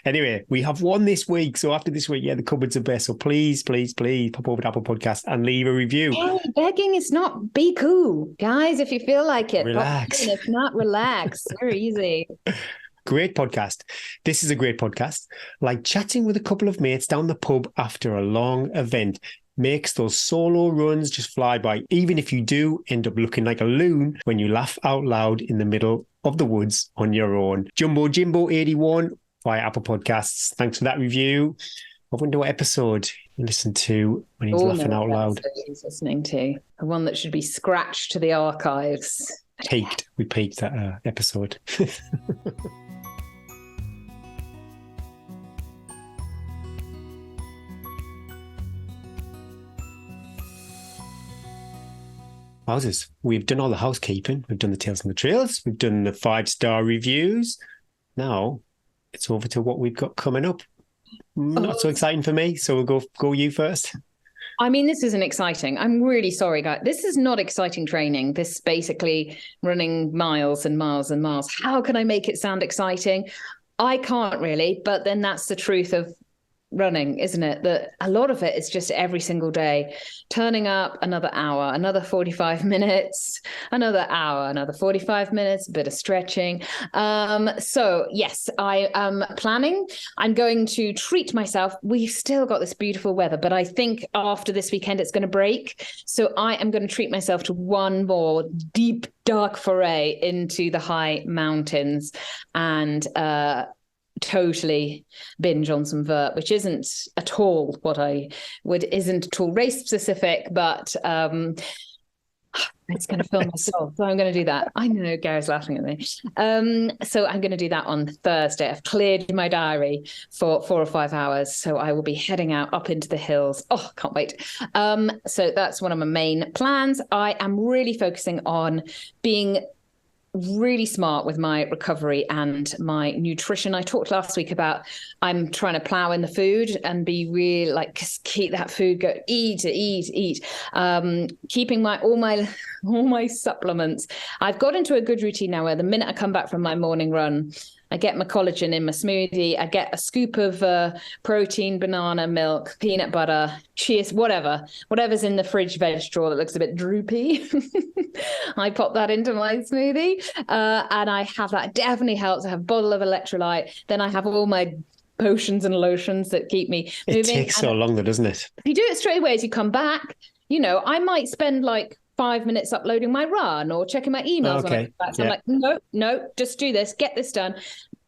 Anyway, we have one this week. So after this week, the cupboards are bare. So please pop over to Apple Podcast and leave a review. Hey, begging is not be cool, guys. If you feel like it, Relax. If not, relax. Very easy. Great podcast. This is a great podcast. Like chatting with a couple of mates down the pub after a long event. Makes those solo runs just fly by, even if you do end up looking like a loon when you laugh out loud in the middle of the woods on your own. Jumbo Jimbo 81 via Apple Podcasts. Thanks for that review. I wonder what episode you listened to when he's laughing out loud. He's listening to the one that should be scratched to the archives. We peaked that episode. Houses. We've done all the housekeeping. We've done the Tales from the Trails. We've done the 5-star reviews. Now it's over to what we've got coming up. Not so exciting for me. So we'll go you first. I mean, this isn't exciting. I'm really sorry, guys. This is not exciting training. This is basically running miles and miles and miles. How can I make it sound exciting? I can't really, but then that's the truth of running, isn't it? That a lot of it is just every single day, turning up another hour, another 45 minutes, another hour, another 45 minutes, a bit of stretching. So yes, I am planning. I'm going to treat myself. We've still got this beautiful weather, but I think after this weekend, it's going to break. So I am going to treat myself to one more deep, dark foray into the high mountains and, totally binge on some vert, which isn't at all what I would, isn't at all race specific, but it's going to fill my soul. So I'm going to do that. I know Gary's laughing at me. So I'm going to do that on Thursday. I've cleared my diary for 4 or 5 hours. So I will be heading out up into the hills. Oh, can't wait. So that's one of my main plans. I am really focusing on being really smart with my recovery and my nutrition. I talked last week about I'm trying to plow in the food and be really like just keep that food go, eat. Keeping all my supplements. I've got into a good routine now where the minute I come back from my morning run, I get my collagen in my smoothie. I get a scoop of protein, banana, milk, peanut butter, cheese, whatever's in the fridge veg drawer that looks a bit droopy. I pop that into my smoothie and I have that. It definitely helps. I have a bottle of electrolyte. Then I have all my potions and lotions that keep me moving. It takes so long though, doesn't it? If you do it straight away as you come back, I might spend like 5 minutes uploading my run or checking my emails. Okay. So I'm like, no, just do this, get this done.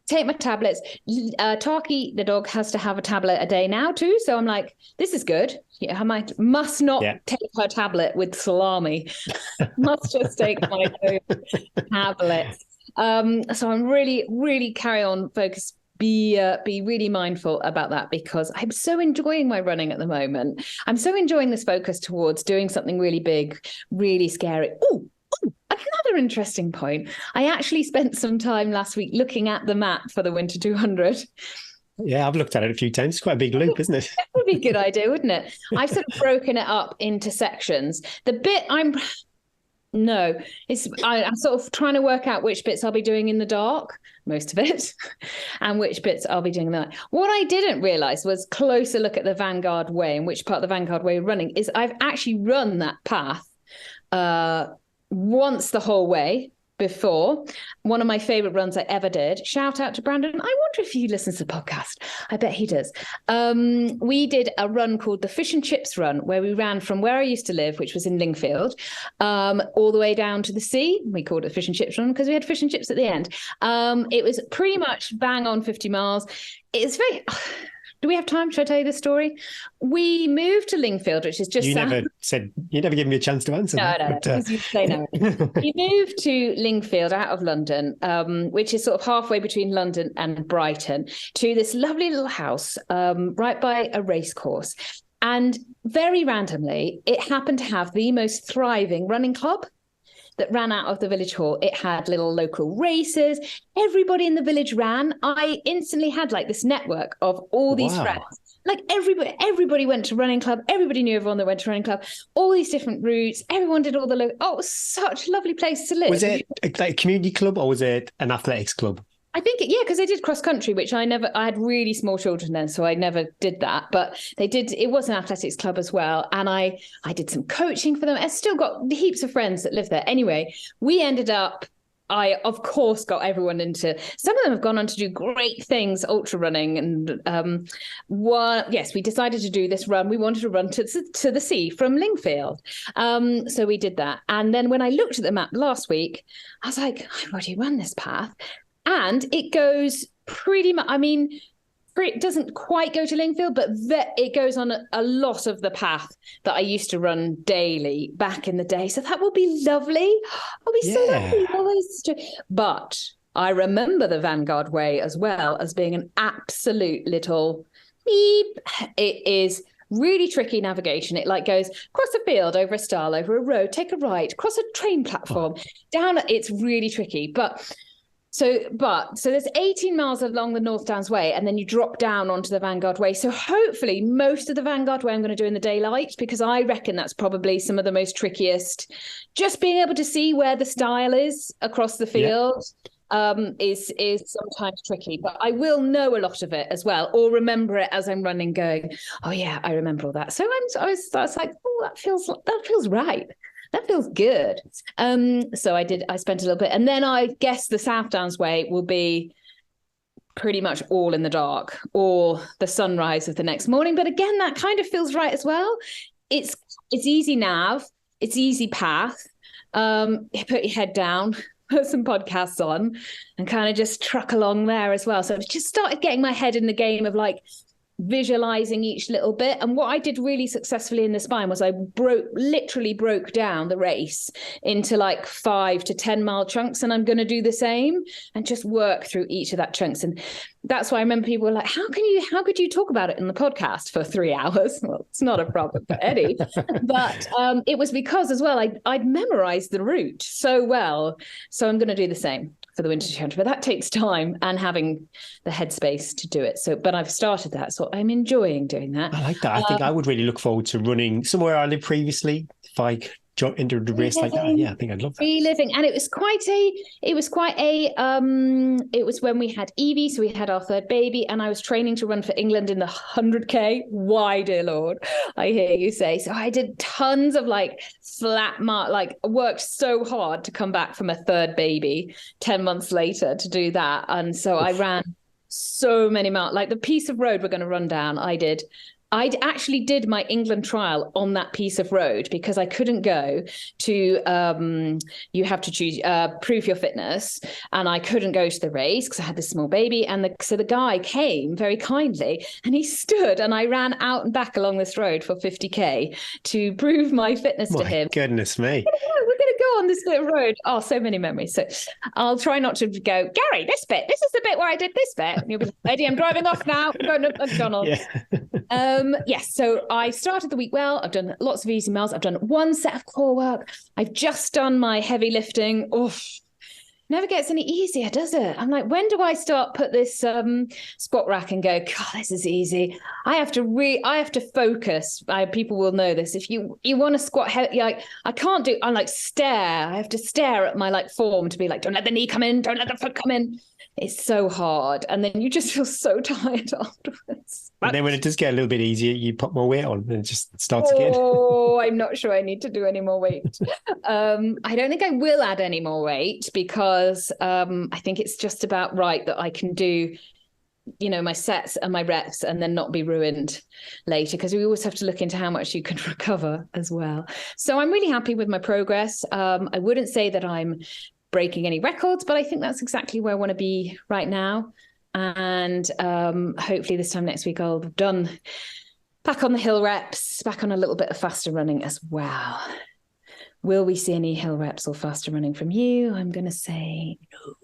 Take my tablets. Tarky, the dog, has to have a tablet a day now too. So I'm like, this is good. I must not take her tablet with salami. Must just take my own tablets. So I'm really, really carry on focus. Be really mindful about that because I'm so enjoying my running at the moment. I'm so enjoying this focus towards doing something really big, really scary. Ooh, another interesting point. I actually spent some time last week looking at the map for the Winter 200. Yeah, I've looked at it a few times. It's quite a big loop, isn't it? That would be a good idea, wouldn't it? I've sort of broken it up into sections. The bit I'm sort of trying to work out which bits I'll be doing in the dark, most of it, and which bits I'll be doing in the night. What I didn't realise was closer look at the Vanguard Way and which part of the Vanguard Way we're running is I've actually run that path once the whole way before. One of my favourite runs I ever did. Shout out to Brandon. I wonder if he listens to the podcast. I bet he does. We did a run called the Fish and Chips Run, where we ran from where I used to live, which was in Lingfield, all the way down to the sea. We called it Fish and Chips Run because we had fish and chips at the end. It was pretty much bang on 50 miles. It's very... Do we have time? Should I tell you this story? We moved to Lingfield, which is just... You never gave me a chance to answer. No, because you say no. We moved to Lingfield out of London, which is sort of halfway between London and Brighton, to this lovely little house right by a race course. And very randomly, it happened to have the most thriving running club. that ran out of the village hall. It had little local races. Everybody in the village ran. I instantly had like this network of all these friends. Like everybody went to running club. Everybody knew everyone that went to running club. All these different routes. Everyone did all the it was such a lovely place to live. Was it like a community club or was it an athletics club? I think, because they did cross country, which I had really small children then, so I never did that. But they did, it was an athletics club as well. And I did some coaching for them. I still got heaps of friends that live there. Anyway, we ended up, I, of course, got everyone into, some of them have gone on to do great things, ultra running. And we decided to do this run. We wanted to run to the sea from Lingfield. So we did that. And then when I looked at the map last week, I was like, I've already run this path. And it goes pretty much, it doesn't quite go to Lingfield, but it goes on a lot of the path that I used to run daily back in the day. So that will be lovely. It'll be so lovely. But I remember the Vanguard Way as well as being an absolute little beep. It is really tricky navigation. It like goes across a field, over a stile, over a road, take a right, cross a train platform, down. It's really tricky. So there's 18 miles along the North Downs Way, and then you drop down onto the Vanguard Way. So hopefully most of the Vanguard Way I'm going to do in the daylight, because I reckon that's probably some of the most trickiest. Just being able to see where the stile is across the field is sometimes tricky. But I will know a lot of it as well, or remember it as I'm running, going, oh yeah, I remember all that. So I was like, oh, that feels right. That feels good. So I spent a little bit. And then I guess the South Downs Way will be pretty much all in the dark or the sunrise of the next morning. But again, that kind of feels right as well. It's easy nav. It's easy path. You put your head down, put some podcasts on and kind of just truck along there as well. So I've just started getting my head in the game of like visualizing each little bit. And what I did really successfully in the spine was I literally broke down the race into like 5 to 10 mile chunks, and I'm going to do the same and just work through each of that chunks. And that's why I remember people were like, how could you talk about it in the podcast for 3 hours? Well, it's not a problem for Eddie, but it was because as well I'd memorized the route so well, so I'm going to do the same for the Winter Challenge, but that takes time and having the headspace to do it. So, but I've started that, so I'm enjoying doing that. I like that. I think I would really look forward to running somewhere I lived previously. If I jump into the race like that, I think I'd love that. Reliving, and it was when we had Evie, so we had our third baby, and I was training to run for England in the 100k. Why, dear Lord, I hear you say. So I did tons of like flat mark, like worked so hard to come back from a third baby 10 months later to do that, and so I ran so many miles. Like the piece of road we're going to run down, I actually did my England trial on that piece of road because I couldn't go to, you have to choose, prove your fitness. And I couldn't go to the race because I had this small baby. And so the guy came very kindly and he stood, and I ran out and back along this road for 50k to prove my fitness to him. Goodness me. We're going to go on this little road. Oh, so many memories. So I'll try not to go, Gary, this is the bit where I did this bit. And you'll be like, Eddie, I'm driving off now. I'm going to McDonald's. Yeah. Yes, so I started the week well. I've done lots of easy miles. I've done one set of core work. I've just done my heavy lifting. Oof, never gets any easier, does it? I'm like, when do I put this squat rack and go, God, this is easy. I have to focus. People will know this. If you want to squat heavy, like I can't do, I like stare. I have to stare at my like form to be like, don't let the knee come in, don't let the foot come in. It's so hard. And then you just feel so tired afterwards. And then when it does get a little bit easier, you put more weight on and it just starts again. Oh, I'm not sure I need to do any more weight. I don't think I will add any more weight because I think it's just about right that I can do, my sets and my reps and then not be ruined later, because we always have to look into how much you can recover as well. So I'm really happy with my progress. I wouldn't say that I'm breaking any records, but I think that's exactly where I want to be right now. And hopefully this time next week I'll have done back on the hill reps, back on a little bit of faster running as well. Will we see any hill reps or faster running from you? I'm going to say no.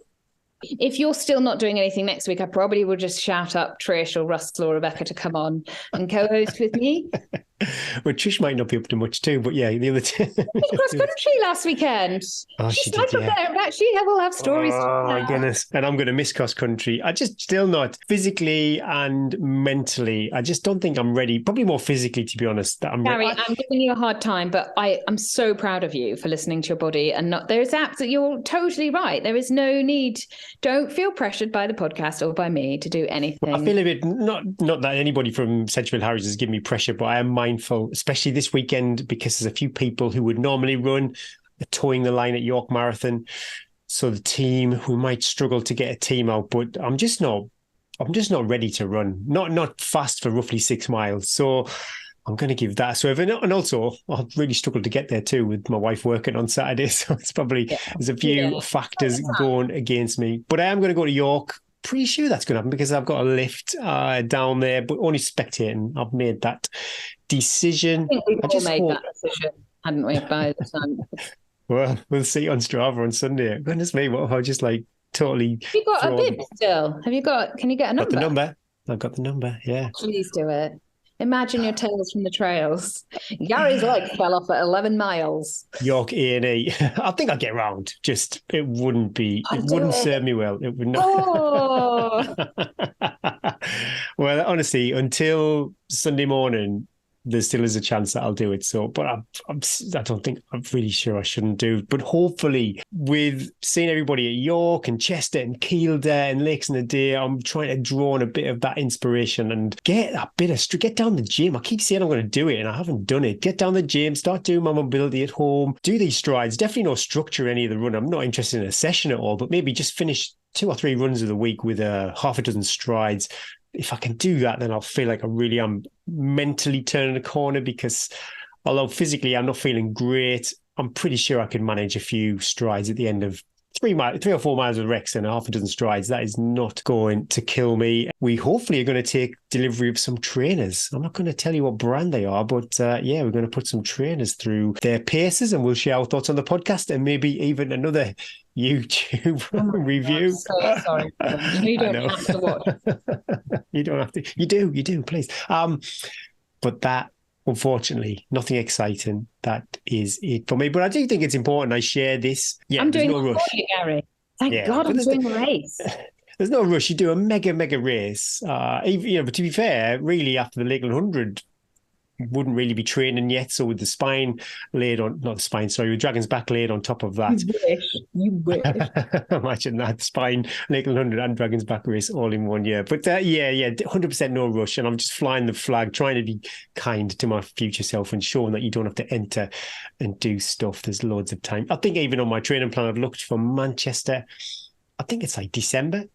If you're still not doing anything next week, I probably will just shout up Trish or Russell or Rebecca to come on and co-host with me. Well, Trish might not be up to much too, but yeah, the other two. Cross country last weekend. Oh, She she started did, up yeah. there. In fact, she will have stories. to Oh my tell. goodness. And I'm going to miss cross country. I just still not physically and mentally. I just don't think I'm ready. Probably more physically, to be honest. That I'm Gary, ready. I'm giving you a hard time, but I'm so proud of you for listening to your body and not. There's absolutely, you're totally right. There is no need. Don't feel pressured by the podcast or by me to do anything. I feel a bit, not that anybody from Sedgefield Harriers has given me pressure, but I am mindful, especially this weekend, because there's a few people who would normally run towing the line at York Marathon. So the team, we might struggle to get a team out, but I'm just not ready to run. Not fast for roughly 6 miles. So I'm going to give that a swerve. And also, I've really struggled to get there too with my wife working on Saturday. So it's probably, there's a few factors going against me. But I am going to go to York. Pretty sure that's going to happen because I've got a lift down there, but only spectating. I've made that decision. I think we've all made that decision, hadn't we, by the time? Well, we'll see on Strava on Sunday. Goodness me, what if I just like totally... Have you got a bib still? Can you get a number? Got the number. I've got the number, yeah. Please do it. Imagine your tales from the trails. Gary's leg fell off at 11 miles. York A&E. I think I'll get round. Just, it wouldn't serve me well. It would not. Oh. Well, honestly, until Sunday morning, there still is a chance that I'll do it. So, but I don't think, I'm really sure I shouldn't do. But hopefully, with seeing everybody at York and Chester and Kielder and Lakes in the Day, I'm trying to draw on a bit of that inspiration and get down the gym. I keep saying I'm going to do it and I haven't done it. Get down the gym, start doing my mobility at home, do these strides. Definitely no structure in any of the run. I'm not interested in a session at all, but maybe just finish 2 or 3 runs of the week with half a dozen strides. If I can do that, then I'll feel like I really am mentally turning a corner, because although physically I'm not feeling great, I'm pretty sure I can manage a few strides at the end of 3 or 4 miles with Rex and half a dozen strides. That is not going to kill me. We hopefully are going to take delivery of some trainers. I'm not going to tell you what brand they are, but we're going to put some trainers through their paces and we'll share our thoughts on the podcast and maybe even another YouTube review. God, so sorry. You don't have to watch. You don't have to. You do, please. But that, unfortunately, nothing exciting. That is it for me. But I do think it's important I share this. Yeah, I'm doing no rush. for you, Gary. Thank God I'm doing a race. There's no rush. You do a mega race. But to be fair, really after the Lakeland 100, wouldn't really be training yet. So with the spine laid on, not the spine, sorry, with Dragon's Back laid on top of that. You wish. Imagine that, spine, Lakeland 100 and Dragon's Back race all in 1 year. But 100% no rush. And I'm just flying the flag, trying to be kind to my future self and showing that you don't have to enter and do stuff. There's loads of time. I think even on my training plan, I've looked for Manchester. I think it's like December.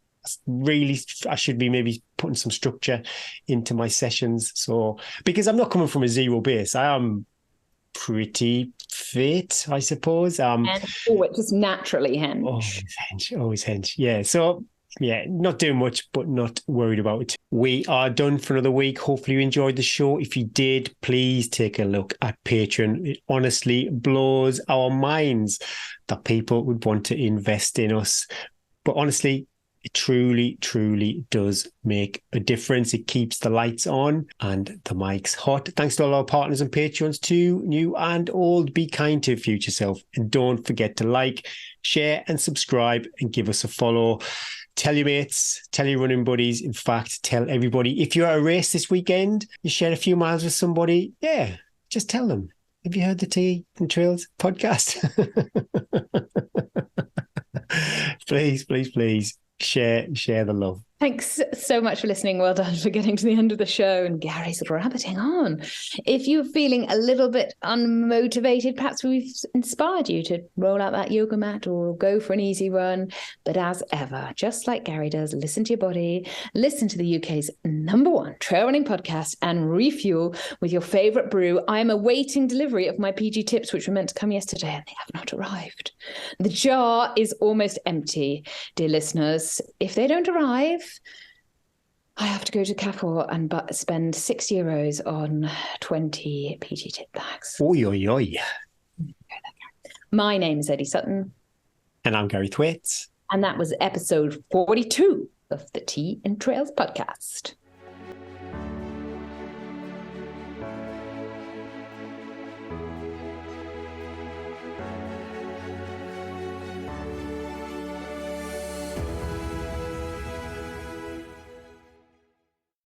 Really, I should be maybe putting some structure into my sessions. So, because I'm not coming from a zero base, I am pretty fit, I suppose. It just naturally hench. Always hench. Yeah. So, yeah, not doing much, but not worried about it. We are done for another week. Hopefully you enjoyed the show. If you did, please take a look at Patreon. It honestly blows our minds that people would want to invest in us. But honestly, it truly, truly does make a difference. It keeps the lights on and the mics hot. Thanks to all our partners and Patreons too, new and old. Be kind to your future self. And don't forget to like, share and subscribe and give us a follow. Tell your mates, tell your running buddies. In fact, tell everybody. If you're at a race this weekend, you share a few miles with somebody, just tell them. Have you heard the Tea and Trails podcast? Please. Share the love. Thanks so much for listening. Well done for getting to the end of the show. And Gary's rabbiting on. If you're feeling a little bit unmotivated, perhaps we've inspired you to roll out that yoga mat or go for an easy run. But as ever, just like Gary does, listen to your body, listen to the UK's #1 trail running podcast and refuel with your favourite brew. I'm awaiting delivery of my PG tips, which were meant to come yesterday and they have not arrived. The jar is almost empty, dear listeners. If they don't arrive, I have to go to Carrefour and spend €6 on 20 PG tip bags. Oi. My name is Eddie Sutton. And I'm Gary Thwaites. And that was episode 42 of the Tea and Trails podcast.